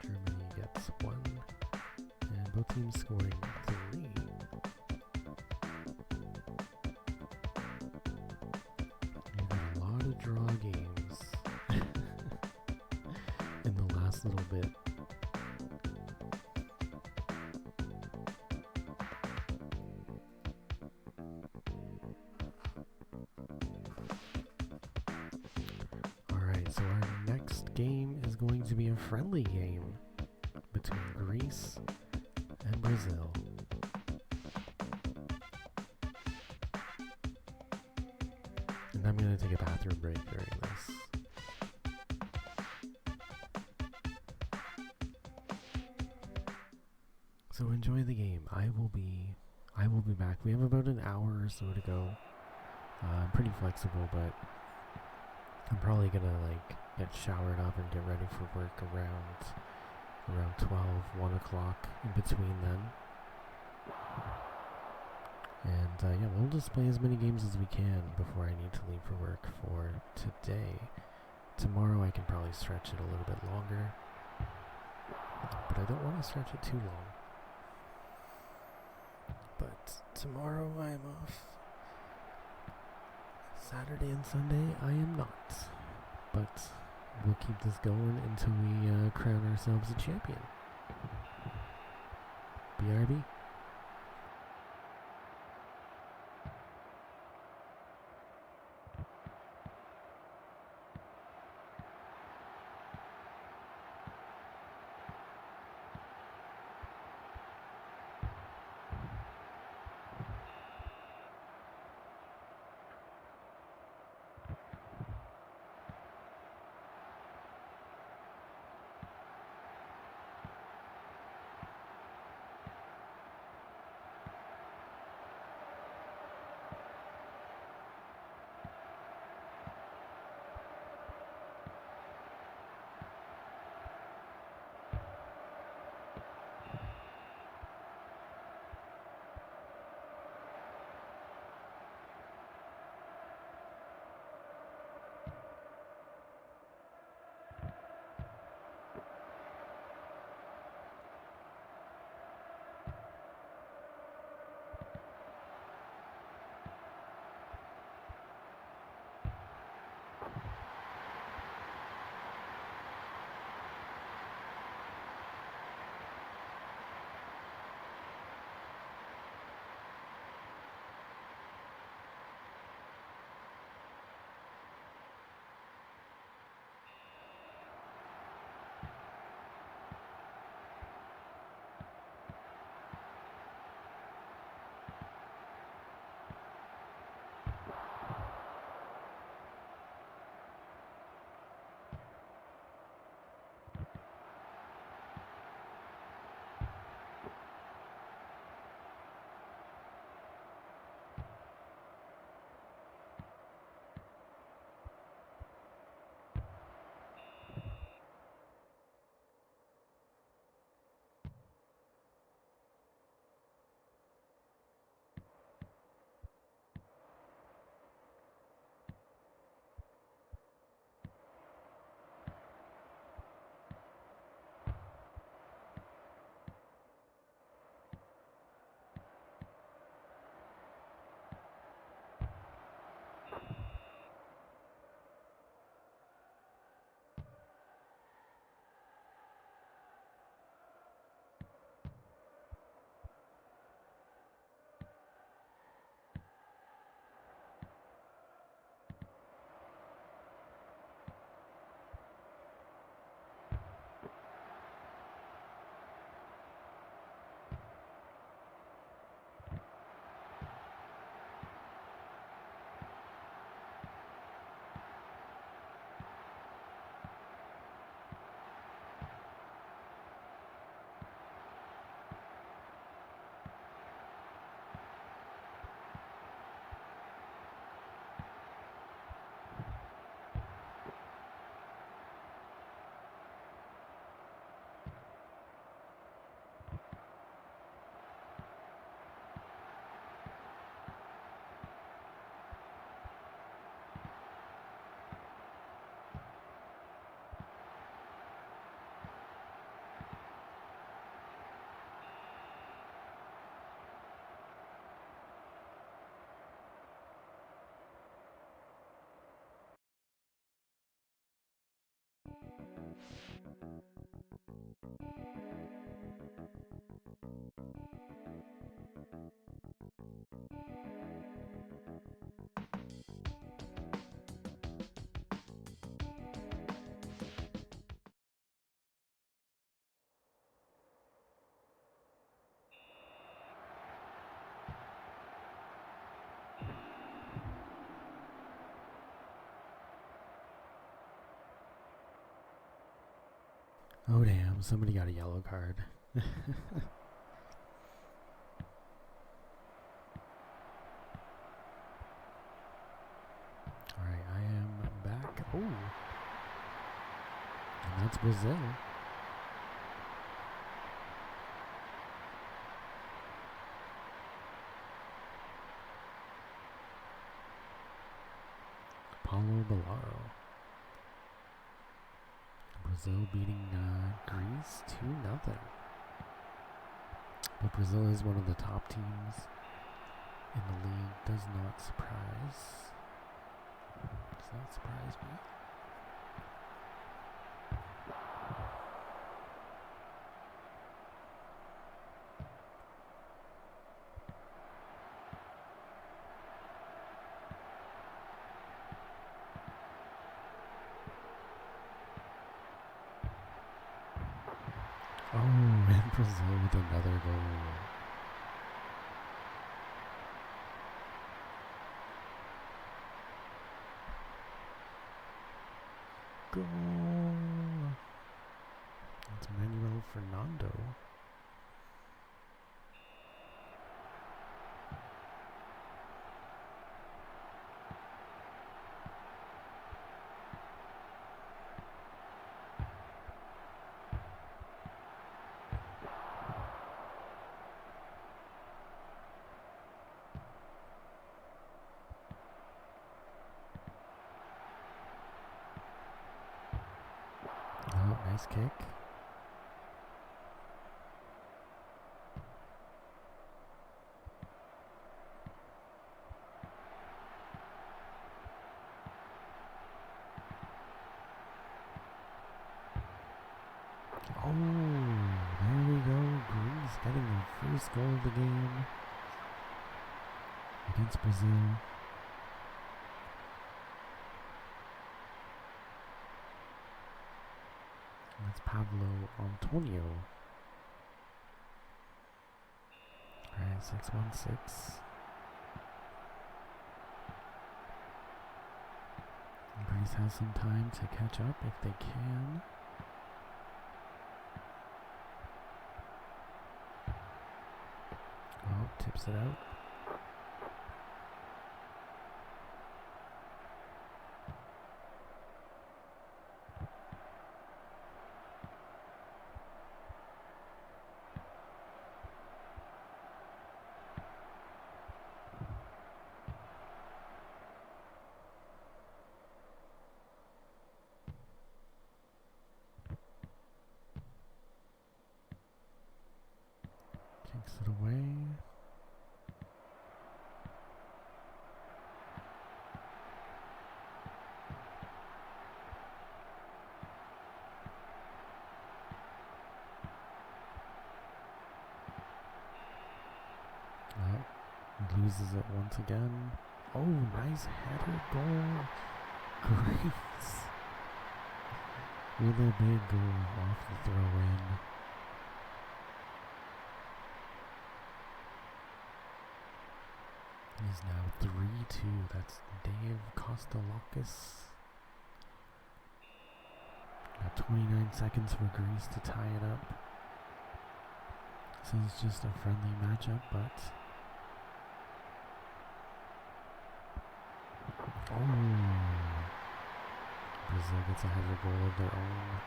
Germany gets 1, and both teams scoring 3. We've got a lot of draw games in the last little bit. So our next game is going to be a friendly game between Greece and Brazil. And I'm going to take a bathroom break during this. So enjoy the game. I will be back. We have about an hour or so to go. I'm pretty flexible, but I'm probably gonna get showered up and get ready for work around 12, 1 o'clock in between then. And we'll just play as many games as we can before I need to leave for work for today. Tomorrow I can probably stretch it a little bit longer, but I don't want to stretch it too long. But tomorrow I am off. Saturday and Sunday, I am not. But we'll keep this going until we crown ourselves a champion. BRB. Oh damn, somebody got a yellow card. Alright, I am back. Oh! And that's Brazil. Paulo Bellaro. Brazil beating Greece 2-0. But Brazil is one of the top teams in the league. Does not surprise me. Oh, and Brazil with another goal. Goal! It's Manuel Fernando. Oh, nice kick. Oh, there we go. Greece getting their first goal of the game against Brazil. That's Pablo Antonio. Alright, 6-1-6. Greece has some time to catch up if they can. Oh, tips it out. Kicks it away. Oh, loses it once again. Oh, nice header goal. Greece with a big goal off the throw-in. It is now 3-2. That's Dave Kostalakis. Got 29 seconds for Greece to tie it up. This is just a friendly matchup, but... Oh! Brazil gets a header goal of their own.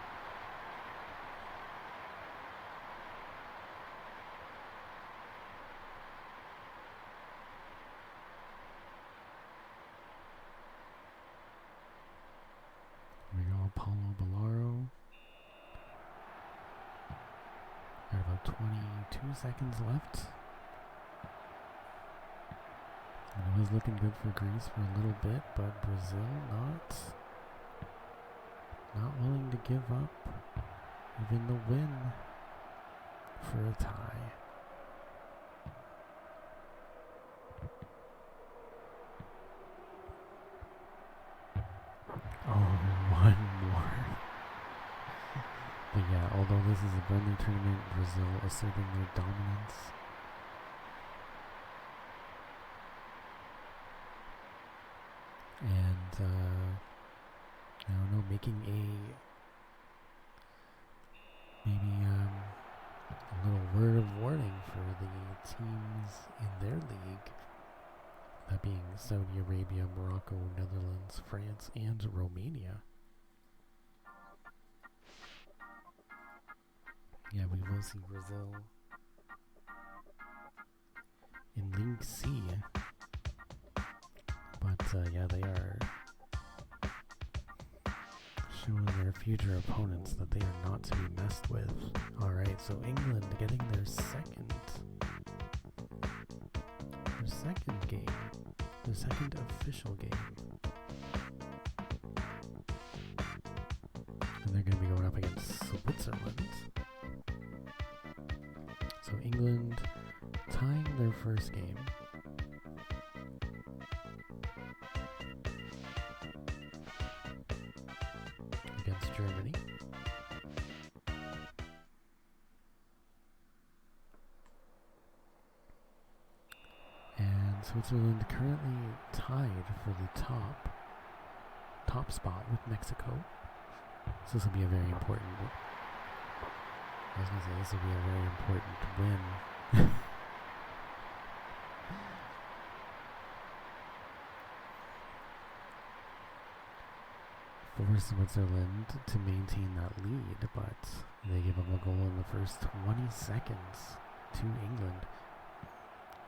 Here we go, Paulo Bellaro. Got about 22 seconds left. And it was looking good for Greece for a little bit, but Brazil not willing to give up even the win for a tie. Oh, one more. But yeah, although this is a friendly tournament, Brazil asserting their dominance. And, I don't know, making word of warning for the teams in their league, that being Saudi Arabia, Morocco, Netherlands, France, and Romania. Yeah, we will see Brazil in League C. But yeah, they are showing their future opponents that they are not to be messed with. Alright, so England getting their second game. Their second official game. And they're going to be going up against Switzerland. So England tying their first game. Against Germany. And Switzerland currently tied for the top spot with Mexico. So this will be a very important this will be a very important win. For Switzerland to maintain that lead, but they give up a goal in the first 20 seconds to England.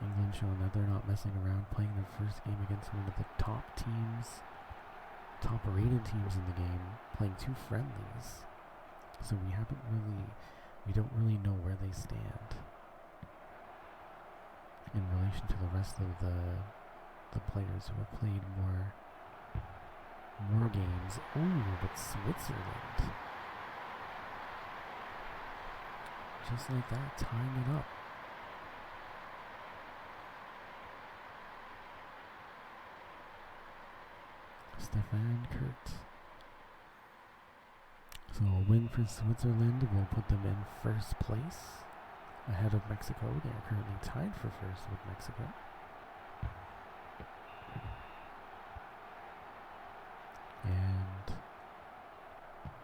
England showing that they're not messing around, playing their first game against one of the top rated teams in the game, playing 2 friendlies. So we don't really know where they stand in relation to the rest of the players who have played more games. Ooh, but Switzerland, just like that, tying it up. Stefan Kurt. So a win for Switzerland will put them in first place ahead of Mexico. They are currently tied for first with Mexico. And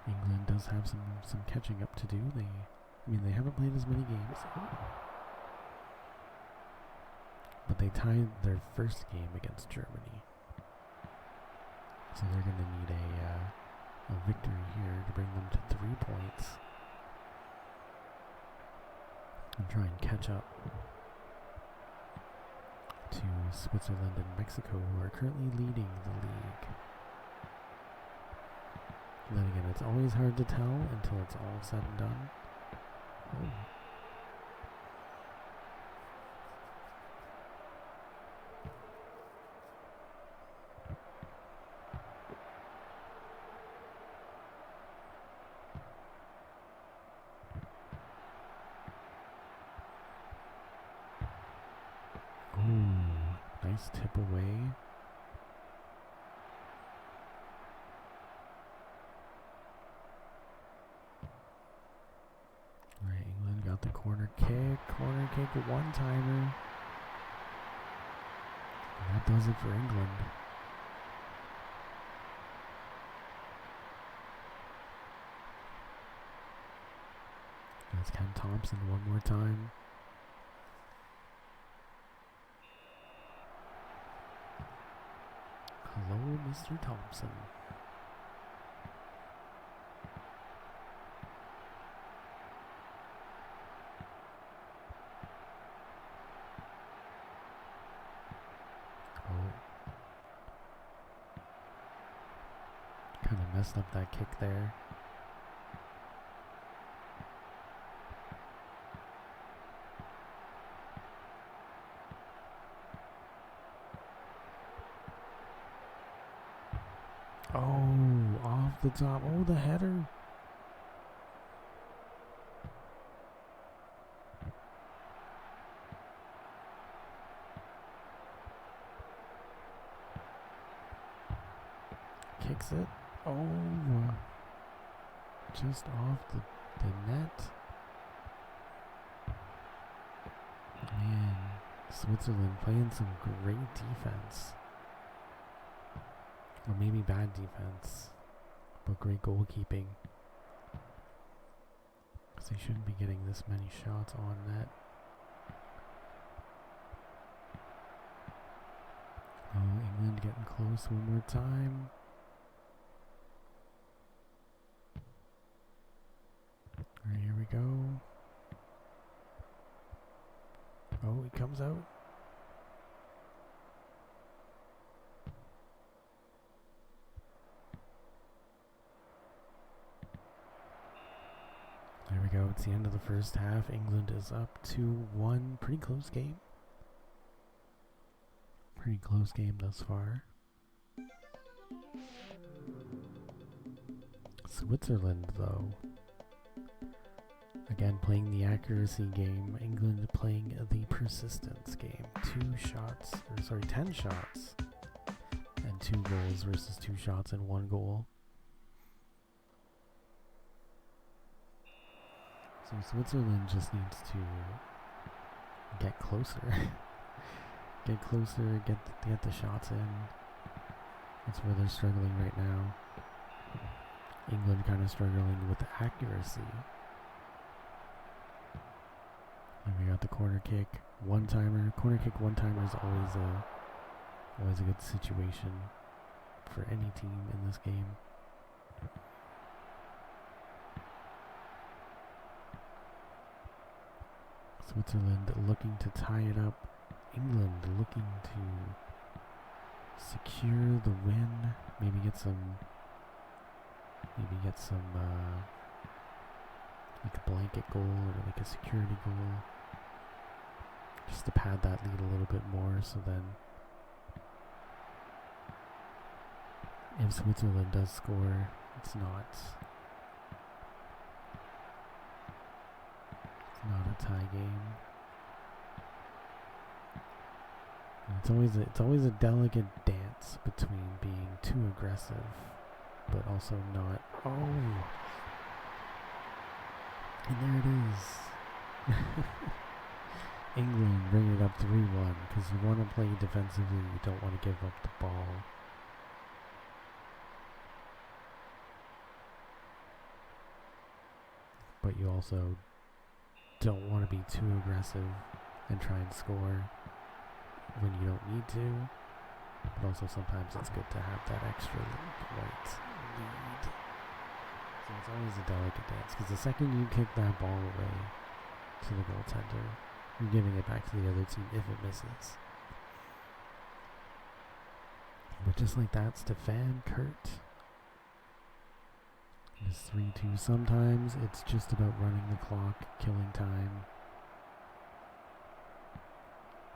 England does have some catching up to do. They haven't played as many games. But they tied their first game against Germany. So they're going to need a victory here to bring them to 3 points and try and catch up to Switzerland and Mexico, who are currently leading the league. And then again, it's always hard to tell until it's all said and done. Oh. Nice tip away. Alright, England got the corner kick, one-timer. And that does it for England. That's Ken Thompson one more time. Hello, Mr. Thompson. Oh. Kind of messed up that kick there. Oh, off the top. Oh, the header. Kicks it. Oh, just off the net. Man, Switzerland playing some great defense. Or maybe bad defense, but great goalkeeping. They shouldn't be getting this many shots on net. Oh, England getting close one more time. Alright, here we go. Oh, he comes out. There we go. It's the end of the first half. England is up 2-1. Pretty close game. Pretty close game thus far. Switzerland, though. Again, playing the accuracy game. England playing the persistence game. 10 shots and 2 goals versus 2 shots and 1 goal. So Switzerland just needs to get closer. Get closer, get the shots in. That's where they're struggling right now. England kind of struggling with the accuracy. And we got the corner kick, one-timer. Corner kick one-timer is always a good situation for any team in this game. Switzerland looking to tie it up. England looking to secure the win. Maybe get some like a blanket goal or like a security goal, just to pad that lead a little bit more. So then, if Switzerland does score, it's not a tie game. And it's always a delicate dance between being too aggressive, but also not. Oh, and there it is. England bring it up 3-1 because you want to play defensively. You don't want to give up the ball. But you also don't want to be too aggressive and try and score when you don't need to. But also sometimes it's good to have that extra point lead. So it's always a delicate dance, because the second you kick that ball away to the goaltender, you're giving it back to the other team if it misses. But just like that, Stefan Kurt is 3-2. Sometimes it's just about running the clock, killing time.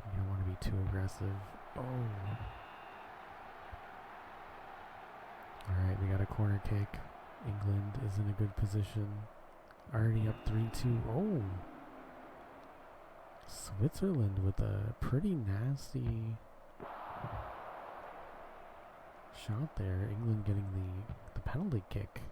You don't want to be too aggressive. Oh. Alright, we got a corner kick. England is in a good position. Already up 3-2. Oh! Switzerland with a pretty nasty shot there. England getting the penalty kick.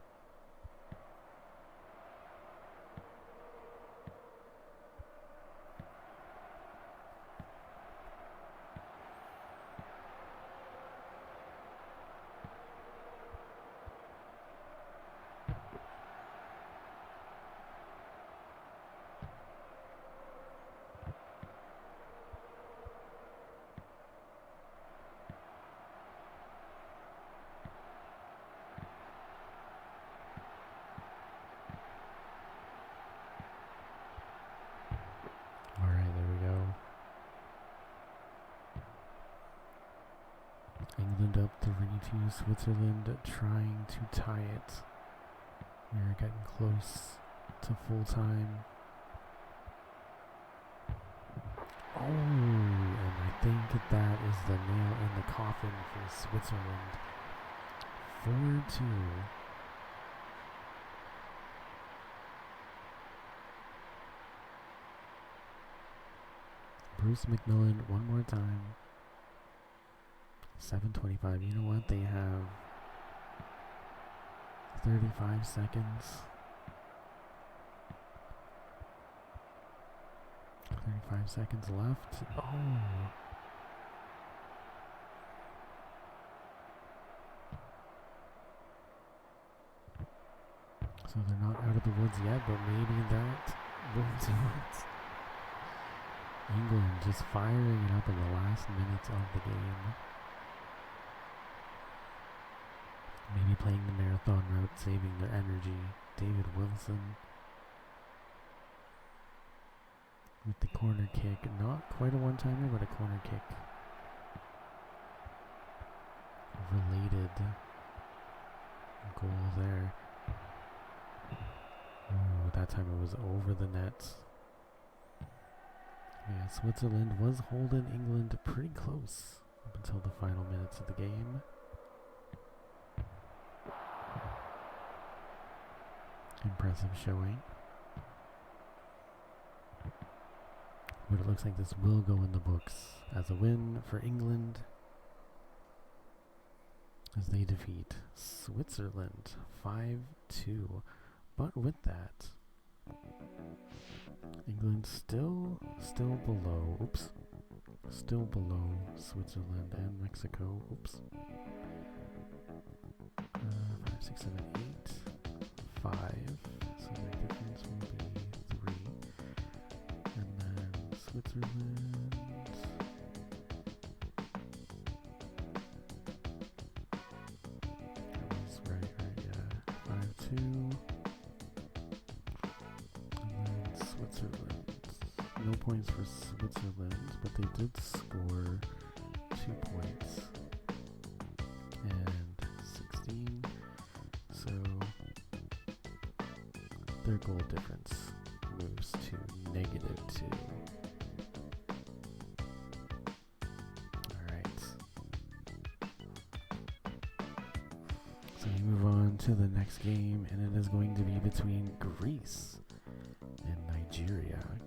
England up 3-2. Switzerland trying to tie it. We're getting close to full time. Oh, and I think that is the nail in the coffin for Switzerland. 4-2. Bruce McMillan one more time. 7:25. You know what? They have 35 seconds. 35 seconds left. Oh. So they're not out of the woods yet, but maybe that will do it. England just firing it up in the last minutes of the game. Maybe playing the marathon route, saving their energy. David Wilson with the corner kick. Not quite a one-timer, but a corner kick. Related goal there. Ooh, that time it was over the net. Yeah, Switzerland was holding England pretty close up until the final minutes of the game. Impressive showing. But it looks like this will go in the books as a win for England as they defeat Switzerland 5-2. But with that, England still below. Oops. Still below Switzerland and Mexico. Oops. 5, 6, 7, 8. 5. So the difference will be 3. And then Switzerland. That was right, yeah. 5-2. Switzerland. No points for Switzerland, but they did score 2 points and 16. So their goal difference moves to -2. Alright. So we move on to the next game, and it is going to be between Greece and Nigeria.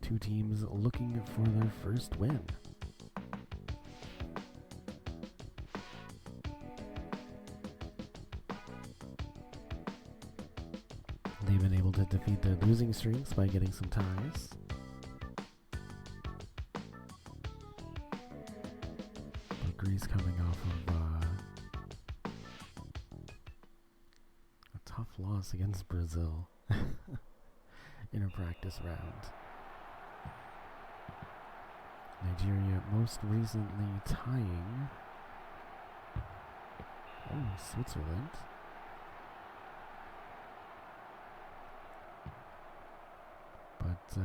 Two teams looking for their first win. They've been able to defeat their losing streaks by getting some ties. But Greece coming off of a tough loss against Brazil in a practice round. Nigeria most recently tying Switzerland. But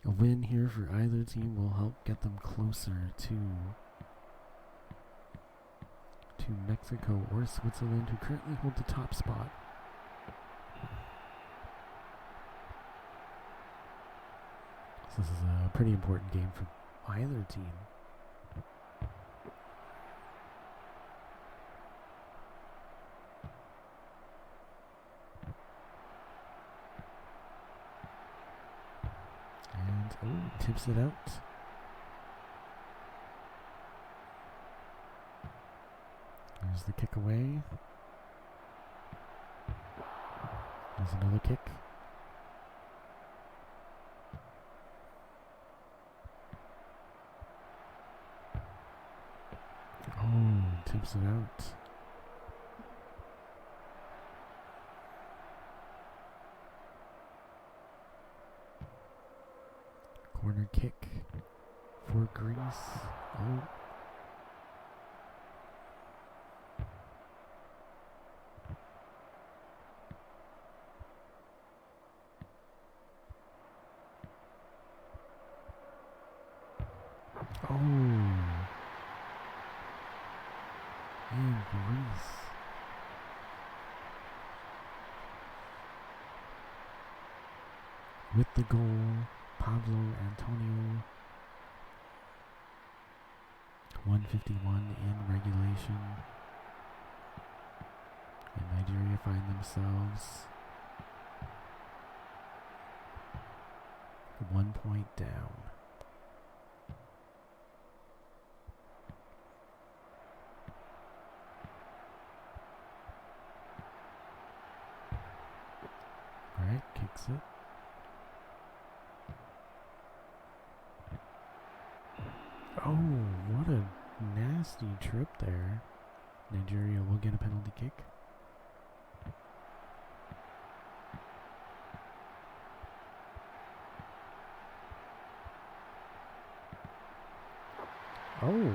a win here for either team will help get them closer to Mexico or Switzerland, who currently hold the top spot. So this is a pretty important game for either team. And tips it out. There's the kick away. There's another kick. Tips it out. Corner kick for Greece. And Greece. With the goal, Pablo Antonio. 151 in regulation. And Nigeria find themselves 1 point down. Alright, kicks it. Oh, what a Nasty trip there. Nigeria will get a penalty kick. Oh.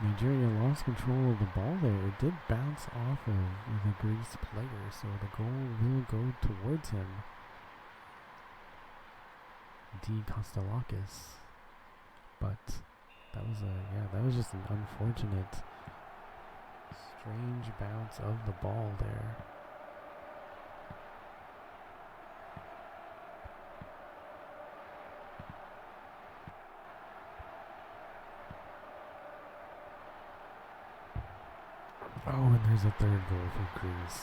Nigeria lost control of the ball there. It did bounce off of the Greece player, so the goal will go towards him. D. Kostalakis. But that was just an unfortunate, strange bounce of the ball there. Oh, and there's a third goal for Greece.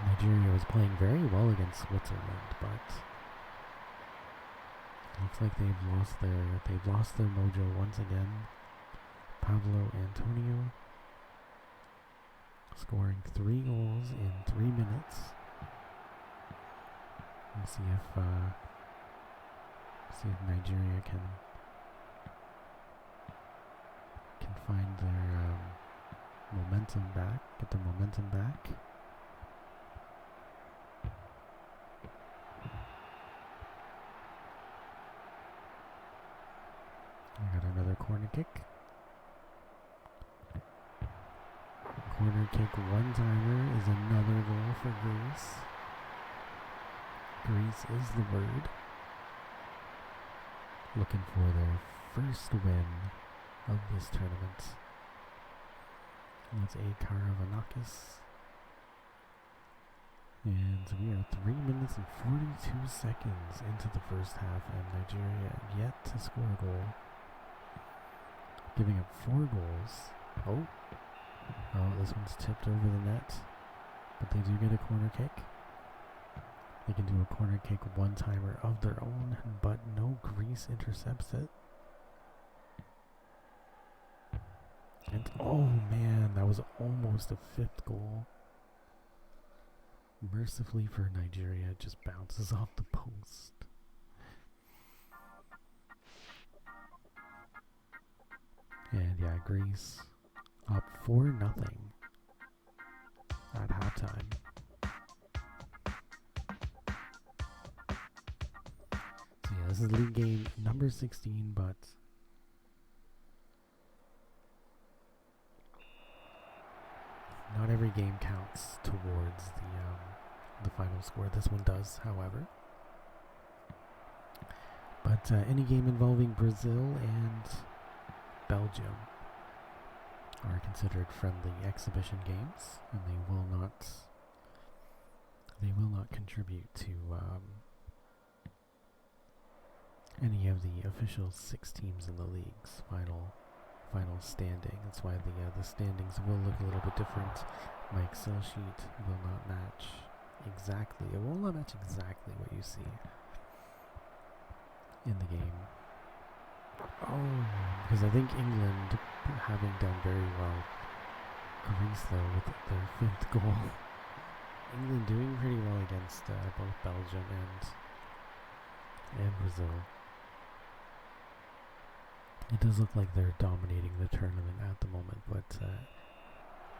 Nigeria was playing very well against Switzerland, but looks like they've lost their mojo once again. Pablo Antonio scoring 3 goals in 3 minutes. Let's see if Nigeria can find their momentum back, get their momentum back. We got another corner kick. Corner kick one-timer is another goal for Greece. Greece is the word. Looking for their first win of this tournament. And that's Akar Vanakis. And we are 3 minutes and 42 seconds into the first half, and Nigeria yet to score a goal. Giving up 4 goals. Oh, this one's tipped over the net. But they do get a corner kick. They can do a corner kick one-timer of their own, but no, Greece intercepts it. And oh man, that was almost a 5th goal. Mercifully for Nigeria, it just bounces off the post. And yeah, Greece up 4-0 at halftime. So yeah, this is league game number 16, but not every game counts towards the final score. This one does, however. But any game involving Brazil and Belgium are considered friendly exhibition games, and they will not contribute to any of the official 6 teams in the league's final standing. That's why the standings will look a little bit different. My Excel sheet will not match exactly. It will not match exactly what you see in the game. Oh, because I think England, having done very well, Greece though with their 5th goal. England doing pretty well against both Belgium and Brazil. It does look like they're dominating the tournament at the moment, but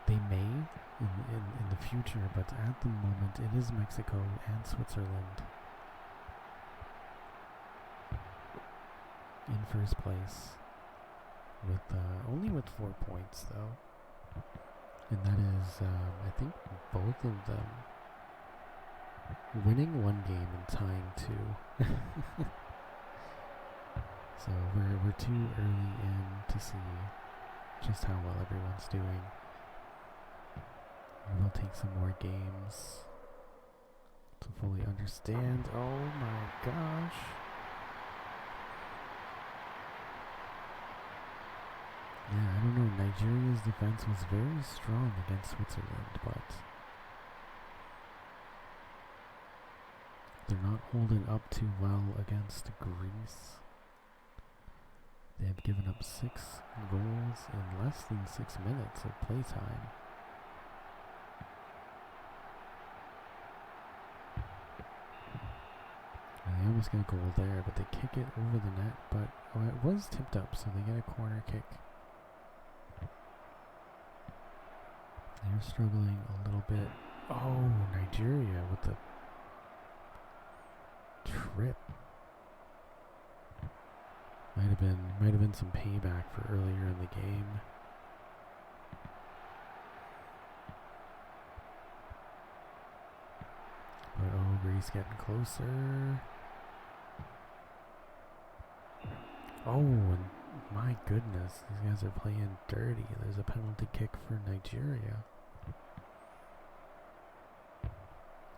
they may in the future, but at the moment it is Mexico and Switzerland in first place with only with 4 points though, and that is I think both of them winning 1 game and tying 2. So we're too early in to see just how well everyone's doing. We'll take some more games to fully understand. Oh my gosh. Yeah, I don't know. Nigeria's defense was very strong against Switzerland, but they're not holding up too well against Greece. They have given up 6 goals in less than 6 minutes of playtime. And they almost get a goal there, but they kick it over the net. But it was tipped up, so they get a corner kick. They're struggling a little bit. Oh, Nigeria with the trip. Might have been some payback for earlier in the game. But Greece getting closer. Oh, and my goodness, these guys are playing dirty. There's a penalty kick for Nigeria.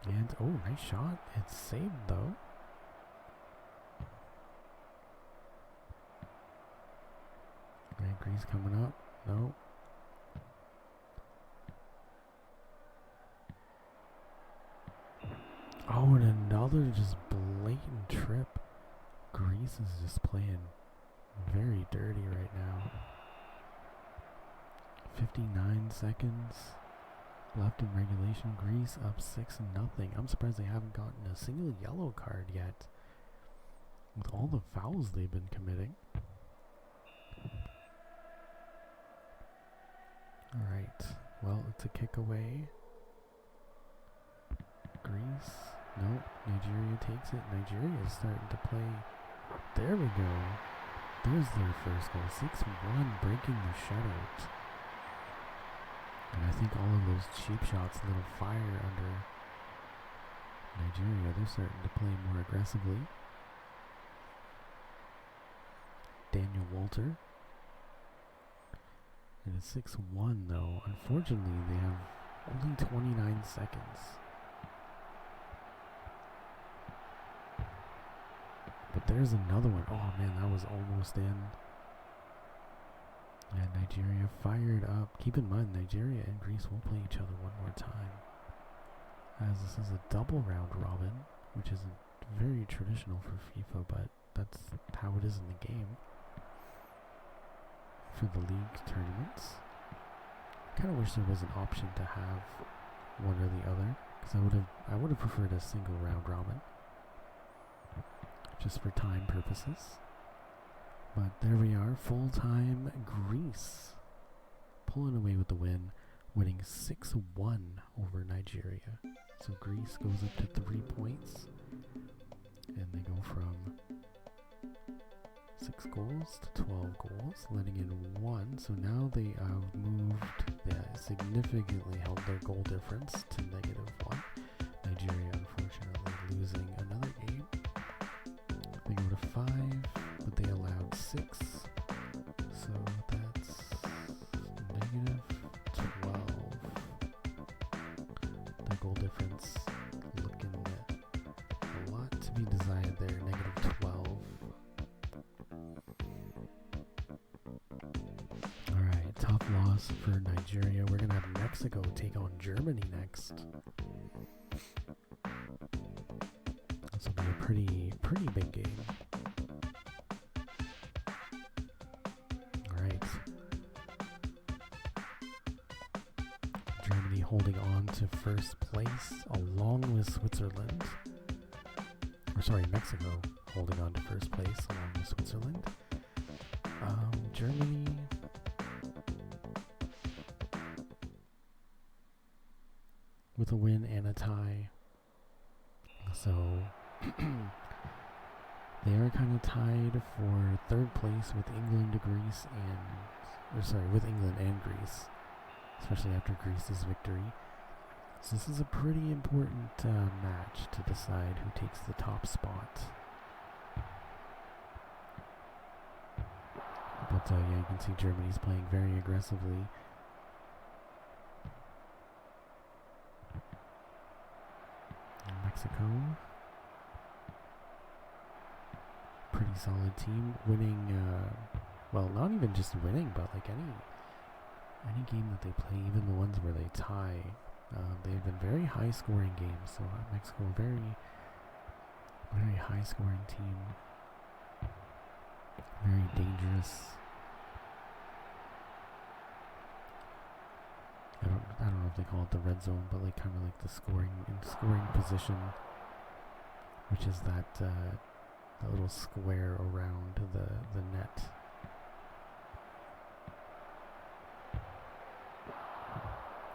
And, oh, nice shot. It's saved, though. Okay, Greece coming up. No. Oh, and another just blatant trip. Greece is just playing very dirty right now. 59 seconds left in regulation. Greece up 6-0. I'm surprised they haven't gotten a single yellow card yet with all the fouls they've been committing. Alright, well, it's a kick away. Greece, nope, Nigeria takes it. Nigeria is starting to play. There we go. There's their first goal. 6-1, breaking the shutout. And I think all of those cheap shots, a little fire under Nigeria. They're starting to play more aggressively. Daniel Walter. And it's 6-1 though. Unfortunately, they have only 29 seconds. But there's another one. Oh man, that was almost in. And Nigeria fired up. Keep in mind, Nigeria and Greece will play each other one more time, as this is a double round robin, which isn't very traditional for FIFA, but that's how it is in the game for the league tournaments. Kind of wish there was an option to have one or the other, because I would have preferred a single round robin, just for time purposes. But there we are, full-time Greece pulling away with the win, winning 6-1 over Nigeria. So Greece goes up to 3 points, and they go from 6 goals to 12 goals, letting in 1. So now they have moved, significantly held their goal difference to -1. Nigeria, unfortunately, losing another game. They go to 5, but they allowed 6. So that's -12. Their goal difference looking at a lot to be desired there, -12. Alright, tough loss for Nigeria. We're going to have Mexico take on Germany next. This will be a pretty big game. Alright. Germany holding on to first place along with Switzerland. Mexico holding on to first place along with Switzerland. Germany with a win and a tie. So they are kind of tied for third place with England, Greece, with England and Greece, especially after Greece's victory. So this is a pretty important match to decide who takes the top spot. But yeah, you can see Germany's playing very aggressively. Mexico, pretty solid team, winning, well, not even just winning, but like any game that they play, even the ones where they tie, they've been very high scoring games. So Mexico, very high scoring team, very dangerous. I don't know if they call it the red zone, but like kind of like the scoring position, which is that a little square around the net.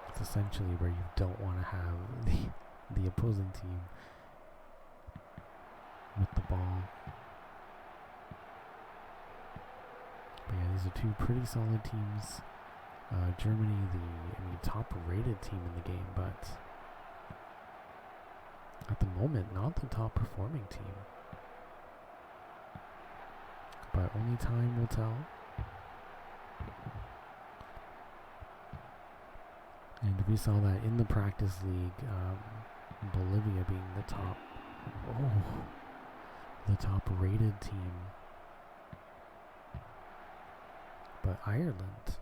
It's essentially where you don't want to have the opposing team with the ball. But yeah, these are two pretty solid teams. Germany, the top-rated team in the game, but at the moment, not the top-performing team. But only time will tell. And we saw that in the practice league, Bolivia being the top-rated team. But Ireland,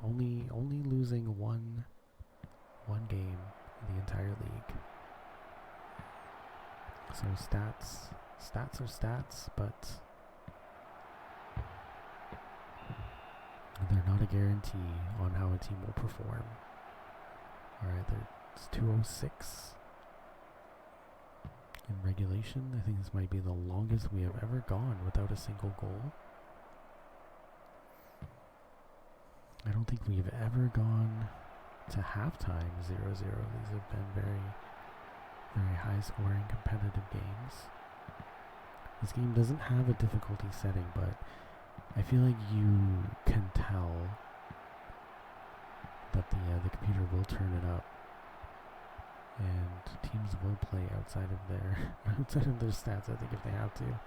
only losing one game in the entire league. So stats are stats, but they're not a guarantee on how a team will perform. Alright, it's 2:06 in regulation. I think this might be the longest we have ever gone without a single goal. I don't think we've ever gone to halftime 0-0. These have been very, very high-scoring, competitive games. This game doesn't have a difficulty setting, but I feel like you can tell that the computer will turn it up, and teams will play outside of their stats. I think if they have to.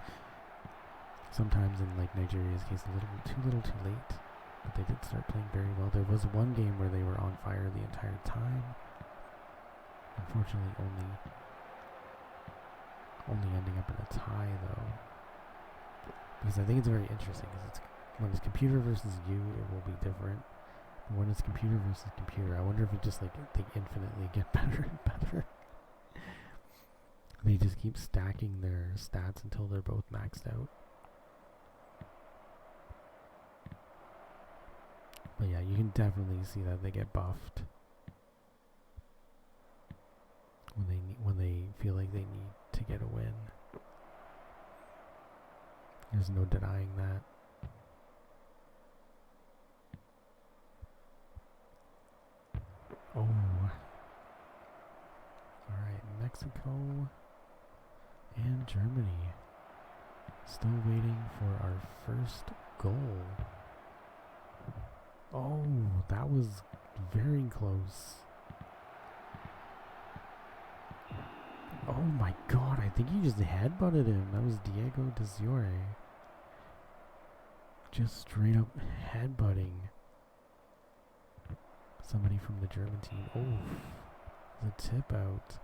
Sometimes in like Nigeria's case, a little too late. But they did start playing very well. There was one game where they were on fire the entire time. Unfortunately, only ending up in a tie, though. Because I think it's very interesting. Because when it's computer versus you, it will be different. But when it's computer versus computer, I wonder if it just like they infinitely get better and better. They just keep stacking their stats until they're both maxed out. But yeah, you can definitely see that they get buffed when they feel like they need to get a win. There's no denying that. Oh. Alright, Mexico and Germany. Still waiting for our first goal. Oh, that was very close. Oh my god, I think he just headbutted him. That was Diego De Ziore. Just straight up headbutting somebody from the German team. Oh, the tip out.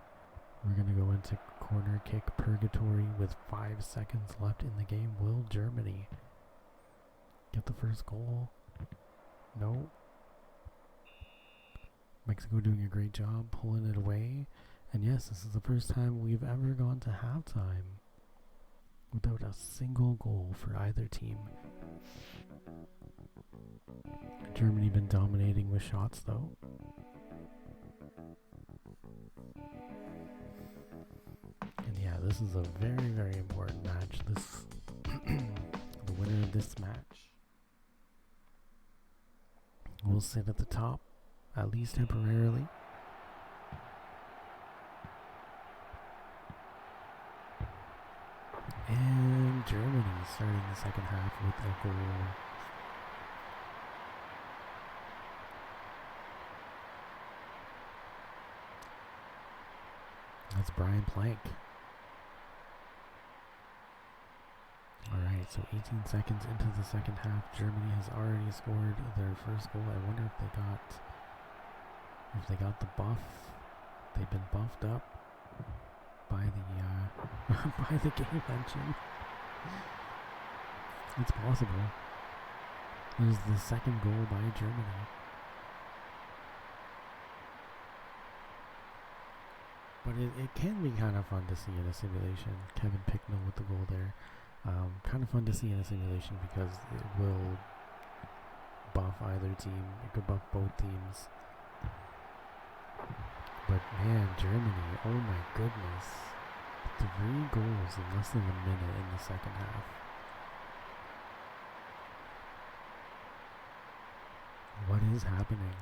We're going to go into corner kick purgatory with 5 seconds left in the game. Will Germany get the first goal? No. Mexico doing a great job pulling it away. And yes, this is the first time we've ever gone to halftime without a single goal for either team. Germany been dominating with shots though. And yeah, this is a very, very important match. This the winner of this match will sit at the top, at least temporarily. And Germany starting the second half with a goal. That's Brian Plank. Alright, so 18 seconds into the second half, Germany has already scored their first goal. I wonder if they got the buff. They've been buffed up by the by the game engine. It's possible. It was the second goal by Germany. But it can be kind of fun to see in a simulation. Kevin Picknell with the goal there. Kind of fun to see in a simulation because it will buff either team. It could buff both teams. But man, Germany, oh my goodness. 3 goals in less than a minute in the second half. What is happening?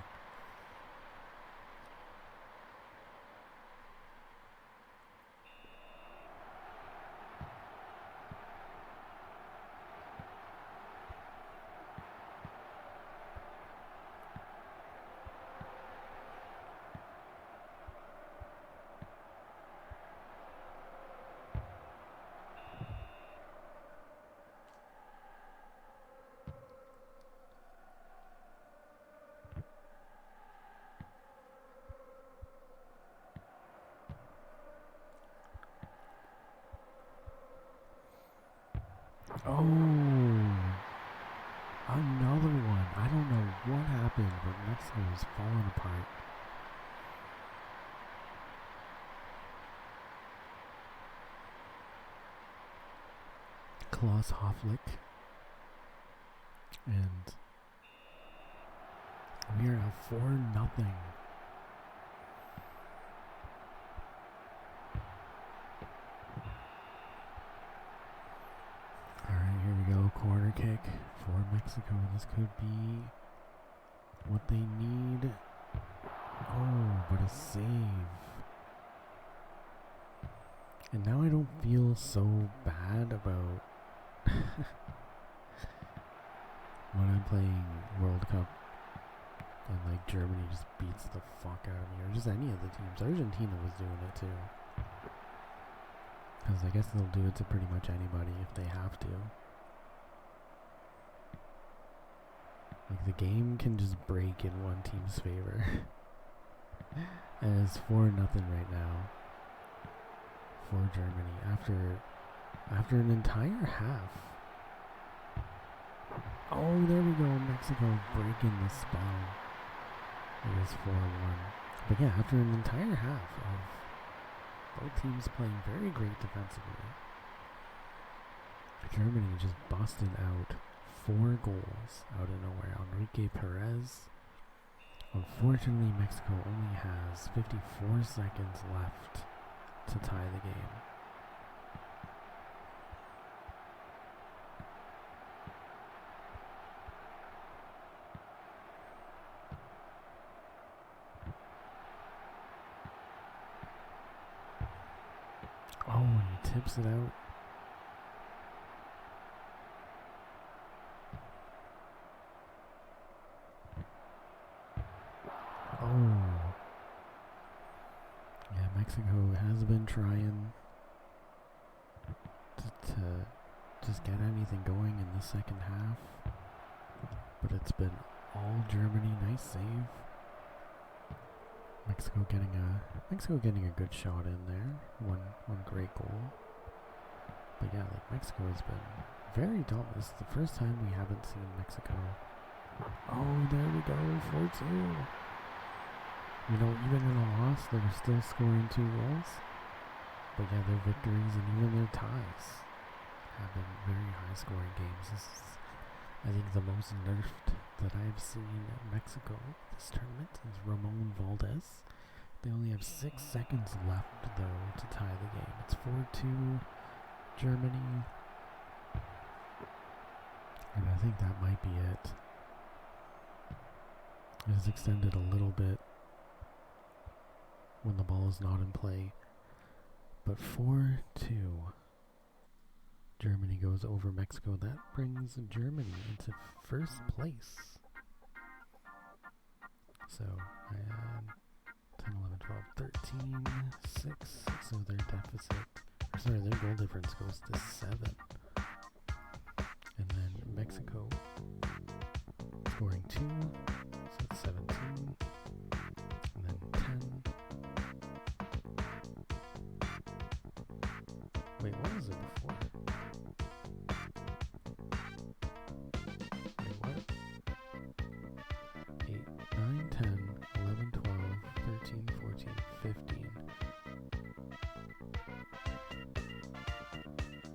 Oh, another one. I don't know what happened, but Mexico is falling apart. Klaus Hoflick. And we are now 4-0. Alright, here we go. Corner kick for Mexico. This could be what they need. Oh, but a save. And now I don't feel so bad about when I'm playing World Cup and like Germany just beats the fuck out of me, or just any of the teams. Argentina was doing it too. Because I guess they'll do it to pretty much anybody if they have to. Like the game can just break in one team's favor. And it's 4-0 right now for Germany after an entire half. Oh, there we go. Mexico breaking the spell. It is 4-1. But yeah, after an entire half of both teams playing very great defensively, Germany just busted out 4 goals out of nowhere. Enrique Perez. Unfortunately, Mexico only has 54 seconds left to tie the game. Oh, and he tips it out. Oh. Yeah, Mexico has been trying to just get anything going in the second half. But it's been all Germany. Nice save. Mexico getting a good shot in there. One great goal. But yeah, like Mexico has been very dull. This is the first time we haven't seen Mexico. Oh, there we go, 4-2. You know, even in a loss, they were still scoring 2 goals. But yeah, their victories and even their ties have been very high-scoring games. This is, I think, the most nerfed that I've seen Mexico this tournament is Ramon Valdez. They only have 6 seconds left, though, to tie the game. It's 4-2 Germany. And I think that might be it. It is extended a little bit when the ball is not in play. But 4-2. Germany goes over Mexico. That brings Germany into first place. So, 10, 11, 12, 13, 6. So their deficit, their goal difference goes to 7. And then Mexico scoring 2. So it's 17. And then 10. Wait, what was it before? Wait, what? 8, 9, 10, 11, 12, 13, 14, 15.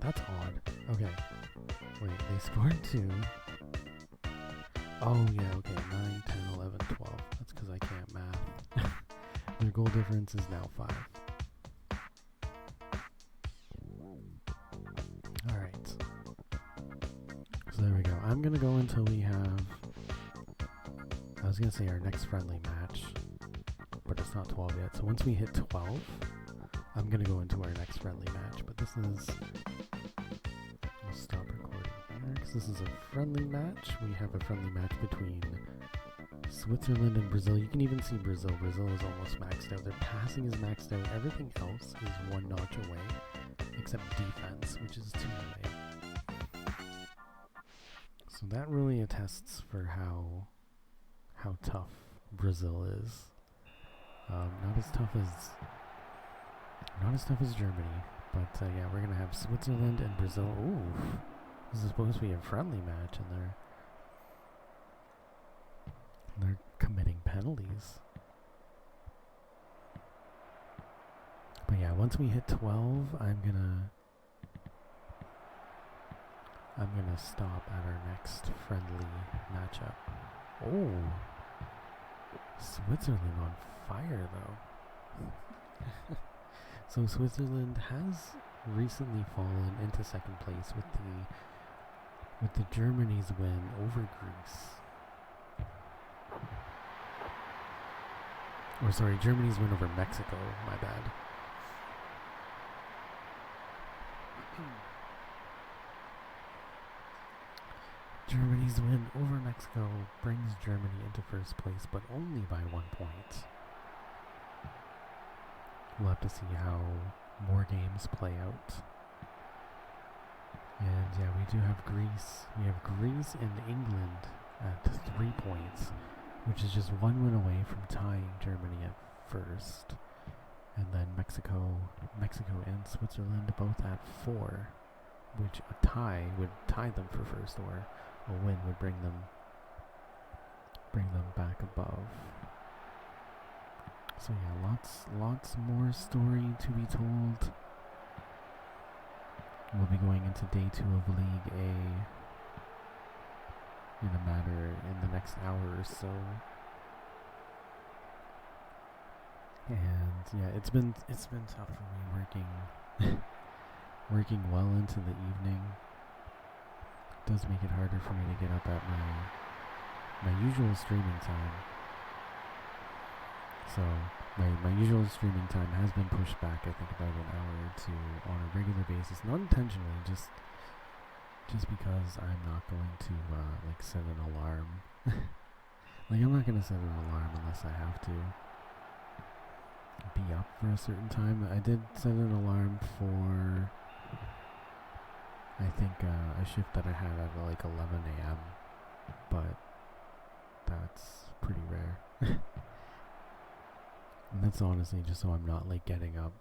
That's odd. Okay. Wait, they scored 2. Oh, yeah, okay. 9, 10, 11, 12. That's because I can't math. Their goal difference is now 5. I'm gonna go until we have, I was gonna say our next friendly match, but it's not 12 yet. So once we hit 12, I'm gonna go into our next friendly match. But this is, I'll stop recording here because this is a friendly match. We have a friendly match between Switzerland and Brazil. You can even see Brazil. Brazil is almost maxed out. Their passing is maxed out. Everything else is one notch away, except defense, which is 2 away. So that really attests for how tough Brazil is. Not as tough as Germany, but yeah, we're gonna have Switzerland and Brazil. Ooh, this is supposed to be a friendly match, and they're committing penalties. But yeah, once we hit 12, I'm gonna stop at our next friendly matchup. Oh, Switzerland on fire though. So Switzerland has recently fallen into second place with the Germany's win over Greece. Or sorry, Germany's win over Mexico, my bad. Germany's win over Mexico brings Germany into first place, but only by 1 point. We'll have to see how more games play out. And yeah, we do have Greece. We have Greece and England at 3 points, which is just 1 win away from tying Germany at first. And then Mexico and Switzerland both at 4, which a tie would tie them for first, or a win would bring them back above. So yeah, lots more story to be told. We'll be going into day 2 of League A in the next hour or so. And yeah, it's been tough for me working well into the evening. It does make it harder for me to get up at my usual streaming time. So my usual streaming time has been pushed back, I think, about an hour or two on a regular basis, not intentionally, just because I'm not going to set an alarm. I'm not gonna set an alarm unless I have to be up for a certain time. I did set an alarm for, I think, a shift that I had at 11 a.m. But that's pretty rare. And that's honestly just so I'm not getting up.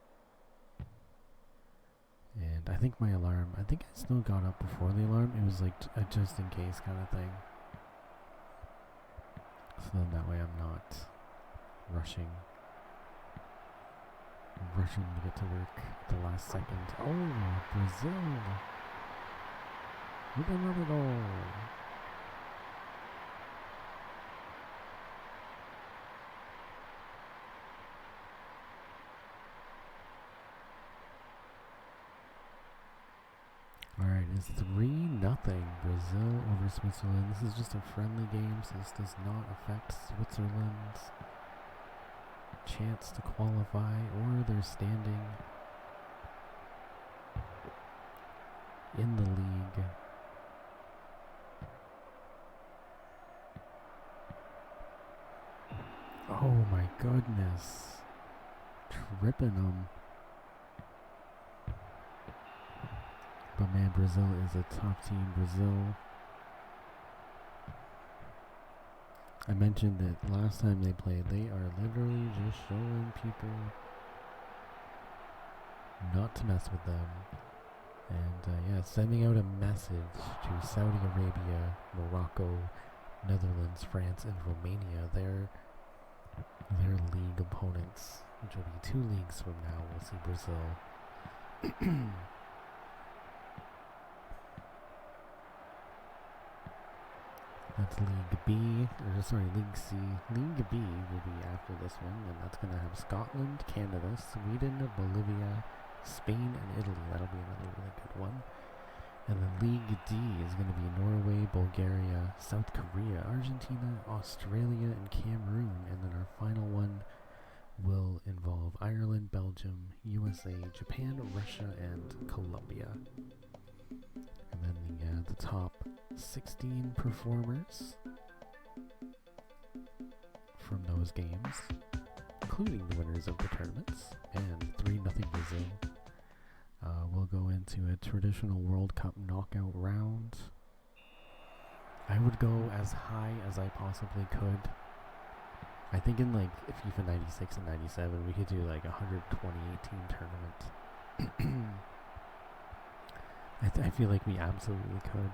And I think my alarm, I still got up before the alarm. It was a just in case kind of thing. So then that way I'm not rushing to get to work at the last second. Oh, Brazil with another goal. Alright, it's 3-0 Brazil over Switzerland. This is just a friendly game, so this does not affect Switzerland's chance to qualify or their standing in the league. Oh my goodness. Tripping them. But man, Brazil is a top team. Brazil. I mentioned that last time they played, they are literally just showing people not to mess with them. And yeah, sending out a message to Saudi Arabia, Morocco, Netherlands, France, and Romania. Their league opponents, which will be 2 leagues from now. We'll see Brazil. That's League B, League C. League B will be after this one, and that's going to have Scotland, Canada, Sweden, Bolivia, Spain, and Italy. That'll be another really good one. And then League D is going to be Norway, Bulgaria, South Korea, Argentina, Australia, and Cameroon. And then our final one will involve Ireland, Belgium, USA, Japan, Russia, and Colombia. And then the top 16 performers from those games, including the winners of the tournaments, and 3-0 Brazil, will go into a traditional World Cup knockout round. I would go as high as I possibly could. I think in like FIFA 96 and 97, we could do like 128 team tournament. I feel like we absolutely could.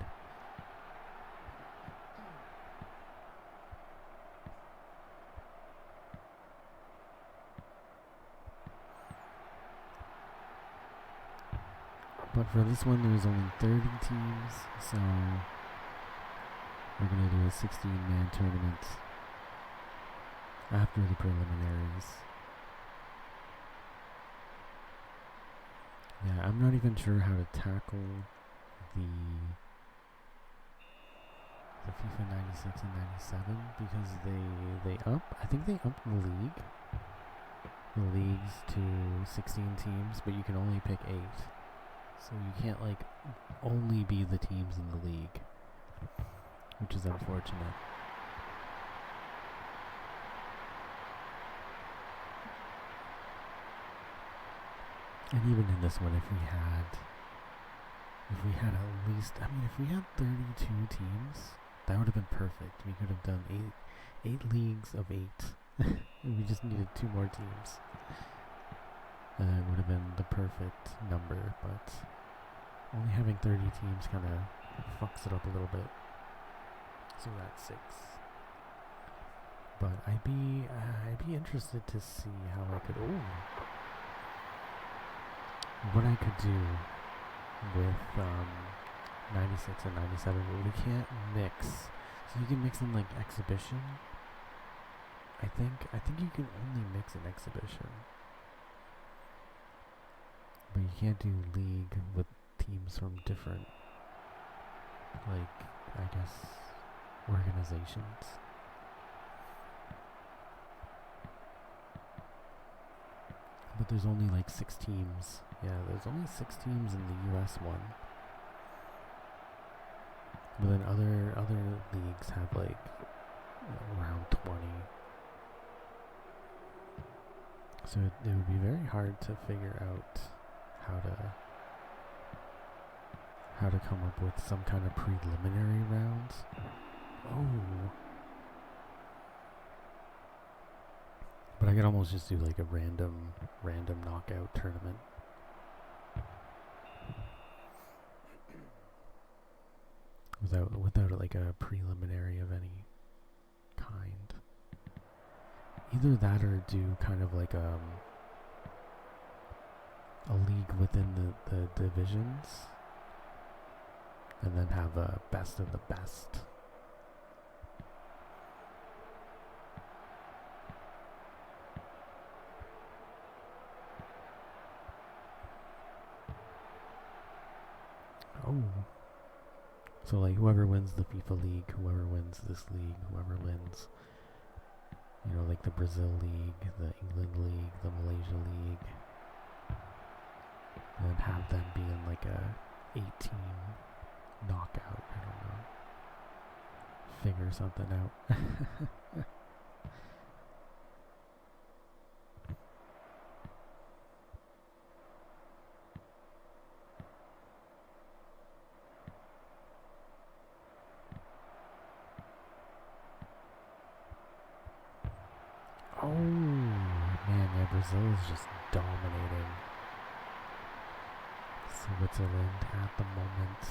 But for this one, there's only 30 teams, so we're going to do a 16-man tournament after the preliminaries. Yeah, I'm not even sure how to tackle the FIFA 96 and 97 because I think they upped the leagues to 16 teams, but you can only pick 8. So you can't like only be the teams in the league, which is unfortunate. And even in this one, if we had at least, if we had 32 teams, that would have been perfect. We could have done 8 leagues of 8, and we just needed 2 more teams. It would have been the perfect number, but only having 30 teams kind of fucks it up a little bit. So that's 6. But I'd be interested to see how I could. What I could do with 96 and 97, but we can't mix. So you can mix in like exhibition. I think you can only mix an exhibition, but you can't do league with teams from different, like, I guess, organizations. But there's only like 6 teams. Yeah, there's only 6 teams in the US one. But then other leagues have like around 20. So it would be very hard to figure out how to come up with some kind of preliminary rounds. Oh. But I could almost just do like a random knockout tournament. Without like a preliminary of any kind. Either that or do kind of like a league within the divisions, and then have a best of the best. Oh. So like whoever wins the FIFA League, whoever wins this league, whoever wins, like the Brazil League, the England League, the Malaysia League, and then have them be in like a 8-team knockout. I don't know. Figure something out. Oh, man, yeah, Brazil is just dominating Switzerland at the moment.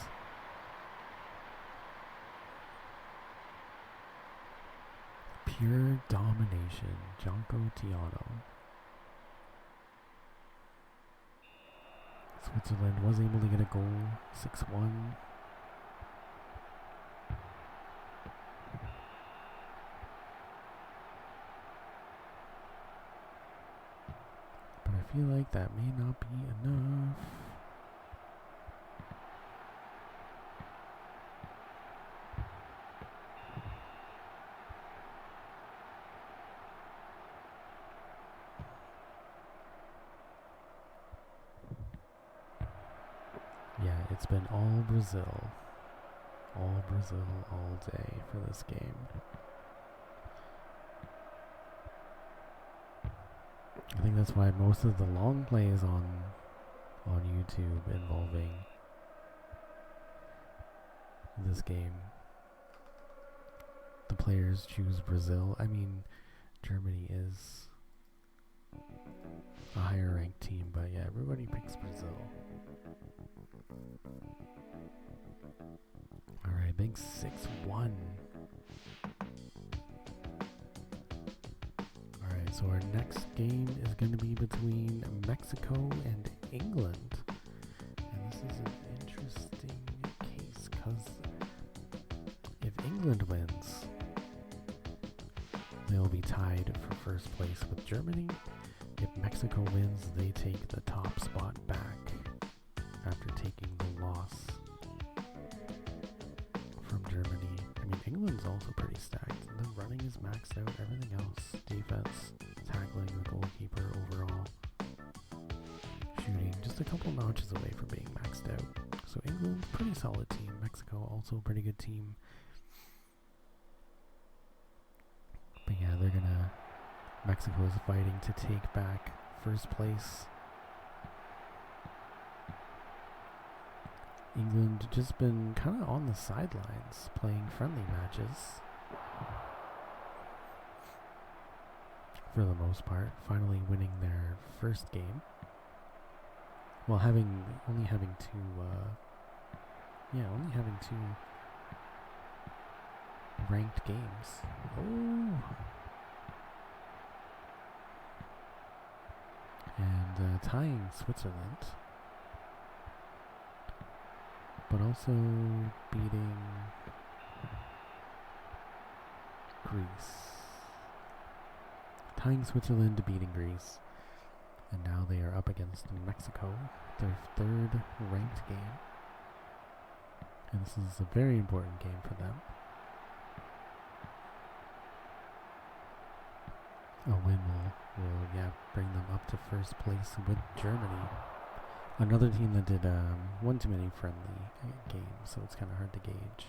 Pure domination, Jonko Tiano. Switzerland was able to get a goal, 6-1. I feel like that may not be enough. It's been all Brazil. All Brazil all day for this game. I think that's why most of the long plays on YouTube involving this game, the players choose Brazil. I mean, Germany is a higher ranked team, but yeah, everybody picks Brazil. Alright, big 6-1. Alright, so our next game is going to be between Mexico and England. And this is an interesting case, because if England wins, they'll be tied for first place with Germany. If Mexico wins, they take the top spot back after taking the loss from Germany. I mean, England's also pretty stacked. The running is maxed out, everything else, defense, tackling, the goalkeeper overall, shooting, just a couple notches away from being maxed out. So England, pretty solid team. Mexico, also a pretty good team. But yeah, Mexico is fighting to take back first place. England just been kind of on the sidelines playing friendly matches for the most part, finally winning their first game. Well, only having two ranked games. Oh. And tying Switzerland, but also beating Greece. Tying Switzerland to beating Greece, and now they are up against Mexico, their third ranked game. And this is a very important game for them. A win will bring them up to first place with Germany. Another team that did one too many friendly games, so it's kind of hard to gauge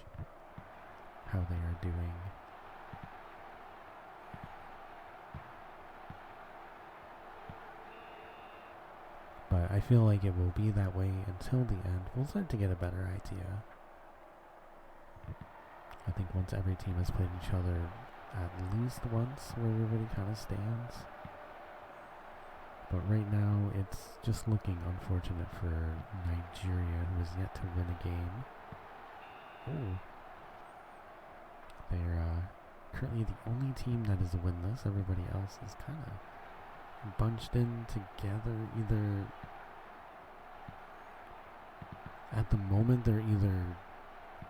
how they are doing. But I feel like it will be that way until the end. We'll start to get a better idea. I think once every team has played each other at least once, where everybody kind of stands. But right now, it's just looking unfortunate for Nigeria, who has yet to win a game. Oh. They're currently the only team that is winless. Everybody else is kind of bunched in together. Either at the moment, they're either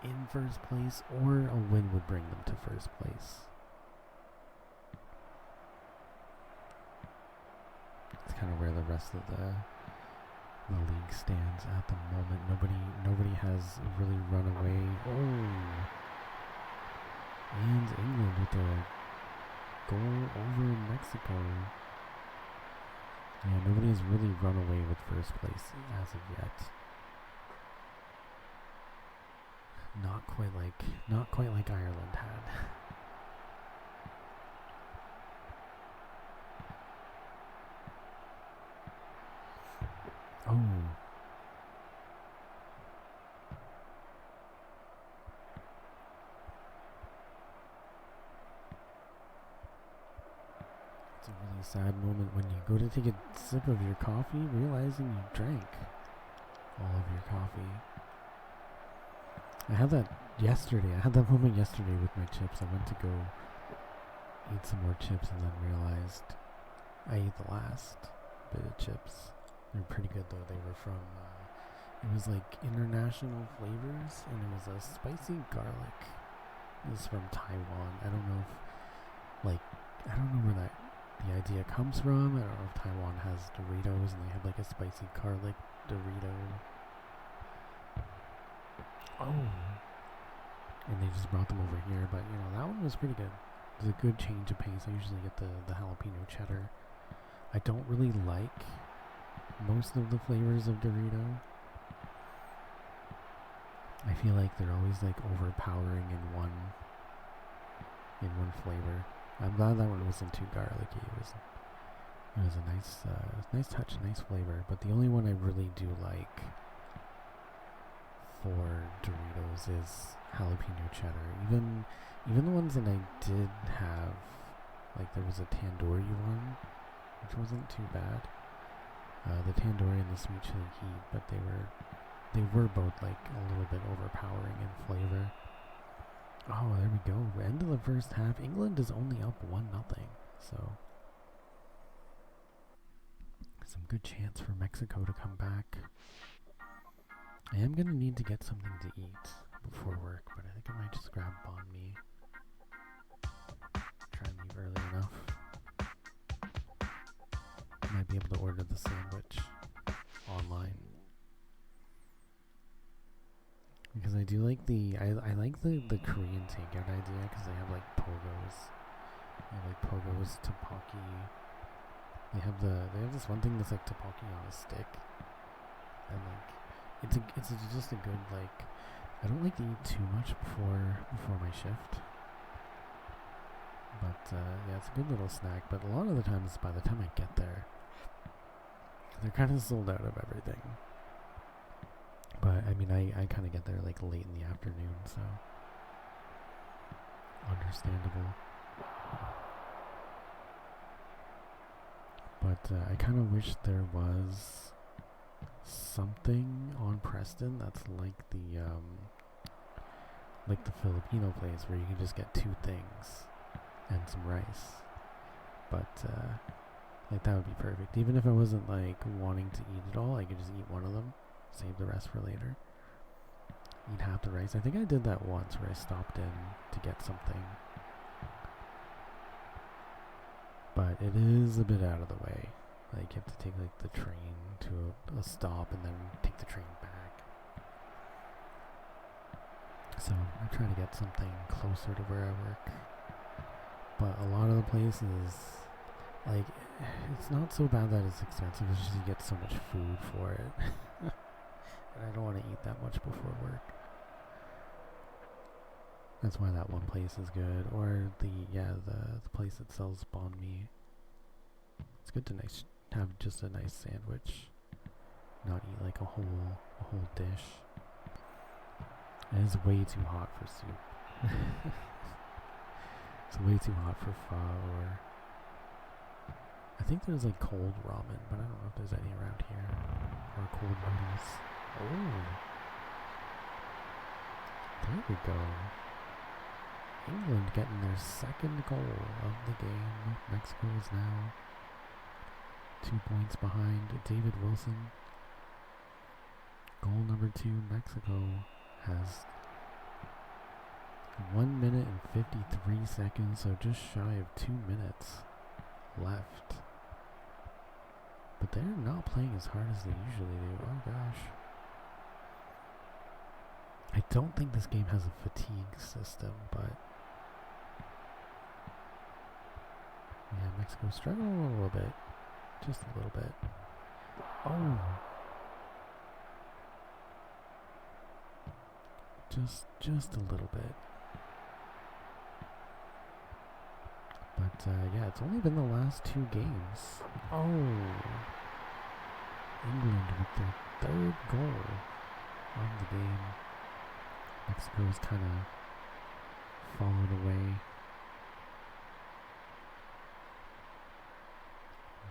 in first place, or a win would bring them to first place. Kind of where the rest of the league stands at the moment. Nobody has really run away. Oh, and England with a goal over Mexico. Yeah, nobody has really run away with first place as of yet. Not quite like Ireland had. Oh. It's a really sad moment when you go to take a sip of your coffee, realizing you drank all of your coffee. I had that yesterday. I had that moment yesterday with my chips. I went to go eat some more chips and then realized I ate the last bit of chips. They're pretty good though. They were from, it was like international flavors, and it was a spicy garlic. It was from Taiwan. I don't know where the idea comes from. I don't know if Taiwan has Doritos and they have like a spicy garlic Dorito. Oh. And they just brought them over here, but that one was pretty good. It was a good change of pace. I usually get the jalapeno cheddar. I don't really like most of the flavors of Dorito. I feel like they're always like overpowering in one flavor. I'm glad that one wasn't too garlicky. It was a nice touch, nice flavor. But the only one I really do like for Doritos is jalapeno cheddar. Even the ones that I did have, like there was a tandoori one, which wasn't too bad. The tandoori and the sweet chili heat, but they were both like a little bit overpowering in flavor. Oh, there we go. End of the first half. England is only up 1-0, so some good chance for Mexico to come back. I am gonna need to get something to eat before work, but I think I might just grab banh mi. Try and leave early enough. Might be able to order the sandwich online. Because I do like I like the Korean takeout idea because they have like pogos. They have like pogos, tteokbokki. They have this one thing that's like tteokbokki on a stick. And like it's just a good like I don't like to eat too much before my shift. But yeah, it's a good little snack, but a lot of the times by the time I get there they're kind of sold out of everything. But I mean, I kind of get there like late in the afternoon, so understandable. But I kind of wish there was something on Preston that's like the Filipino place where you can just get 2 things and some rice. But like that would be perfect. Even if I wasn't like wanting to eat it all, I could just eat one of them. Save the rest for later. Eat half the rice. I think I did that once where I stopped in to get something. But it is a bit out of the way. Like you have to take like the train to a stop and then take the train back. So I'm trying to get something closer to where I work. But a lot of the places, like, it's not so bad that it's expensive. It's just you get so much food for it. And I don't want to eat that much before work. That's why that one place is good. Or the place that sells banh mi. It's good to have just a nice sandwich. Not eat like a whole dish. It is way too hot for soup. It's way too hot for pho or I think there's like cold ramen, but I don't know if there's any around here. Or cold noodles. Oh. There we go. England getting their second goal of the game. Mexico is now 2 points behind David Wilson. Goal number 2, Mexico has 1 minute and 53 seconds, so just shy of 2 minutes left. But they're not playing as hard as they usually do. Oh gosh. I don't think this game has a fatigue system, but yeah, Mexico struggling a little bit. Just a little bit. Oh. Just a little bit. But yeah, it's only been the last 2 games. Oh. England with their 3rd goal of the game. Mexico's kind of followed away.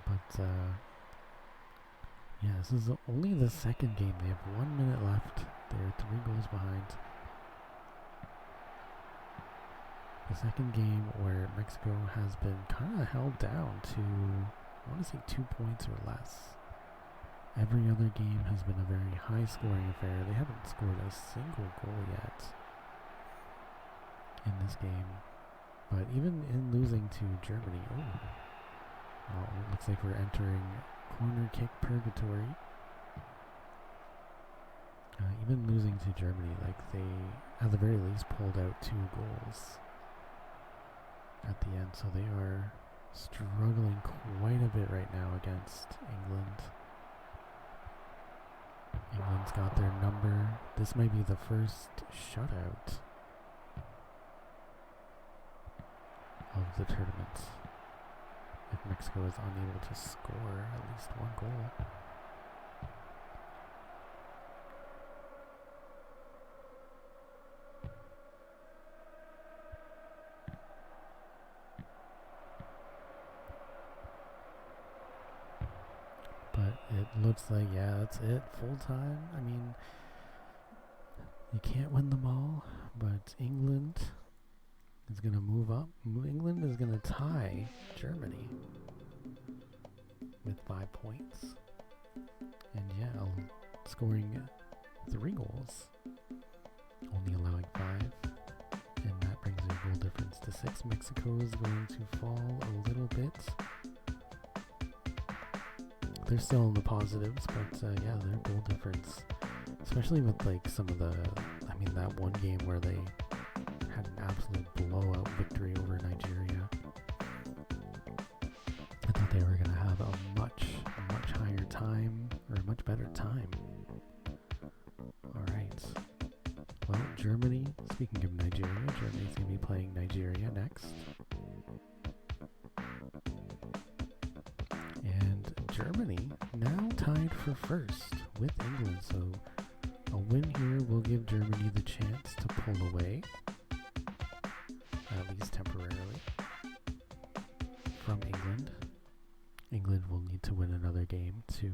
But yeah, this is only the 2nd game. They have 1 minute left. They're 3 goals behind. The 2nd game where Mexico has been kind of held down to, I want to say 2 points or less. Every other game has been a very high scoring affair. They haven't scored a single goal yet in this game. But even in losing to Germany, well, it looks like we're entering corner kick purgatory. Even losing to Germany, like they at the very least pulled out 2 goals at the end, so they are struggling quite a bit right now against England. England England's got their number. This might be the first shutout of the tournament. If Mexico is unable to score at least one goal. But it looks like, yeah, that's it. Full time. I mean, you can't win them all, but England is going to move up. England is going to tie Germany with 5 points. And yeah, scoring 3 goals, only allowing 5. And that brings their goal difference to 6. Mexico is going to fall a little bit. They're still in the positives, but yeah, their goal difference, especially with like some of the, I mean, that one game where they had an absolute blowout victory over Nigeria. I thought they were going to have a much higher time, or a much better time. Alright. Well, Germany, speaking of Nigeria, Germany's going to be playing Nigeria next. And Germany now tied for first with England, so a win here will give Germany the chance to pull away, at least temporarily, from England. England will need to win another game to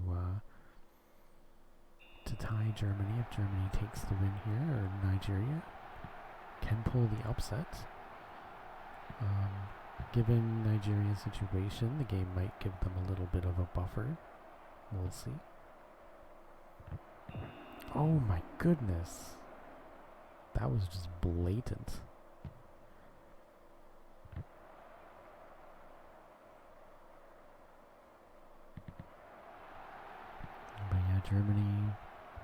tie Germany. If Germany takes the win here, or Nigeria can pull the upset. Given Nigeria's situation, the game might give them a little bit of a buffer. We'll see. Oh my goodness. That was just blatant. But yeah,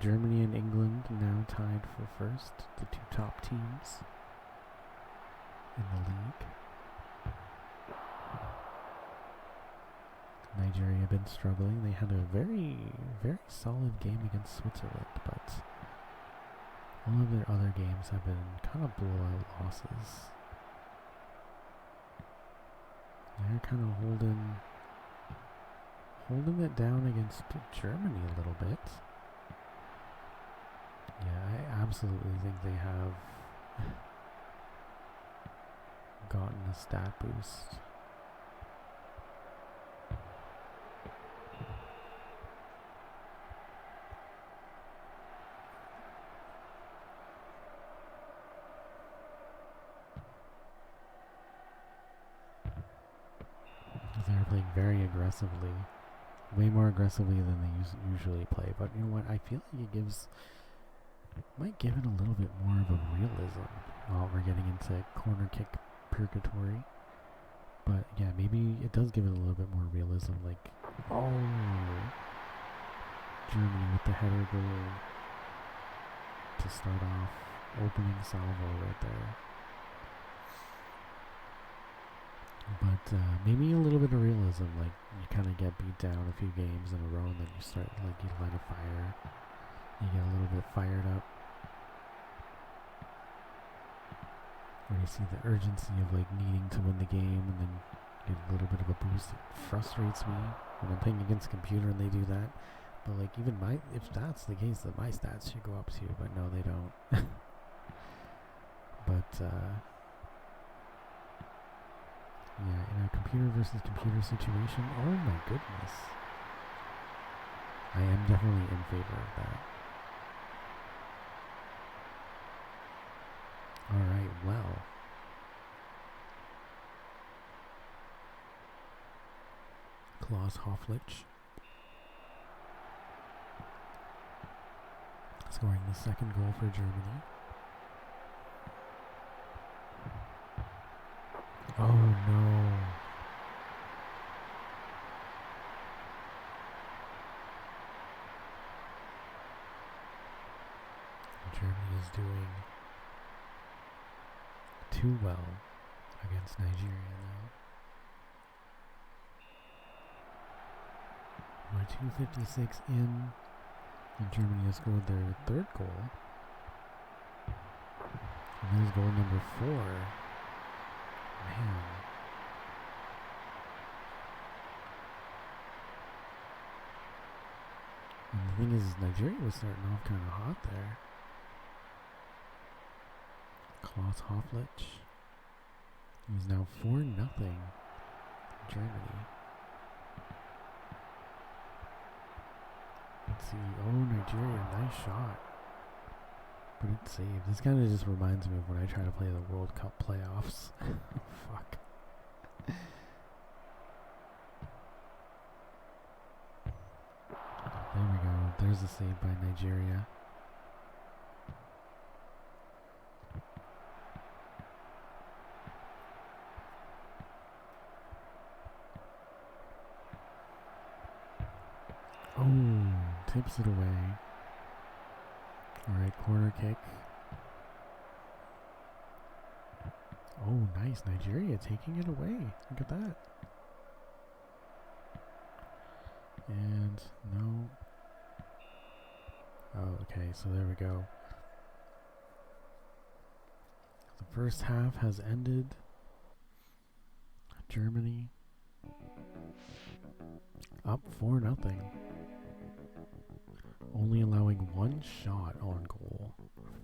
Germany and England now tied for first, the 2 top teams in the league. Nigeria have been struggling. They had a very solid game against Switzerland, but all of their other games have been kind of blowout losses. They're kind of holding it down against Germany a little bit. Yeah, I absolutely think they have gotten a stat boost. They're playing very aggressively, way more aggressively than they usually play. But you know what? I feel like might give it a little bit more of a realism. Well, we're getting into corner kick purgatory, but yeah, maybe it does give it a little bit more realism. Like, oh, Germany with the header goal to start off, opening salvo right there. But maybe a little bit of realism, like you kind of get beat down a few games in a row and then you start, like, you light a fire, you get a little bit fired up, or you see the urgency of like needing to win the game and then get a little bit of a boost. It frustrates me when I'm playing against a computer and they do that, but like even if that's the case, then my stats should go up too, but no, they don't. But yeah, in a computer versus computer situation, oh my goodness. I am definitely in favor of that. Alright, well. Klaus Hofflich scoring the second goal for Germany. Oh no. Germany is doing too well against Nigeria now. We're 2:56 in. And Germany has scored their third goal. And there's goal number 4. Man. And the thing is, Nigeria was starting off kind of hot there. Klaus Hofflich. He's now 4-0 Germany. Let's see. Oh, Nigeria, nice shot. But it's saved. This kind of just reminds me of when I try to play the World Cup playoffs. Fuck. There we go. There's a save by Nigeria. Oh, tips it away. Alright, corner kick. Oh, nice. Nigeria taking it away. Look at that. And no. Oh, okay, so there we go. The first half has ended. Germany up 4-0. Only allowing 1 shot on goal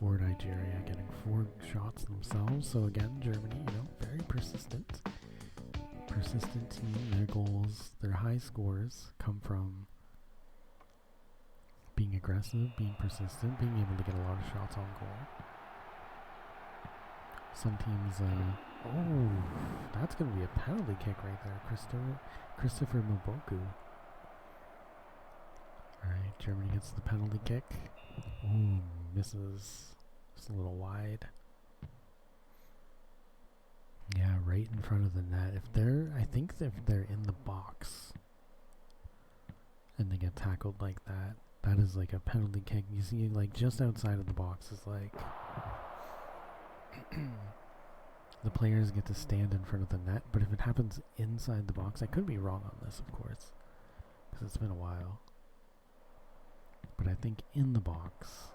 for Nigeria, getting 4 shots themselves. So again, Germany, very persistent. Persistent team. Their goals, their high scores come from being aggressive, being persistent, being able to get a lot of shots on goal. Some teams, oh, that's going to be a penalty kick right there. Christopher Moboku. Alright, Germany gets the penalty kick. Ooh, misses. Just a little wide. Yeah, right in front of the net. I think if they're in the box and they get tackled like that, that is like a penalty kick. You see, like, just outside of the box is like the players get to stand in front of the net, but if it happens inside the box, I could be wrong on this, of course, because it's been a while. But I think in the box,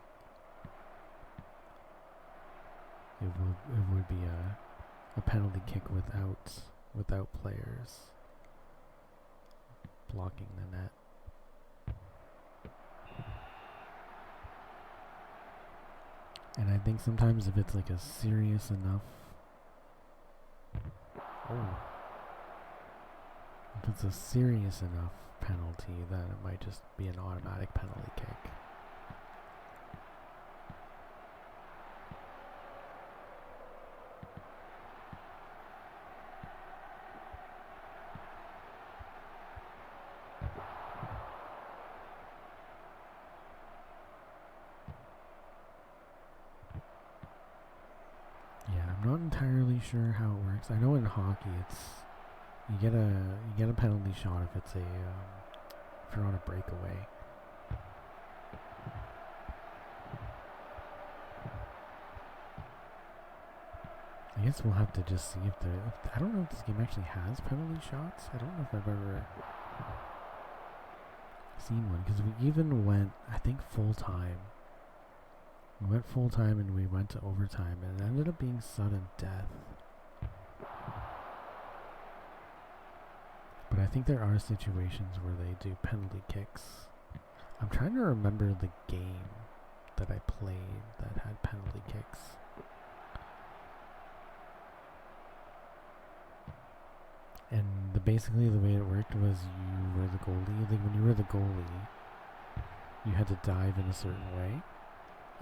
it would be a penalty kick without players blocking the net. And I think sometimes if it's like a serious enough, if it's a serious enough penalty, then it might just be an automatic penalty kick. Yeah, I'm not entirely sure how it works. I know in hockey you get a penalty shot if it's if you're on a breakaway. I guess we'll have to just see if I don't know if this game actually has penalty shots. I don't know if I've ever seen one, because we even went, I think, full time. We went full time and we went to overtime, and it ended up being sudden death. But I think there are situations where they do penalty kicks. I'm trying to remember the game that I played that had penalty kicks. And basically the way it worked was you were the goalie. Like when you were the goalie, you had to dive in a certain way,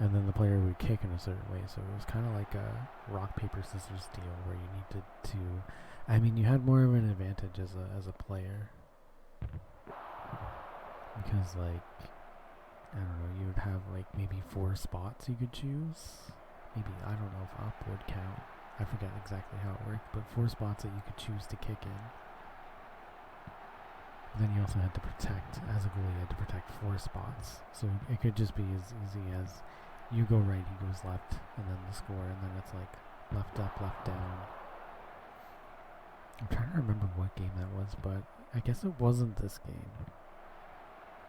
and then the player would kick in a certain way. So it was kind of like a rock, paper, scissors deal where you needed to... I mean, you had more of an advantage as a player. Because, like, I don't know, you would have, like, maybe 4 spots you could choose. Maybe, I don't know if up would count. I forget exactly how it worked, but 4 spots that you could choose to kick in. Then you also had to protect, as a goalie, you had to protect 4 spots. So it could just be as easy as you go right, he goes left, and then the score, and then it's like left up, left down. I'm trying to remember what game that was, but I guess it wasn't this game.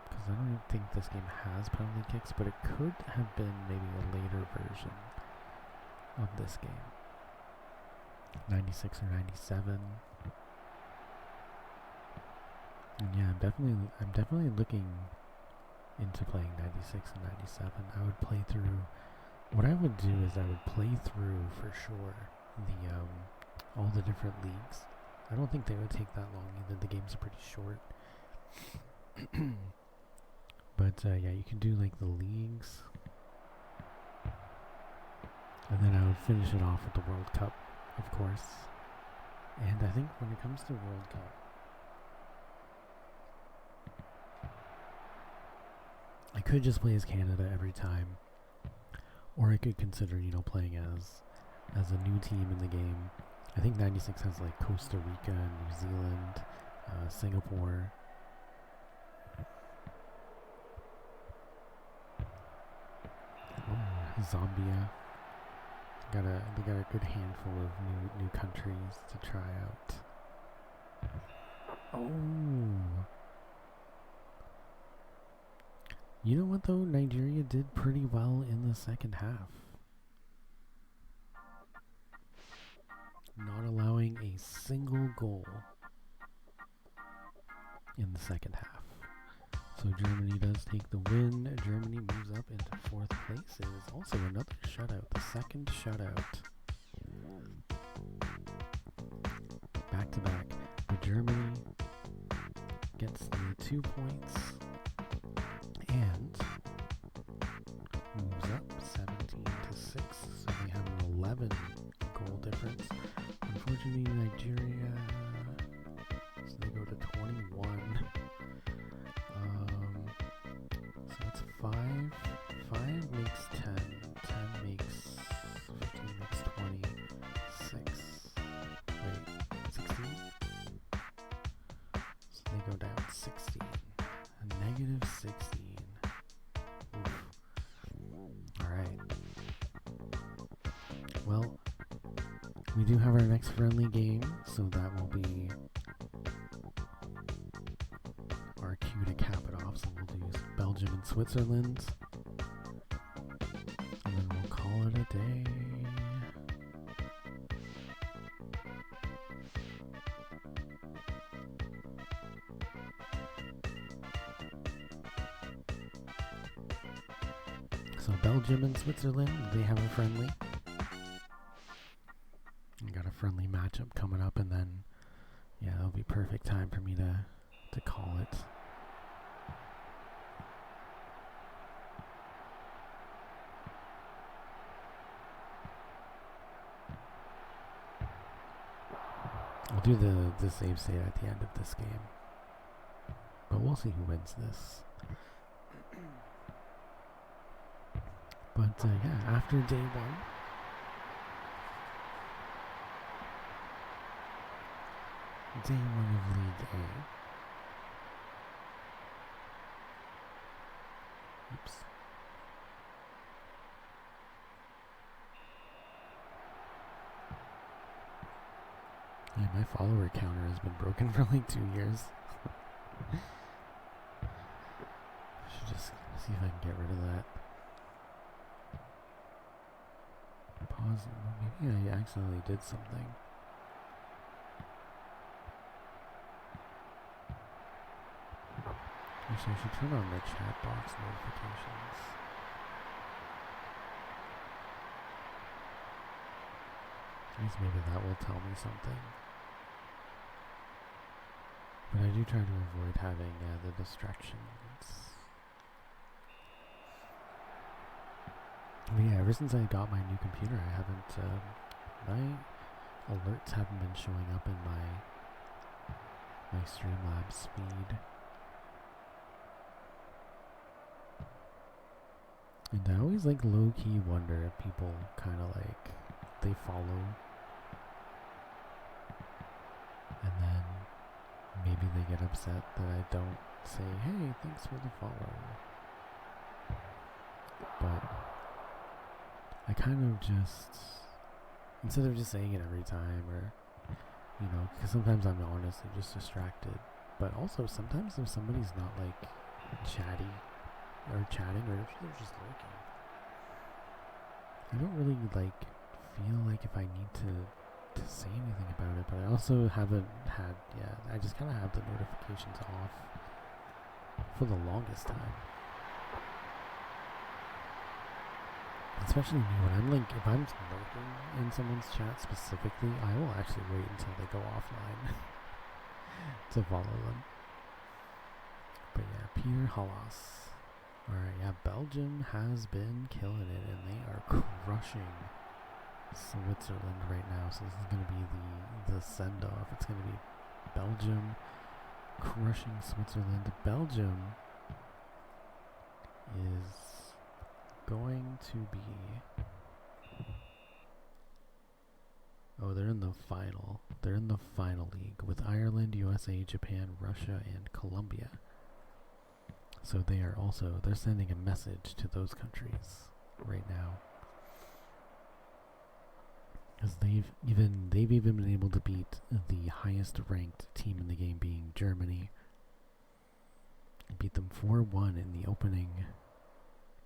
Because because I don't think this game has penalty kicks, but it could have been maybe a later version of this game. 96 or 97. And yeah, I'm definitely looking into playing 96 and 97. I would play through. What I would do is I would play through for sure the all the different leagues. I don't think they would take that long either. The games are pretty short. But yeah, you can do like the leagues, and then I would finish it off with the World Cup, of course. And I think when it comes to World Cup, I could just play as Canada every time, or I could consider, playing as a new team in the game. I think 96 has like Costa Rica, New Zealand, Singapore. Zambia. They got a good handful of new countries to try out. Oh. You know what though? Nigeria did pretty well in the second half. Not allowing a single goal in the second half. So Germany does take the win. Germany moves up into 4th place. It is also another shutout, the second shutout. Back to back. But Germany gets the 2 points and moves up 17 to 6. So they have an 11 goal difference. Unfortunately, Nigeria, so they go to 21. So that's 5. 5 makes 10. 10 makes 15 makes 20. 6. Wait, 16? So they go down 16. A negative 16. Oof. Alright. Well, we do have our next friendly game, so that will be our cue to cap it off. So we'll do Belgium and Switzerland, and then we'll call it a day. So Belgium and Switzerland, they have a friendly. We got a friendly matchup coming up, and then yeah, that'll be perfect time for me to call it. I'll do the save state at the end of this game, but we'll see who wins this. But yeah, after day 1, day 1 of League A. Oops. Yeah, my follower counter has been broken for like 2 years. I should just see if I can get rid of that. Pause. Maybe I accidentally did something. Actually, I should turn on the chat box notifications. At least maybe that will tell me something. But I do try to avoid having the distractions. But yeah, ever since I got my new computer, I haven't, my alerts haven't been showing up in my Streamlabs feed. And I always like low-key wonder if people kind of like, they follow, and then maybe they get upset that I don't say, hey, thanks for the follow. But I kind of just, instead of just saying it every time, or, because sometimes I'm honestly just distracted, but also sometimes if somebody's not like chatting, or they're just lurking. I don't really feel like if I need to say anything about it, but I also haven't had, I just kind of have the notifications off for the longest time. Especially me when I'm if I'm lurking in someone's chat specifically, I will actually wait until they go offline to follow them. But yeah, Peter Hallas. Alright, yeah, Belgium has been killing it, and they are crushing Switzerland right now. So this is going to be the send-off. It's going to be Belgium crushing Switzerland. Belgium is going to be... Oh, they're in the final. They're in the final league with Ireland, USA, Japan, Russia, and Colombia. So they're sending a message to those countries right now. Because they've even been able to beat the highest ranked team in the game, being Germany. Beat them 4-1 in the opening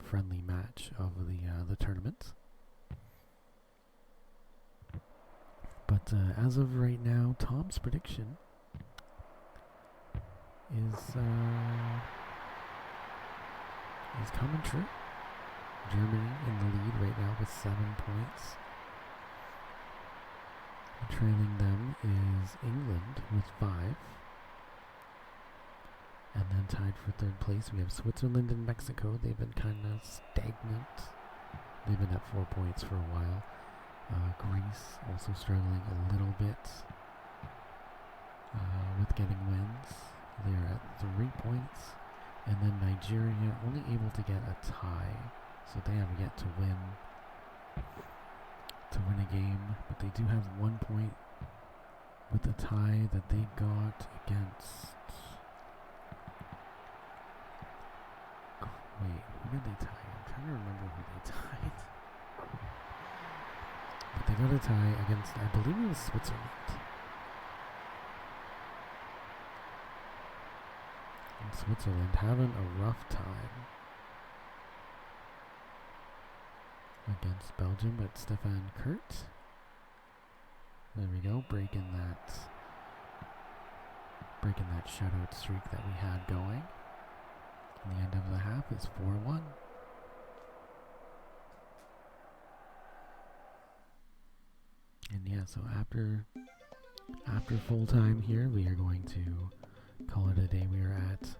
friendly match of the tournament. But as of right now, Tom's prediction is coming true. Germany in the lead right now with 7 points. Trailing them is England with 5. And then tied for third place, we have Switzerland and Mexico. They've been kind of stagnant. They've been at 4 points for a while. Greece also struggling a little bit with getting wins. They are at 3 points. And then Nigeria only able to get a tie. So they have yet to win a game. But they do have 1 point with the tie that they got against... Wait, who did they tie? I'm trying to remember who they tied. But they got a tie against, I believe it was Switzerland. And Switzerland having a rough time against Belgium, but Stefan Kurt, there we go, breaking that shutout streak that we had going. And the end of the half is 4-1. And yeah, so after full time here, we are going to call it a day. We are at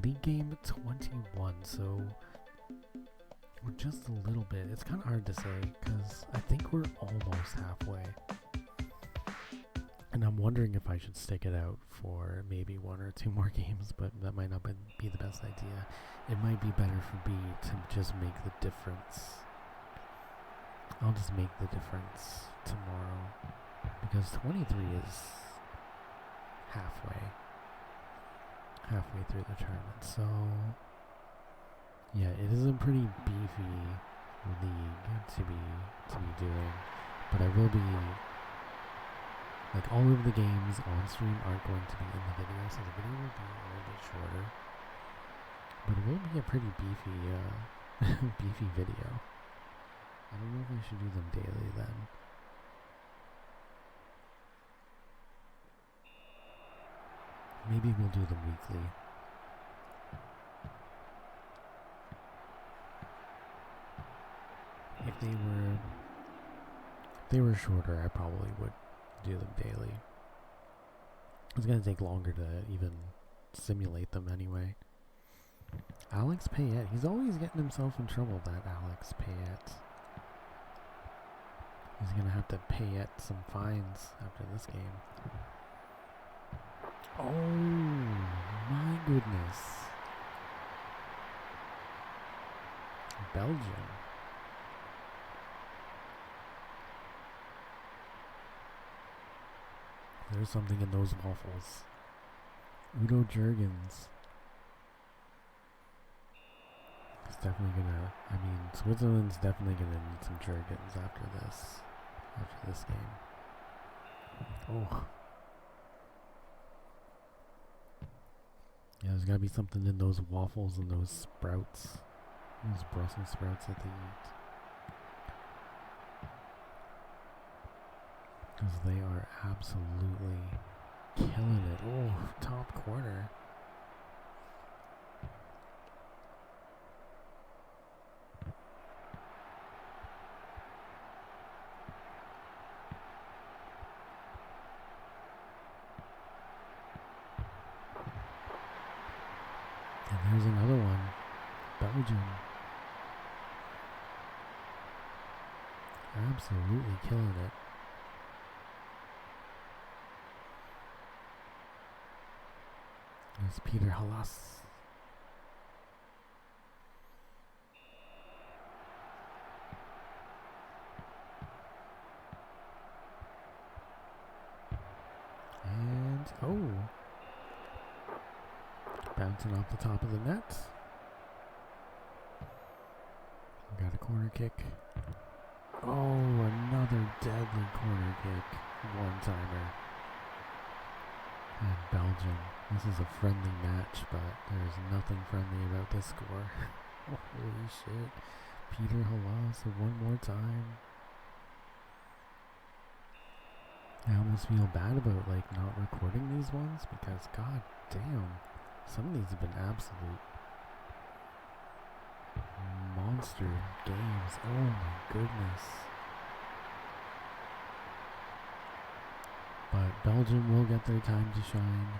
League Game 21, so we're just a little bit. It's kind of hard to say because I think we're almost halfway. And I'm wondering if I should stick it out for maybe 1 or 2 more games, but that might not be the best idea. It might be better for me to just make the difference. I'll just make the difference tomorrow because 23 is halfway through the tournament. So yeah, it is a pretty beefy league to be doing, but I will be all of the games on stream aren't going to be in the video, so the video will be a little bit shorter, but it will be a pretty beefy video. I don't know if I should do them daily then. Maybe we'll do them weekly. If they were shorter, I probably would do them daily. It's going to take longer to even simulate them anyway. Alex Payette, he's always getting himself in trouble, that Alex Payette. He's going to have to pay at some fines after this game. Oh, my goodness. Belgium. There's something in those waffles. Udo Jurgens. It's definitely gonna... Switzerland's definitely gonna need some Jurgens after this game. Oh. Yeah, there's gotta be something in those waffles and those sprouts. Those Brussels sprouts that they eat. Because they are absolutely killing it. Oh, top corner. And there's another one. Belgium. Absolutely killing it. There's Peter Halas. And, oh. Bouncing off the top of the net. We got a corner kick. Oh, another deadly corner kick. One-timer. And Belgium. This is a friendly match, but there's nothing friendly about this score. Holy shit. Peter Halas one more time. I almost feel bad about like not recording these ones because god damn, some of these have been absolute monster games. Oh my goodness. But Belgium will get their time to shine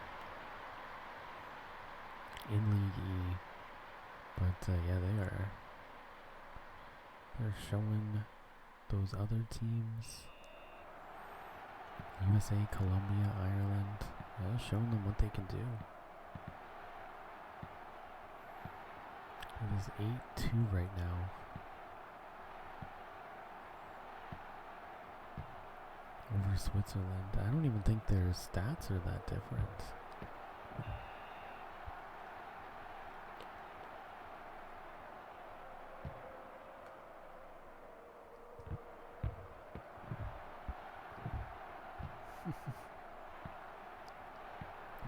in League E. But yeah, they're showing those other teams, USA, Colombia, Ireland, showing them what they can do. It is 8-2 right now. Over Switzerland. I don't even think their stats are that different.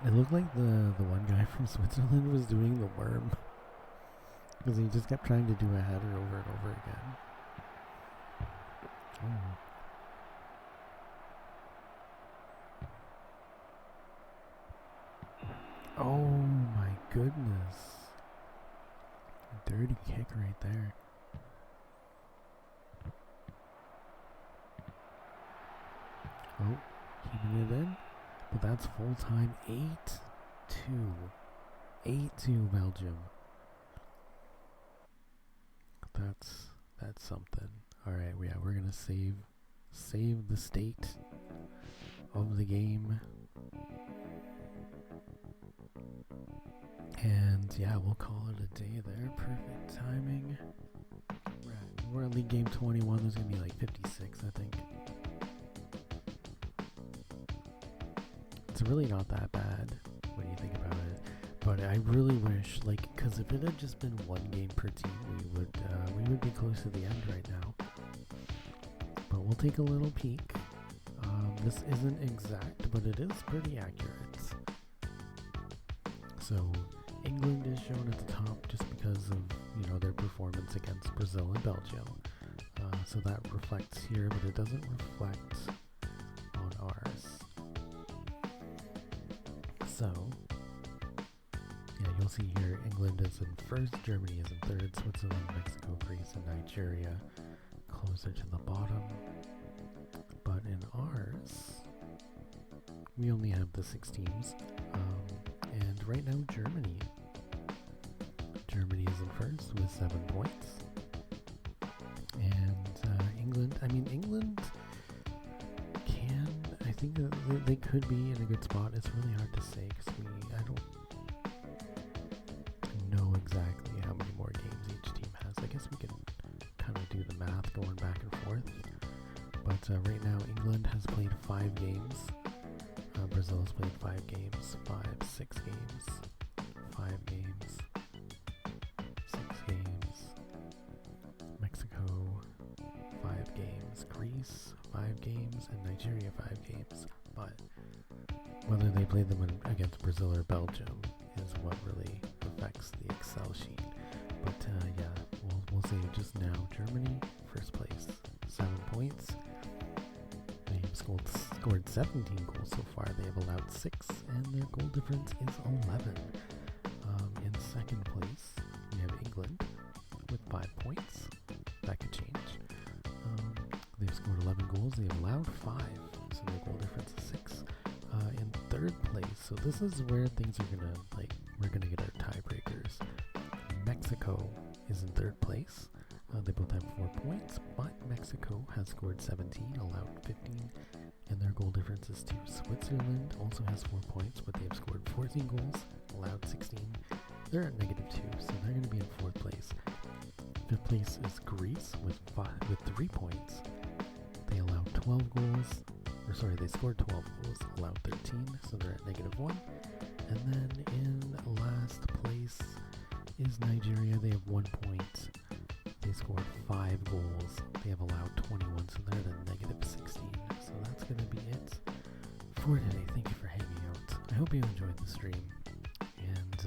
It looked like the one guy from Switzerland was doing the worm. Because he just kept trying to do a header over and over again. Oh. Oh my goodness. Dirty kick right there. Oh, keeping it in. But that's full time. 8-2. 8-2 Belgium. That's something. Alright, yeah, we're gonna save the state of the game. And yeah, we'll call it a day there. Perfect timing. We're at League Game 21. There's gonna be like 56, I think. It's really not that bad when you think about it. But I really wish, like, because if it had just been one game per team, we would be close to the end right now. But we'll take a little peek. This isn't exact, but it is pretty accurate. So England is shown at the top just because of their performance against Brazil and Belgium. So that reflects here, but it doesn't reflect on ours. So yeah, you'll see here England is in first, Germany is in third, Switzerland, Mexico, Greece, and Nigeria closer to the bottom. But in ours, we only have the 6 teams. And right now, Germany is in first with 7 points. And England I think that they could be in a good spot. It's really hard to say because I don't know exactly how many more games each team has. I guess we can kind of do the math going back and forth. But right now, England has played 5 games. Brazil has played 5 games, 6 games, 5 games, 6 games, Mexico, 5 games, Greece, 5 games, and Nigeria, 5 games. But whether they play them against Brazil or Belgium is what really affects the Excel sheet. But yeah, we'll say just now, Germany, first place, 7 points. They have scored 17 goals so far. They have allowed 6, and their goal difference is 11. In second place, we have England with 5 points. That could change. They've scored 11 goals. They have allowed 5, so their goal difference is 6. In third place, so this is where things are gonna, like, we're gonna get our tiebreakers. Mexico is in third place. They both have 4 points, but Mexico has scored 17, allowed 15, and their goal difference is 2. Switzerland also has 4 points, but they have scored 14 goals, allowed 16. They're at -2, so they're going to be in fourth place. Fifth place is Greece with 3 points. They allowed 12 goals, they scored 12 goals, allowed 13, so they're at -1. And then in last place is Nigeria. They have 1 point. They scored 5 goals. They have allowed 21, so they're at -16. So that's going to be it for today. Thank you for hanging out. I hope you enjoyed the stream. And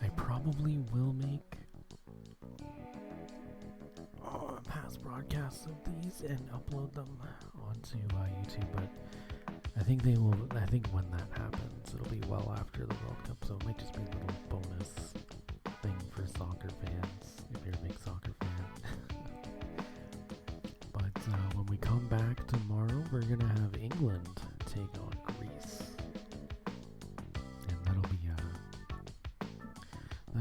I probably will make past broadcasts of these and upload them onto YouTube, but I think when that happens, it'll be well after the World Cup, so it might just be a little bonus thing for soccer fans, if you're a big soccer fan. But when we come back tomorrow, we're going to have England take on Greece. And that'll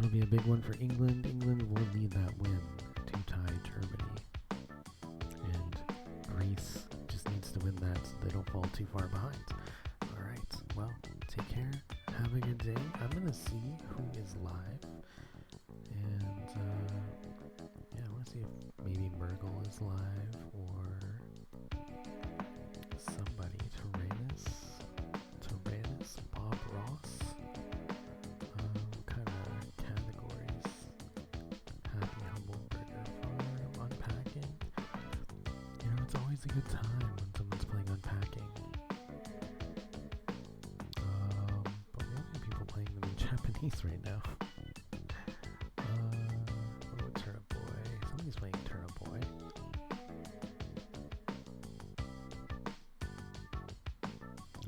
be a big one for England. England will need that win to tie Germany. And Greece just needs to win that so they don't fall too far behind. Alright, well, take care. Have a good day. I'm going to see who is live. And, yeah, I want to see if maybe Mergle is live or somebody. Tyrannus, Bob Ross. What kind of categories? Happy Humble Burger Farm, unpacking. You know, it's always a good time when someone's playing unpacking. But we have people playing them in Japanese right now. Turnip Boy. Somebody's playing Turnip Boy.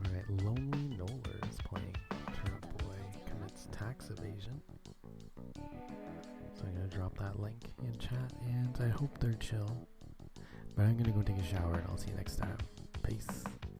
Alright, Lonely Noller is playing Turnip Boy. Commits tax evasion. So I'm going to drop that link in chat, and I hope they're chill. But I'm going to go take a shower, and I'll see you next time. Peace.